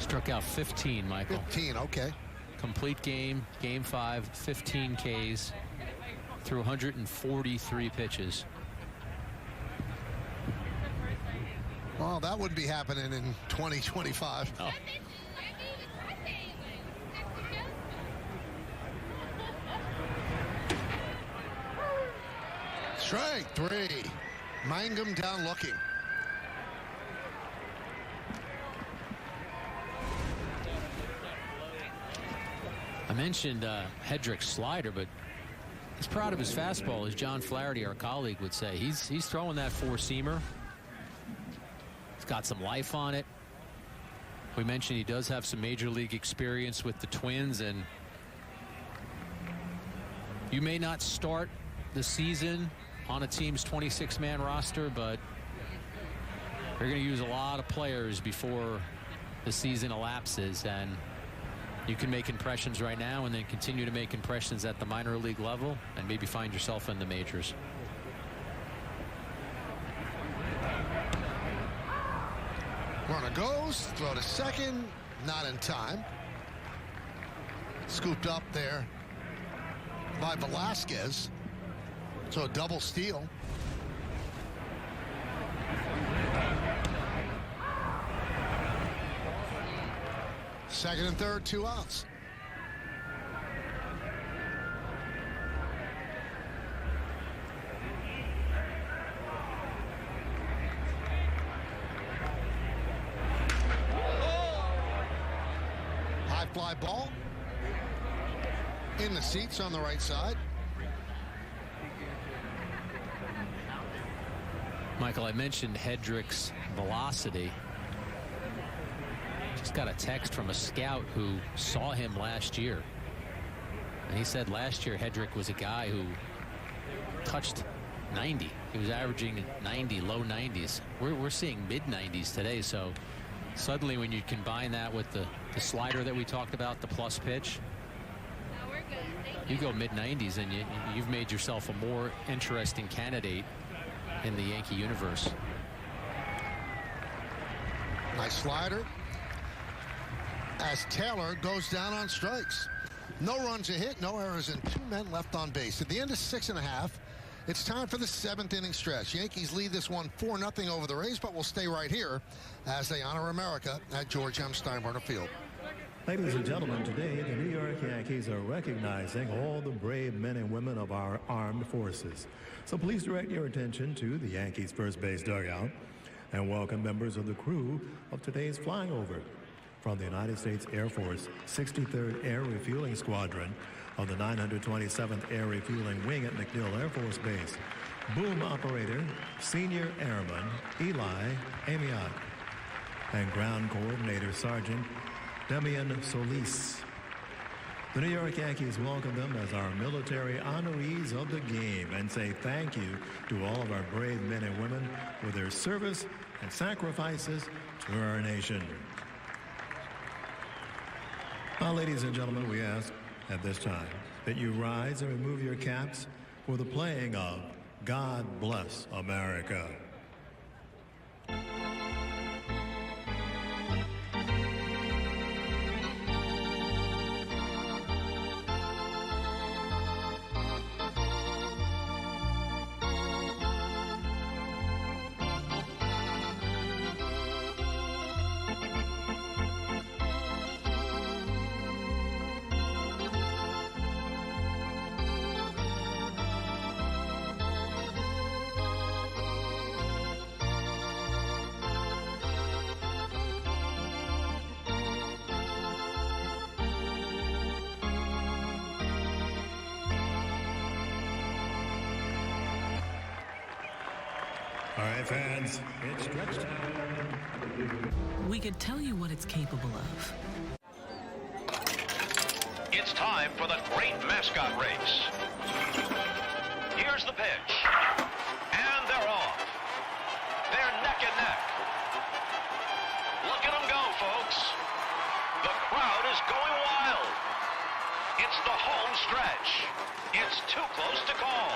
Struck out 15, Michael. 15, okay. Complete game, game 5, 15 Ks through 143 pitches. Well, that wouldn't be happening in 2025. Oh. Strike 3. Mangum down looking. I mentioned Hedrick's slider, but he's proud of his fastball, as John Flaherty, our colleague, would say. He's throwing that four-seamer. It's got some life on it. We mentioned he does have some major league experience with the Twins, and you may not start the season on a team's 26-man roster, but they're going to use a lot of players before the season elapses, and you can make impressions right now and then continue to make impressions at the minor league level and maybe find yourself in the majors. Runner goes, throw to second, not in time. Scooped up there by Velasquez. So a double steal. Second and third, 2 outs. High fly ball. In the seats on the right side. Michael, I mentioned Hedrick's velocity. Just got a text from a scout who saw him last year. And he said last year Hedrick was a guy who touched 90. He was averaging 90, low 90s. We're seeing mid-90s today. So suddenly when you combine that with the slider that we talked about, the plus pitch, you go mid-90s and you've made yourself a more interesting candidate in the Yankee universe. Nice slider. As Taylor goes down on strikes. No runs a hit, no errors, and 2 men left on base. At the end of 6.5, it's time for the 7th inning stretch. Yankees lead this one 4-0 over the Rays, but will stay right here as they honor America at George M. Steinbrenner Field. Ladies and gentlemen, today the New York Yankees are recognizing all the brave men and women of our armed forces. So please direct your attention to the Yankees first base dugout and welcome members of the crew of today's flying over. From the United States Air Force 63rd Air Refueling Squadron of the 927th Air Refueling Wing at MacDill Air Force Base, boom operator, Senior Airman Eli Amiot, and ground coordinator Sergeant Demian Solis. The New York Yankees welcome them as our military honorees of the game and say thank you to all of our brave men and women for their service and sacrifices to our nation. Now, ladies and gentlemen, we ask at this time that you rise and remove your caps for the playing of God Bless America. All right, fans, it's stretch time. We could tell you what it's capable of. It's time for the great mascot race. Here's the pitch. And they're off. They're neck and neck. Look at them go, folks. The crowd is going wild. It's the home stretch. It's too close to call.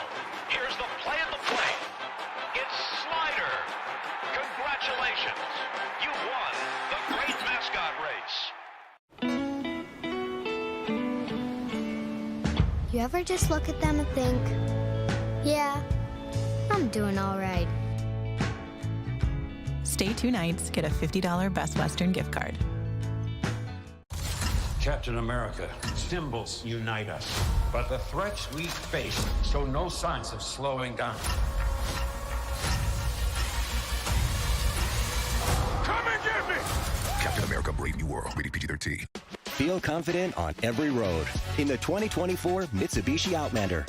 Here's the play at the plate. It's Slider. Congratulations. You've won the great mascot race. You ever just look at them and think, yeah, I'm doing all right. Stay 2 nights, get a $50 Best Western gift card. Captain America, symbols unite us, but the threats we face show no signs of slowing down. Come and get me! Captain America: Brave New World, rated PG-13. Feel confident on every road in the 2024 Mitsubishi Outlander.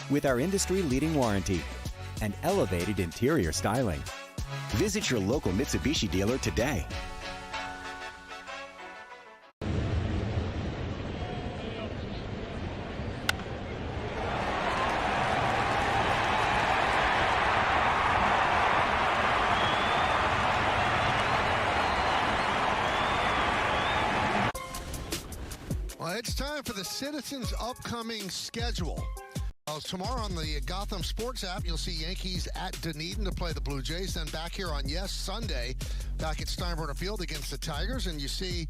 With our industry-leading warranty and elevated interior styling. Visit your local Mitsubishi dealer today. Well, it's time for the Citizens' upcoming schedule. Tomorrow on the Gotham Sports app, you'll see Yankees at Dunedin to play the Blue Jays. Then back here on Yes Sunday, back at Steinbrenner Field against the Tigers. And you see,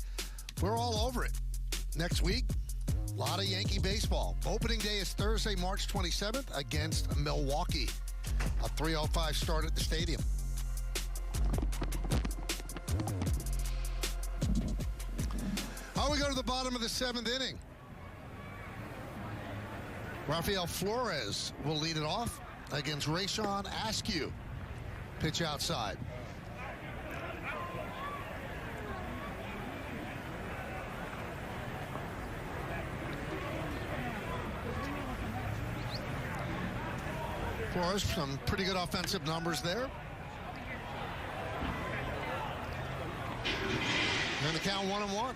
we're all over it. Next week, a lot of Yankee baseball. Opening day is Thursday, March 27th against Milwaukee. A 3:05 start at the stadium. Now we go to the bottom of the 7th inning. Rafael Flores will lead it off against Rayshon Askew. Pitch outside. Flores, some pretty good offensive numbers there. And the count 1-1.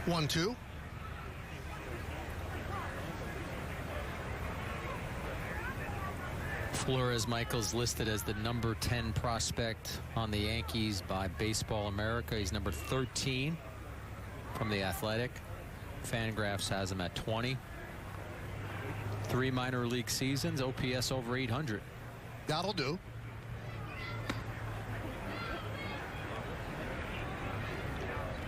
One, two. Flores, Michael's listed as the number 10 prospect on the Yankees by Baseball America. He's number 13 from the Athletic. Fangraphs has him at 20. 3 minor league seasons, OPS over 800. That'll do.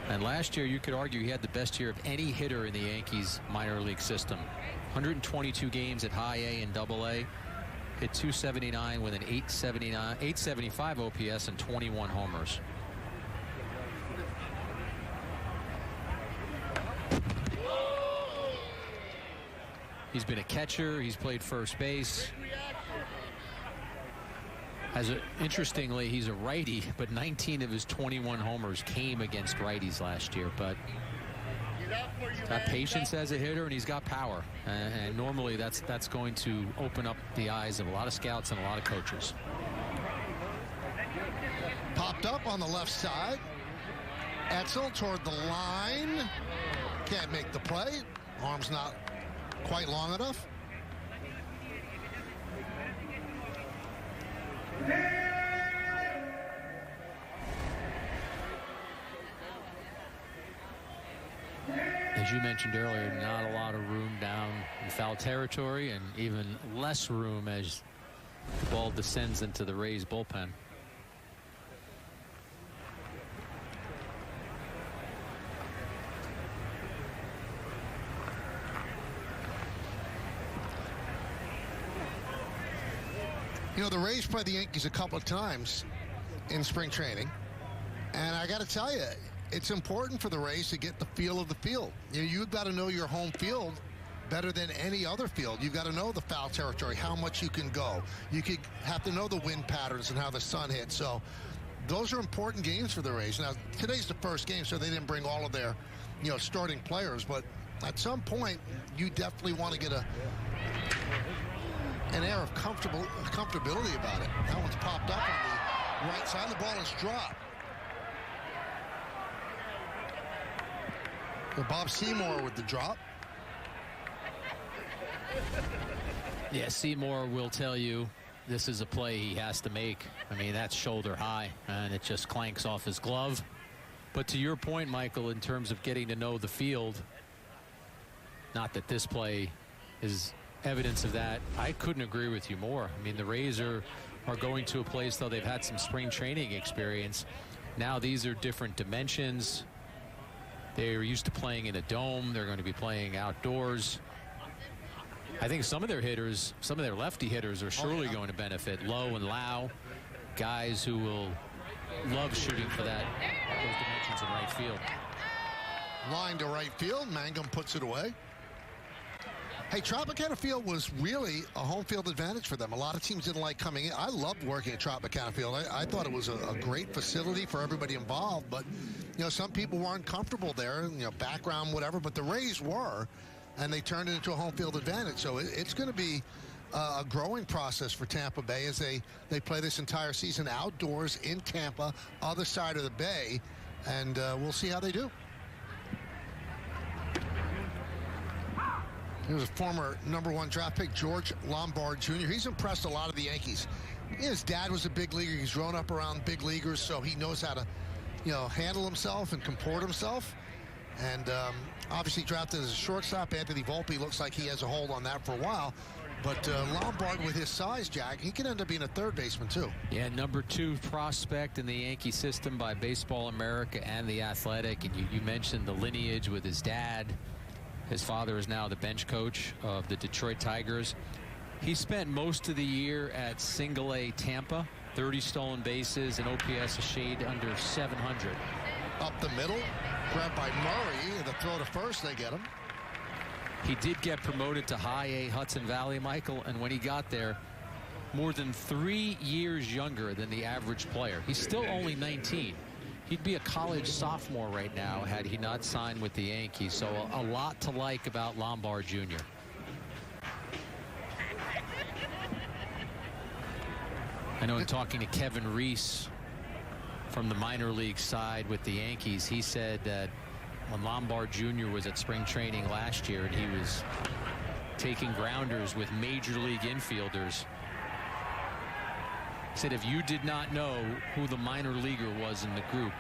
And last year, you could argue he had the best year of any hitter in the Yankees minor league system. 122 games at high A and double A. Hit 279 with an 875 OPS and 21 homers. He's been a catcher. He's played first base. Interestingly, he's a righty, but 19 of his 21 homers came against righties last year. But he's got patience as a hitter, and he's got power. And normally that's going to open up the eyes of a lot of scouts and a lot of coaches. Popped up on the left side. Etzel toward the line. Can't make the play. Arm's not quite long enough. As you mentioned earlier, not a lot of room down in foul territory, and even less room as the ball descends into the Rays bullpen. You know, the Rays played the Yankees a couple of times in spring training, and I got to tell you, it's important for the Rays to get the feel of the field. You've got to know your home field better than any other field. You've got to know the foul territory, how much you can go. You have to know the wind patterns and how the sun hits. So those are important games for the Rays. Now, today's the first game, so they didn't bring all of their, starting players. But at some point, you definitely want to get an air of comfortability about it. That one's popped up on the right side. The ball is dropped. So Bob Seymour with the drop. Yeah, Seymour will tell you this is a play he has to make. I mean, that's shoulder high, and it just clanks off his glove. But to your point, Michael, in terms of getting to know the field, not that this play is evidence of that, I couldn't agree with you more. I mean, the Rays are going to a place, though they've had some spring training experience. Now these are different dimensions. They're used to playing in a dome. They're going to be playing outdoors. I think some of their hitters, some of their lefty hitters are surely going to benefit. Lowe and Lau, guys who will love shooting for those dimensions in right field. Line to right field. Mangum puts it away. Hey, Tropicana Field was really a home field advantage for them. A lot of teams didn't like coming in. I loved working at Tropicana Field. I thought it was a great facility for everybody involved, but some people weren't comfortable there, background, whatever, but the Rays were, and they turned it into a home field advantage. So it's going to be a growing process for Tampa Bay as they play this entire season outdoors in Tampa, other side of the bay, and we'll see how they do. He was a former #1 draft pick, George Lombard Jr. He's impressed a lot of the Yankees. His dad was a big leaguer. He's grown up around big leaguers, so he knows how to, handle himself and comport himself. And obviously drafted as a shortstop. Anthony Volpe looks like he has a hold on that for a while. But Lombard, with his size, Jack, he can end up being a third baseman, too. Yeah, #2 prospect in the Yankee system by Baseball America and The Athletic. And you mentioned the lineage with his dad. His father is now the bench coach of the Detroit Tigers. He spent most of the year at Single-A Tampa, 30 stolen bases, and OPS a shade under 700. Up the middle, grabbed by Murray, and the throw to first, they get him. He did get promoted to High A Hudson Valley, Michael, and when he got there, more than 3 years younger than the average player. He's still only 19. He'd be a college sophomore right now had he not signed with the Yankees. So a lot to like about Lombard Jr. I know in talking to Kevin Reese from the minor league side with the Yankees, he said that when Lombard Jr. was at spring training last year and he was taking grounders with major league infielders, said if you did not know who the minor leaguer was in the group,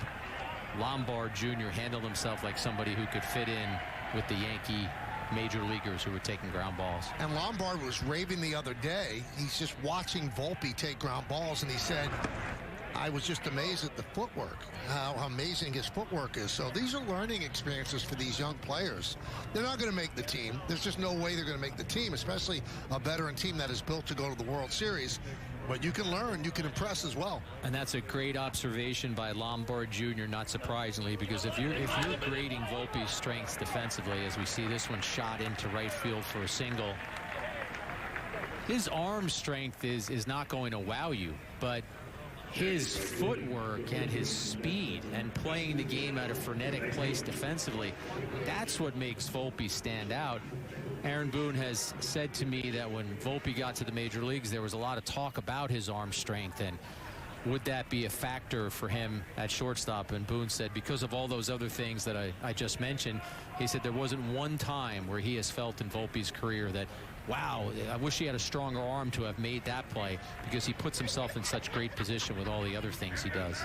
Lombard Jr. handled himself like somebody who could fit in with the Yankee major leaguers who were taking ground balls. And Lombard was raving the other day. He's just watching Volpe take ground balls, and he said, I was just amazed at the footwork, how amazing his footwork is. So these are learning experiences for these young players. They're not going to make the team. There's just no way they're going to make the team, especially a veteran team that is built to go to the World Series. But you can learn, you can impress as well. And that's a great observation by Lombard Jr., not surprisingly, because if you're grading Volpe's strengths defensively, as we see this one shot into right field for a single, his arm strength is not going to wow you, but his footwork and his speed and playing the game at a frenetic pace defensively, that's what makes Volpe stand out. Aaron Boone has said to me that when Volpe got to the major leagues, there was a lot of talk about his arm strength and would that be a factor for him at shortstop. And Boone said because of all those other things that I just mentioned, he said there wasn't one time where he has felt in Volpe's career that, wow, I wish he had a stronger arm to have made that play, because he puts himself in such great position with all the other things he does.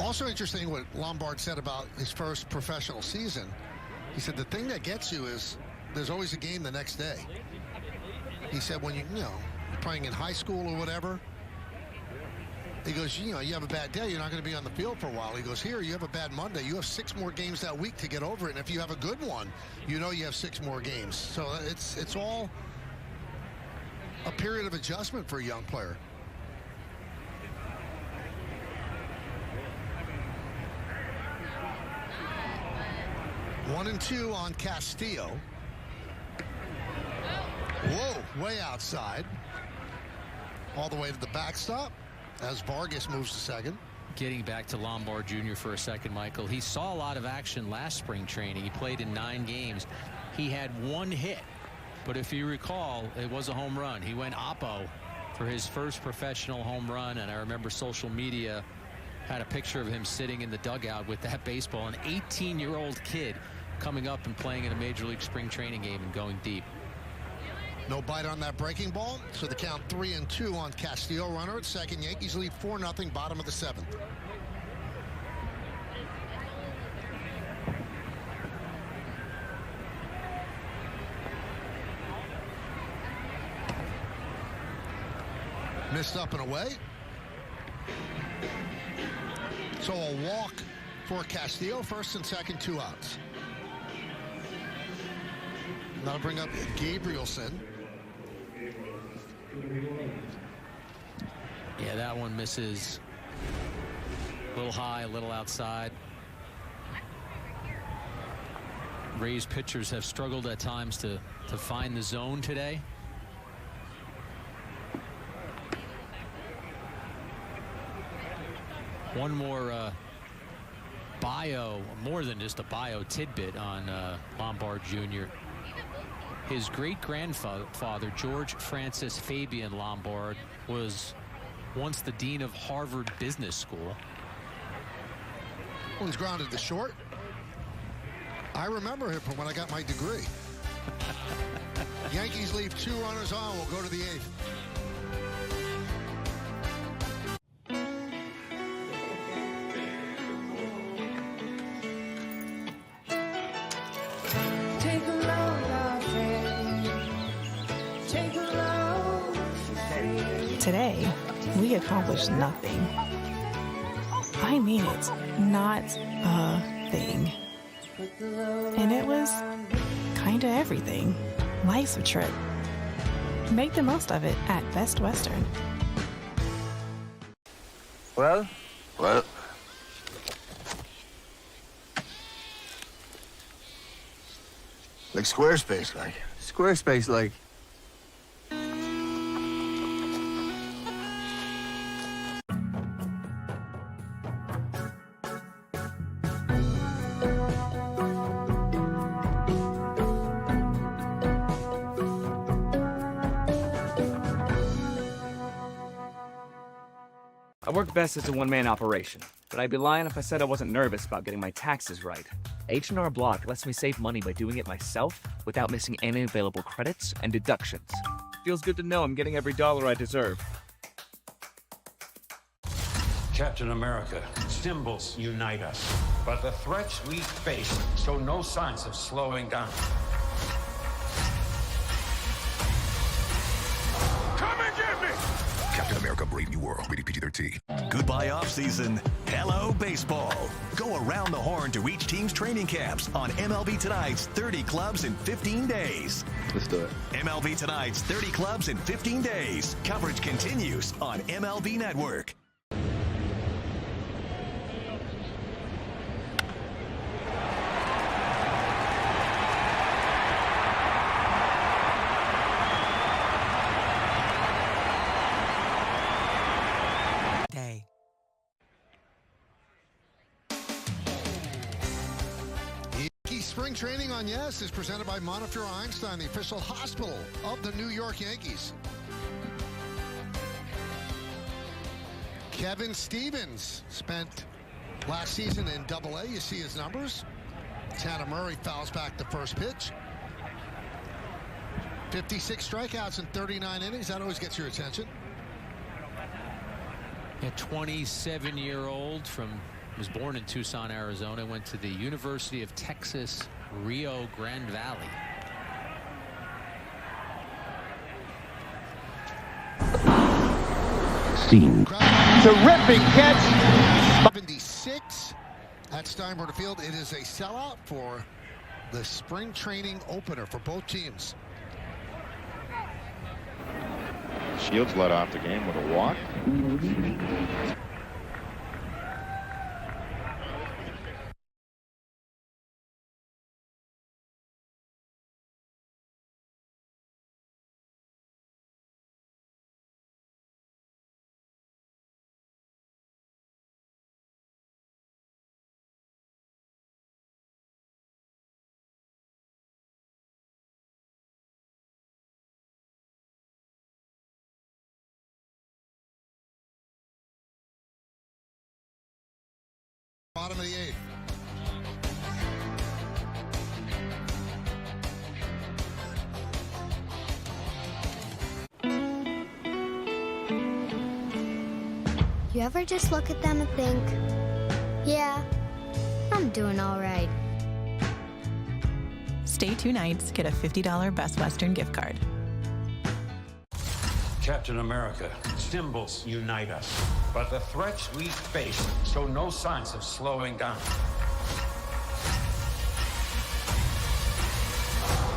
Also interesting what Lombard said about his first professional season. He said the thing that gets you is there's always a game the next day. He said when you're playing in high school or whatever, He goes, you know, you have a bad day, you're not going to be on the field for a while. He goes, here, you have a bad Monday. You have 6 more games that week to get over it. And if you have a good one, you know you have 6 more games. So it's all a period of adjustment for a young player. One and 2 on Castillo. Whoa, way outside. All the way to the backstop as Vargas moves to second. Getting back to Lombard Jr. for a second, Michael. He saw a lot of action last spring training. He played in 9 games. He had 1 hit, but if you recall, it was a home run. He went oppo for his first professional home run, and I remember social media had a picture of him sitting in the dugout with that baseball. An 18-year-old kid coming up and playing in a Major League spring training game and going deep. No bite on that breaking ball, so the count 3 and 2 on Castillo. Runner at second. Yankees lead 4-0, bottom of the 7th. Missed up and away. So a walk for Castillo. First and second, 2 outs. That'll bring up Gabrielson. Yeah, that one misses. A little high, a little outside. Rays pitchers have struggled at times to find the zone today. One more more than just a bio tidbit on Lombard Jr. His great-grandfather, George Francis Fabian Lombard, was once the dean of Harvard Business School. One's grounded to short. I remember him from when I got my degree. Yankees leave 2 runners on. We'll go to the 8th. Today, we accomplished nothing. I mean it, not a thing. And it was kinda everything. Life's a trip. Make the most of it at Best Western. Well? Well? Like Squarespace, like. Squarespace, like. I work best as a one-man operation, but I'd be lying if I said I wasn't nervous about getting my taxes right. H&R Block lets me save money by doing it myself without missing any available credits and deductions. Feels good to know I'm getting every dollar I deserve. Captain America, symbols unite us, but the threats we face show no signs of slowing down. Come and get me! Captain America, Brave New World, rated PG-13. Goodbye off-season. Hello, baseball. Go around the horn to each team's training camps on MLB Tonight's 30 clubs in 15 days. Let's do it. MLB Tonight's 30 clubs in 15 days. Coverage continues on MLB Network. Spring training on Yes is presented by Montefiore Einstein, the official hospital of the New York Yankees. Kevin Stevens spent last season in Double-A. You see his numbers. Tanner Murray fouls back the first pitch. 56 strikeouts in 39 innings. That always gets your attention. A 27-year-old was born in Tucson, Arizona, went to the University of Texas, Rio Grande Valley. Scene. Terrific catch. 76 at Steinbrenner Field. It is a sellout for the spring training opener for both teams. Shields led off the game with a walk. Bottom of the 8th. You ever just look at them and think, yeah, I'm doing all right. Stay 2 nights, get a $50 Best Western gift card. Captain America, symbols unite us. But the threats we face show no signs of slowing down.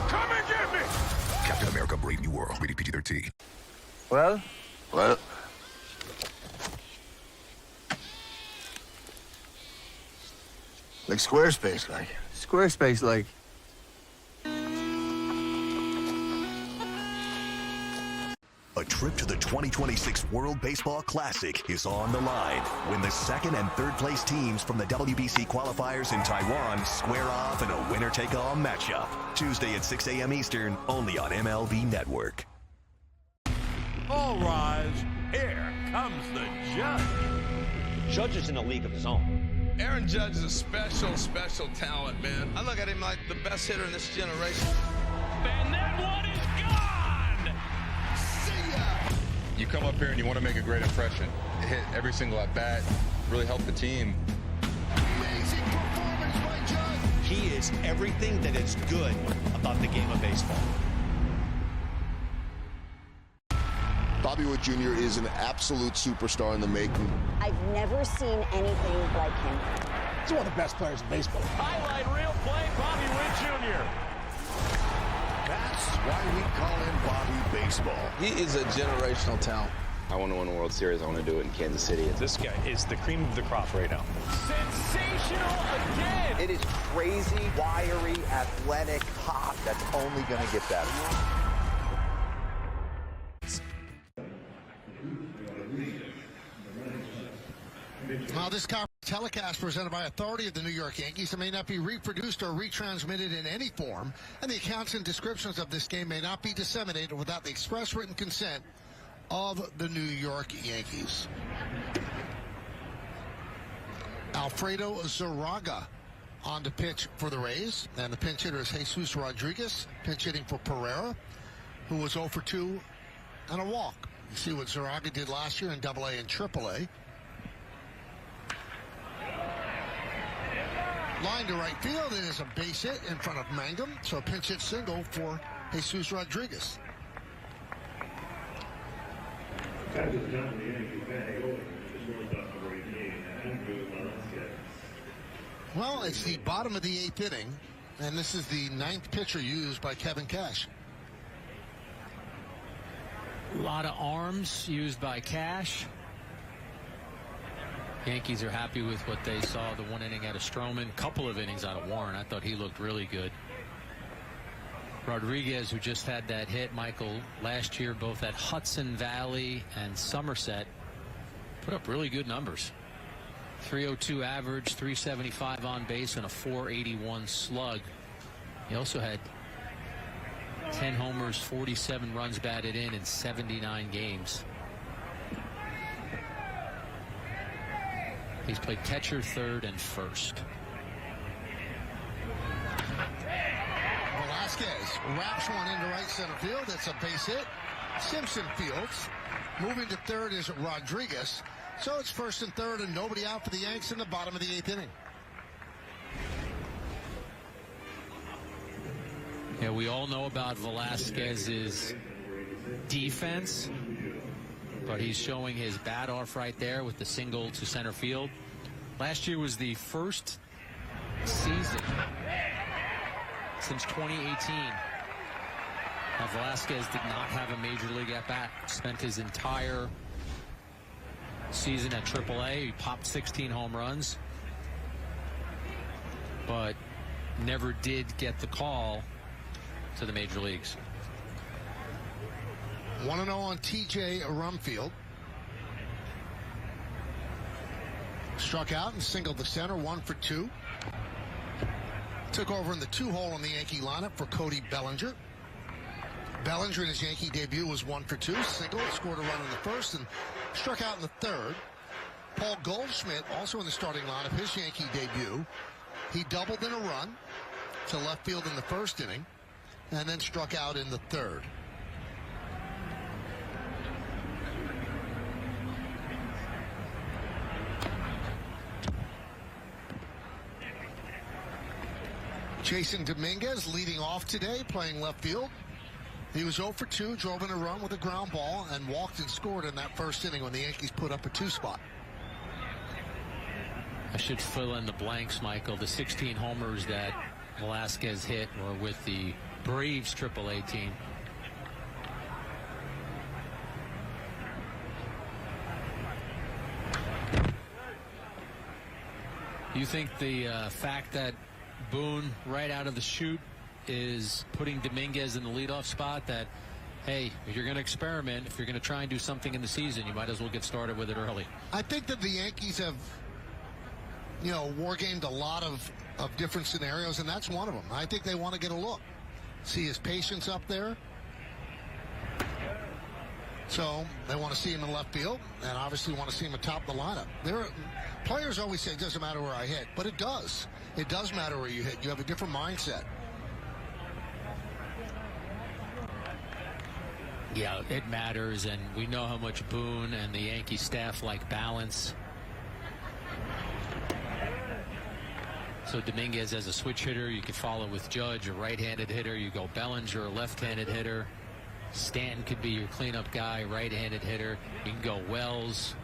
Come and get me! Captain America, Brave New World, rated PG-13. Well? Well? Like Squarespace, like. Squarespace, like. A trip to the 2026 World Baseball Classic is on the line when the second and third place teams from the WBC qualifiers in Taiwan square off in a winner-take-all matchup. Tuesday at 6 a.m. Eastern, only on MLB Network. All rise. Here comes the judge. Judge is in a league of his own. Aaron Judge is a special talent, man. I look at him like the best hitter in this generation. And that one is gone! See ya! You come up here and you want to make a great impression. Hit every single at-bat, really help the team. Amazing performance by Judge. He is everything that is good about the game of baseball. Bobby Witt Jr. is an absolute superstar in the making. I've never seen anything like him. He's one of the best players in baseball. Highlight reel play, Bobby Witt Jr. That's why we call him Bobby Baseball. He is a generational talent. I want to win a World Series. I want to do it in Kansas City. This guy is the cream of the crop right now. Sensational again! It is crazy, wiry, athletic pop that's only going to get better. Now, this telecast presented by authority of the New York Yankees. It may not be reproduced or retransmitted in any form, and the accounts and descriptions of this game may not be disseminated without the express written consent of the New York Yankees. Alfredo Zaraga on to pitch for the Rays, and the pinch hitter is Jesus Rodriguez, pinch hitting for Pereira, who was 0 for 2 and a walk. You see what Zaraga did last year in AA and AAA. Line to right field, it is a base hit in front of Mangum, so a pinch hit single for Jesus Rodriguez. Well, it's the bottom of the 8th inning, and this is the 9th pitcher used by Kevin Cash. A lot of arms used by Cash. Yankees are happy with what they saw, the 1 inning out of Stroman, couple of innings out of Warren. I thought he looked really good. Rodriguez, who just had that hit, Michael, last year, both at Hudson Valley and Somerset, put up really good numbers. 302 average, 375 on base, and a 481 slug. He also had 10 homers, 47 runs batted in 79 games. He's played catcher, third, and first. Velasquez wraps one into right center field. That's a base hit. Simpson fields. Moving to third is Rodriguez. So it's first and third and nobody out for the Yanks in the bottom of the 8th inning. Yeah, we all know about Velasquez's defense. but he's showing his bat off right there with the single to center field. Last year was the first season since 2018 that Velasquez did not have a major league at bat. Spent his entire season at AAA. He popped 16 home runs, but never did get the call to the major leagues. 1-0 on TJ Rumfield. Struck out and singled the center, 1 for 2. Took over in the 2-hole in the Yankee lineup for Cody Bellinger. Bellinger in his Yankee debut was 1 for 2. Singled, scored a run in the first, and struck out in the third. Paul Goldschmidt, also in the starting lineup, his Yankee debut. He doubled in a run to left field in the first inning, and then struck out in the third. Jason Dominguez leading off today, playing left field. He was 0 for 2, drove in a run with a ground ball, and walked and scored in that first inning when the Yankees put up a 2-spot. I should fill in the blanks, Michael. The 16 homers that Velasquez hit were with the Braves AAA team. You think the fact that Boone right out of the chute is putting Dominguez in the leadoff spot, that, hey, if you're going to experiment, if you're going to try and do something in the season, you might as well get started with it early? I think that the Yankees have, war gamed a lot of different scenarios, and that's one of them. I think they want to get a look. See his patience up there. So they want to see him in left field, and obviously want to see him atop the lineup. Players always say it doesn't matter where I hit, but it does. It does matter where you hit. You have a different mindset. Yeah, it matters, and we know how much Boone and the Yankee staff like balance. So Dominguez as a switch hitter, you could follow with Judge, a right-handed hitter. You go Bellinger, a left-handed hitter. Stanton could be your cleanup guy, right-handed hitter. You can go Wells,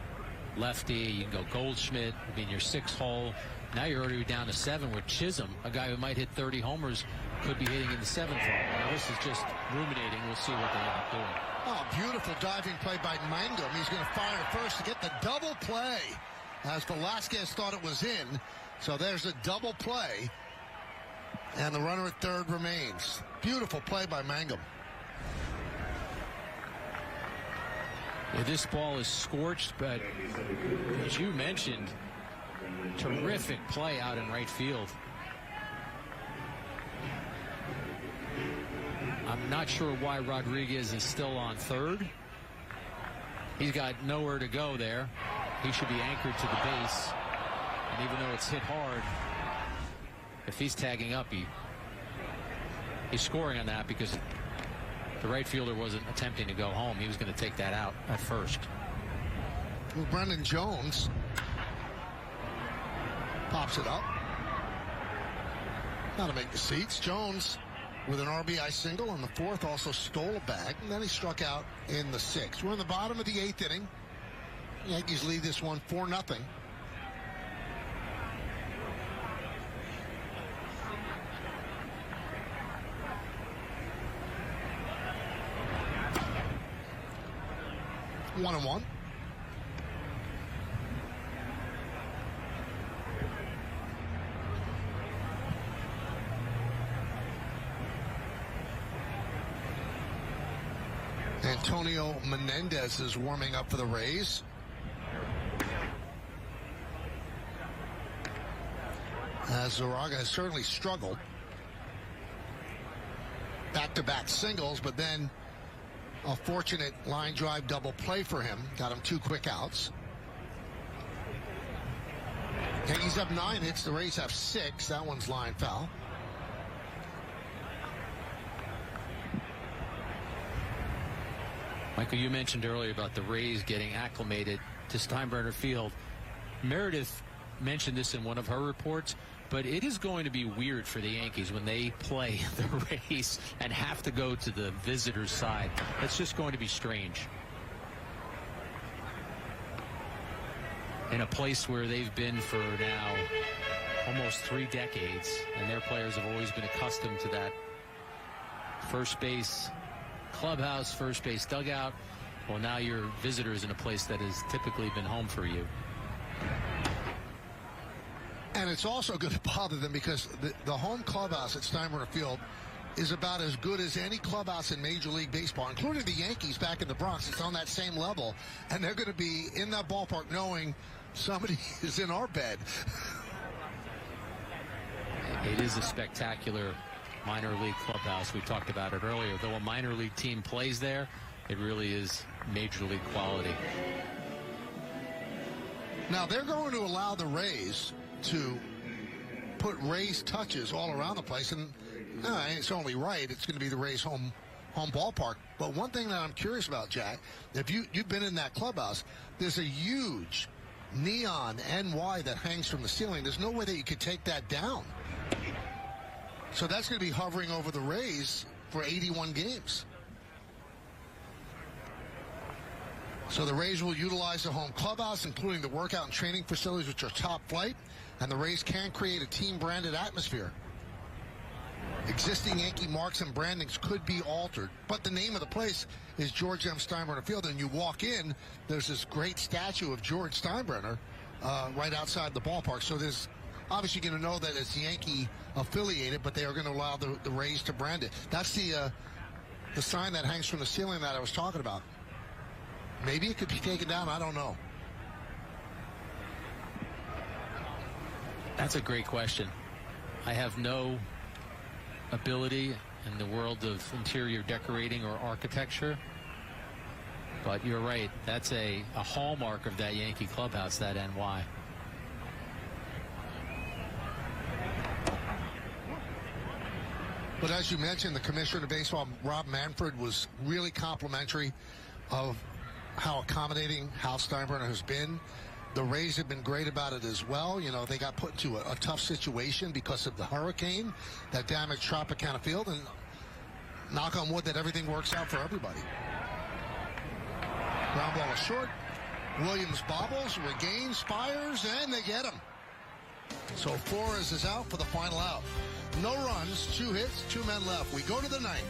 lefty. You can go Goldschmidt, in your 6-hole. Now you're already down to 7 with Chisholm, a guy who might hit 30 homers, could be hitting in the 7th hole. Now this is just ruminating. We'll see what they end up doing. Oh, beautiful diving play by Mangum. He's going to fire first to get the double play, as Velasquez thought it was in. So there's a double play, and the runner at third remains. Beautiful play by Mangum. Yeah, this ball is scorched, but as you mentioned, terrific play out in right field. I'm not sure why Rodriguez is still on third. He's got nowhere to go there. He should be anchored to the base. And even though it's hit hard, if he's tagging up, he's scoring on that, because the right fielder wasn't attempting to go home. He was going to take that out at first. Well, Brendan Jones pops it up. Now to make the seats. Jones with an RBI single in the 4th, also stole a bag, and then he struck out in the 6th. We're in the bottom of the 8th inning. Yankees lead this one 4-0. One and one. Antonio Menendez is warming up for the Rays. As Zaraga has certainly struggled. Back-to-back singles, but then a fortunate line drive double play for him. Got him 2 quick outs. Yankees have 9 hits. The Rays have 6. That one's line foul. Michael, you mentioned earlier about the Rays getting acclimated to Steinbrenner Field. Meredith mentioned this in one of her reports, but it is going to be weird for the Yankees when they play the Rays and have to go to the visitor's side. It's just going to be strange. in a place where they've been for now almost 3 decades, and their players have always been accustomed to that first base clubhouse, first base dugout. Well, now you're visitors in a place that has typically been home for you. And it's also going to bother them because the home clubhouse at Steinbrenner Field is about as good as any clubhouse in Major League Baseball, including the Yankees back in the Bronx. It's on that same level, and they're going to be in that ballpark knowing somebody is in our bed. It is a spectacular minor league clubhouse. We talked about it earlier. Though a minor league team plays there, it really is major league quality. Now, they're going to allow the Rays to put Rays touches all around the place, and it's only right. It's going to be the Rays home ballpark. But one thing that I'm curious about, Jack, if you've been in that clubhouse, there's a huge neon NY that hangs from the ceiling. There's no way that you could take that down. So that's going to be hovering over the Rays for 81 games. So the Rays will utilize the home clubhouse, including the workout and training facilities, which are top flight, and the Rays can create a team-branded atmosphere. Existing Yankee marks and brandings could be altered, but the name of the place is George M. Steinbrenner Field, and you walk in, there's this great statue of George Steinbrenner right outside the ballpark. So there's obviously going to know that it's Yankee affiliated, but they are going to allow the Rays to brand it. That's the sign that hangs from the ceiling that I was talking about. Maybe it could be taken down. I don't know. That's a great question. I have no ability in the world of interior decorating or architecture, but you're right. That's a hallmark of that Yankee clubhouse, that NY. But as you mentioned, the commissioner of baseball, Rob Manfred, was really complimentary of how accommodating Hal Steinbrenner has been. The Rays have been great about it as well. You know, they got put into a tough situation because of the hurricane that damaged Tropicana Field, and knock on wood that everything works out for everybody. Ground ball is short. Williams bobbles, regains, fires, and they get him. So Flores is out for the final out. No runs, 2 hits, 2 men left. We go to the ninth.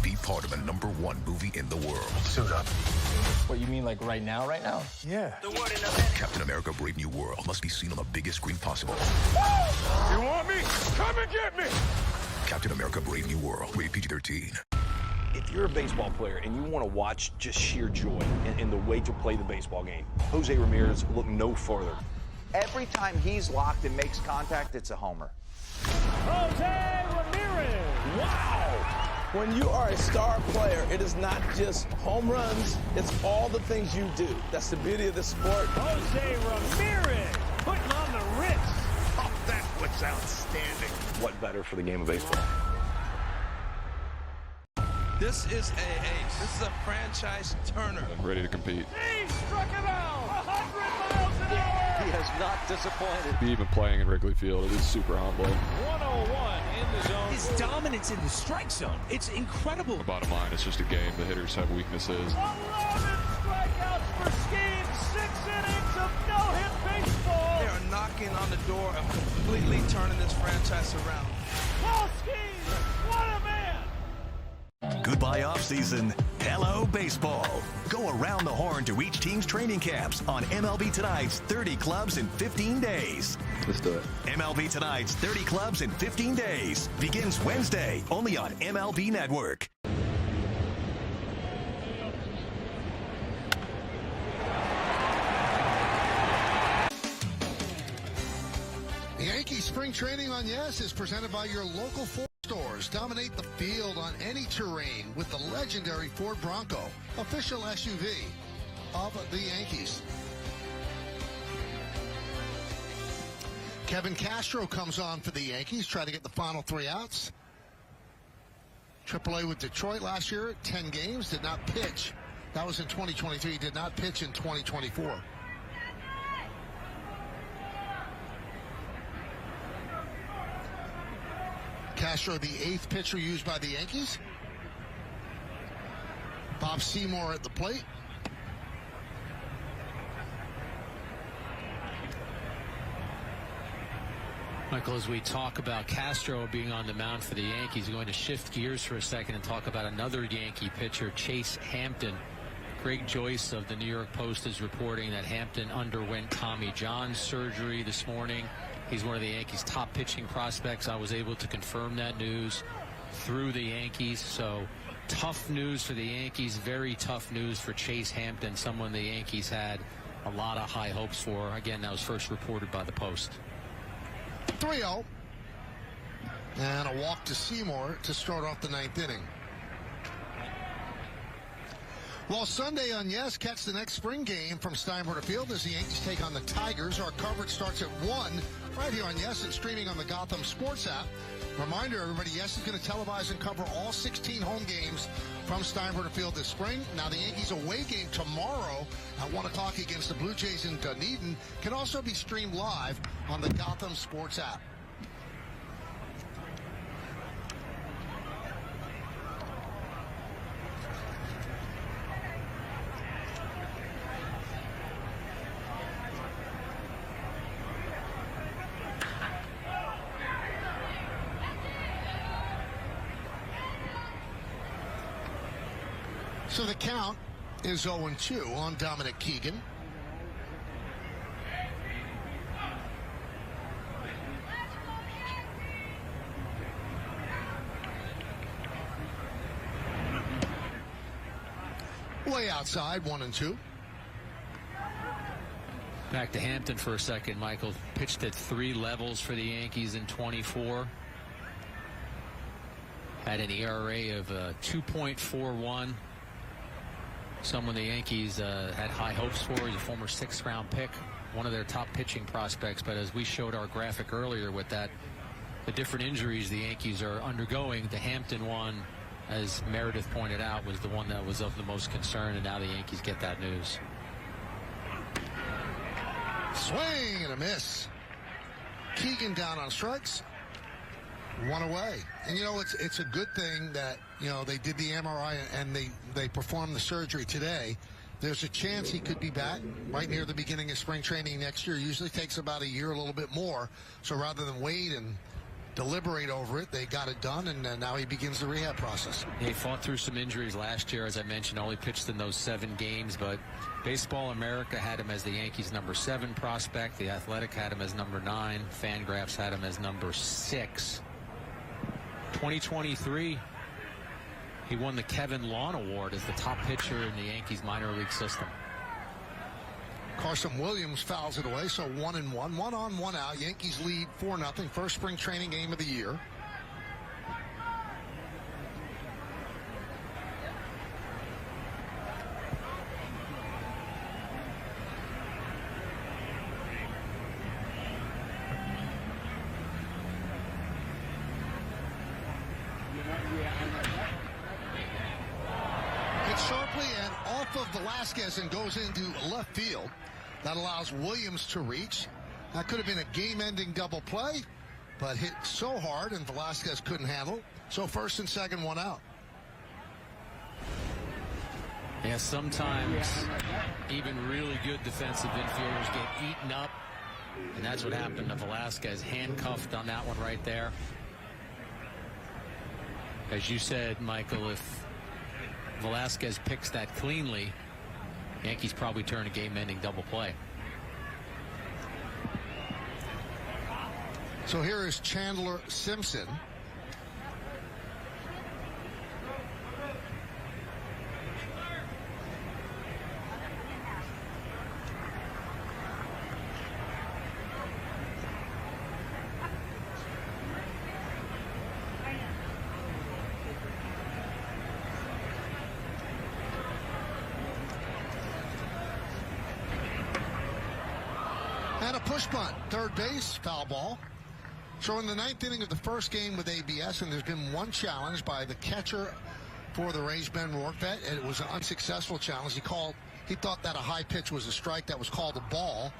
Be part of the #1 movie in the world. Suit up. What, you mean like right now? Yeah. Captain America: Brave New World must be seen on the biggest screen possible. You want me? Come and get me! Captain America: Brave New World. Rated PG-13. If you're a baseball player and you want to watch just sheer joy in the way to play the baseball game, Jose Ramirez, look no further. Every time he's locked and makes contact, it's a homer. Jose Ramirez! Wow! When you are a star player, it is not just home runs, it's all the things you do. That's the beauty of the sport. Jose Ramirez putting on the Ritz. Oh, that was outstanding. What better for the game of baseball? This is a ace. This is a franchise turner. I'm ready to compete. He struck him out 100 miles an hour. He has not disappointed. Be even playing in Wrigley Field, it is super humbling. 101 in the zone. His dominance in the strike zone, it's incredible. The bottom line, it's just a game. The hitters have weaknesses. 11 strikeouts for Skeen. 6 innings of no-hit baseball. They are knocking on the door of completely turning this franchise around. Paul Skeen, what a man. Goodbye offseason. Hello baseball. Go around the horn to each team's training camps on MLB Tonight's 30 clubs in 15 days. Let's do it. MLB Tonight's 30 clubs in 15 days begins Wednesday only on MLB Network. The Yankees Spring Training on Yes is presented by your local Ford stores. Dominate the field on any terrain with the legendary Ford Bronco, official SUV of the Yankees. Kevin Castro comes on for the Yankees, try to get the final 3 outs. AAA with Detroit last year, 10 games, did not pitch That was in 2023. He did not pitch in 2024. Castro, the 8th pitcher used by the Yankees. Bob Seymour at the plate. Michael, as we talk about Castro being on the mound for the Yankees, we're going to shift gears for a second and talk about another Yankee pitcher, Chase Hampton. Greg Joyce of the New York Post is reporting that Hampton underwent Tommy John surgery this morning. He's one of the Yankees' top pitching prospects. I was able to confirm that news through the Yankees. So tough news for the Yankees, very tough news for Chase Hampton, someone the Yankees had a lot of high hopes for. Again, that was first reported by the Post. 3-0. And a walk to Seymour to start off the 9th inning. Well, Sunday on Yes, catch the next spring game from Steinbrenner Field as the Yankees take on the Tigers. Our coverage starts at 1 right here on Yes and streaming on the Gotham Sports app. Reminder, everybody, Yes is going to televise and cover all 16 home games from Steinbrenner Field this spring. Now, the Yankees away game tomorrow at 1 o'clock against the Blue Jays in Dunedin can also be streamed live on the Gotham Sports app. So the count is 0-2 on Dominic Keegan. Way outside, 1-2. Back to Hampton for a second, Michael. Pitched at 3 levels for the Yankees in 24. Had an ERA of 2.41. Someone the Yankees had high hopes for. He's a former 6th-round pick, one of their top pitching prospects. But as we showed our graphic earlier with that, the different injuries the Yankees are undergoing, the Hampton one, as Meredith pointed out, was the one that was of the most concern, and now the Yankees get that news. Swing and a miss. Keegan down on strikes. 1 away. And, you know, it's a good thing that, you know, they did the MRI and they performed the surgery today. There's a chance he could be back right near the beginning of spring training next year. Usually takes about a year, a little bit more. So rather than wait and deliberate over it, they got it done, and now he begins the rehab process. He fought through some injuries last year, as I mentioned, only pitched in those 7 games, but Baseball America had him as the Yankees' number 7 prospect. The Athletic had him as number 9. Fangraphs had him as number 6. 2023, he won the Kevin Lawn Award as the top pitcher in the Yankees minor league system. Carson Williams fouls it away, so 1-1. 1 on, 1 out. Yankees lead 4-0. First spring training game of the year. Hits sharply and off of Velasquez and goes into left field. That allows Williams to reach. That could have been a game-ending double play, but hit so hard and Velasquez couldn't handle. So first and second, 1 out. Yeah, sometimes even really good defensive infielders get eaten up, and that's what happened to Velasquez. Handcuffed on that one right there. As you said, Michael, if Velasquez picks that cleanly, Yankees probably turn a game-ending double play. So here is Chandler Simpson. And a push bunt, third base, foul ball. So in the 9th inning of the first game with ABS, and there's been one challenge by the catcher for the Rays, Ben Rortvedt, and it was an unsuccessful challenge. He thought that a high pitch was a strike that was called a ball.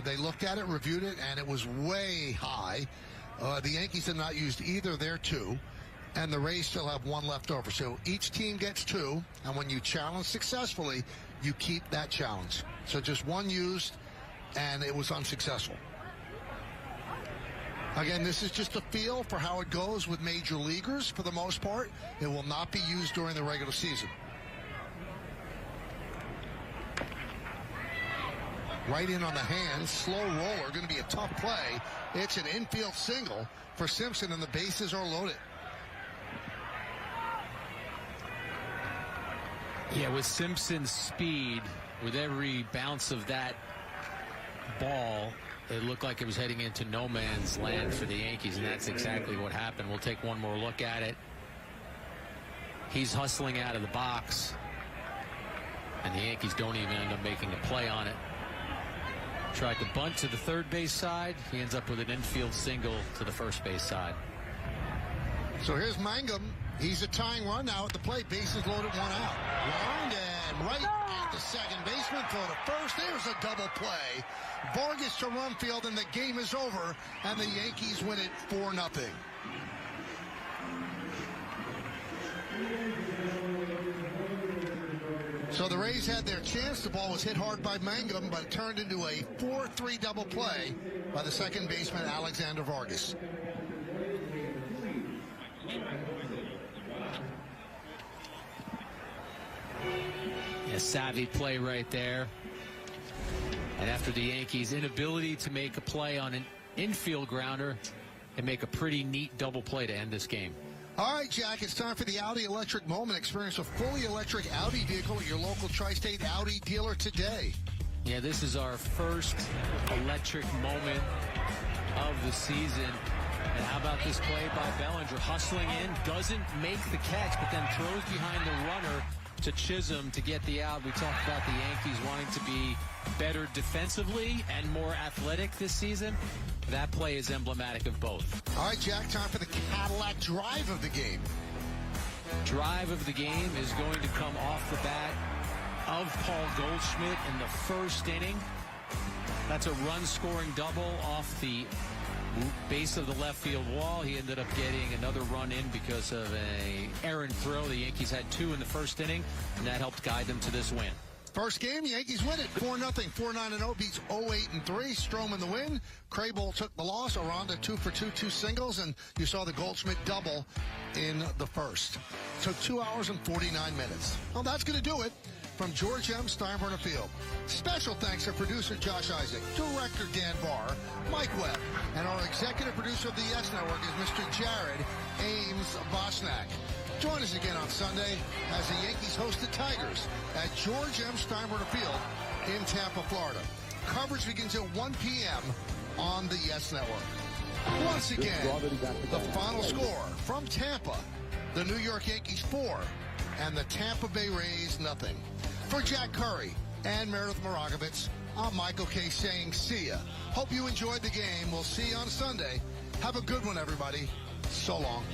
They looked at it, reviewed it, and it was way high. The Yankees have not used either of their two, and the Rays still have one left over. So each team gets two, and when you challenge successfully, you keep that challenge. So just one used, and it was unsuccessful. Again, this is just a feel for how it goes with major leaguers for the most part. It will not be used during the regular season. Right in on the hands, slow roller, going to be a tough play. It's an infield single for Simpson, and the bases are loaded. Yeah, with Simpson's speed, with every bounce of that ball, it looked like it was heading into no man's land for the Yankees, and that's exactly what happened. We'll take one more look at it. He's hustling out of the box, and the Yankees don't even end up making a play on it. Tried to bunt to the third base side. He ends up with an infield single to the first base side. So here's Mangum. He's a tying run now at the plate. Bases loaded, one out. Round and right at the second baseman. Throw to first. There's a double play. Vargas to run field, and the game is over, and the Yankees win it 4-0. So the Rays had their chance. The ball was hit hard by Mangum, but it turned into a 4-3 double play by the second baseman, Alexander Vargas. A savvy play right there. And after the Yankees' inability to make a play on an infield grounder, they make a pretty neat double play to end this game. All right, Jack, it's time for the Audi Electric Moment. Experience a fully electric Audi vehicle at your local Tri-State Audi dealer today. Yeah, this is our first electric moment of the season. And how about this play by Bellinger? Hustling in, doesn't make the catch, but then throws behind the runner to Chisholm to get the out. We talked about the Yankees wanting to be better defensively and more athletic this season. That play is emblematic of both. All right, Jack, time for the Cadillac drive of the game. Drive of the game is going to come off the bat of Paul Goldschmidt in the first inning. That's a run-scoring double off the base of the left field wall. He ended up getting another run in because of an errant throw. The Yankees had two in the first inning, and that helped guide them to this win. First game, Yankees win it 4-0. 4-9-0 beats 0-8-3. Stroman the win. Crable took the loss. Aranda 2 for 2, 2 singles, and you saw the Goldschmidt double in the first. Took 2 hours and 49 minutes. Well, that's going to do it from George M. Steinbrenner Field. Special thanks to producer Josh Isaac, director Dan Barr, Mike Webb, and our executive producer of the Yes Network is Mr. Jared Ames Bosnack. Join us again on Sunday as the Yankees host the Tigers at George M. Steinbrenner Field in Tampa, Florida. Coverage begins at 1 p.m. on the Yes Network. Once again, the final score from Tampa, the New York Yankees 4 and the Tampa Bay Rays 0. For Jack Curry and Meredith Moragovitz, I'm Michael K. saying see ya. Hope you enjoyed the game. We'll see you on Sunday. Have a good one, everybody. So long.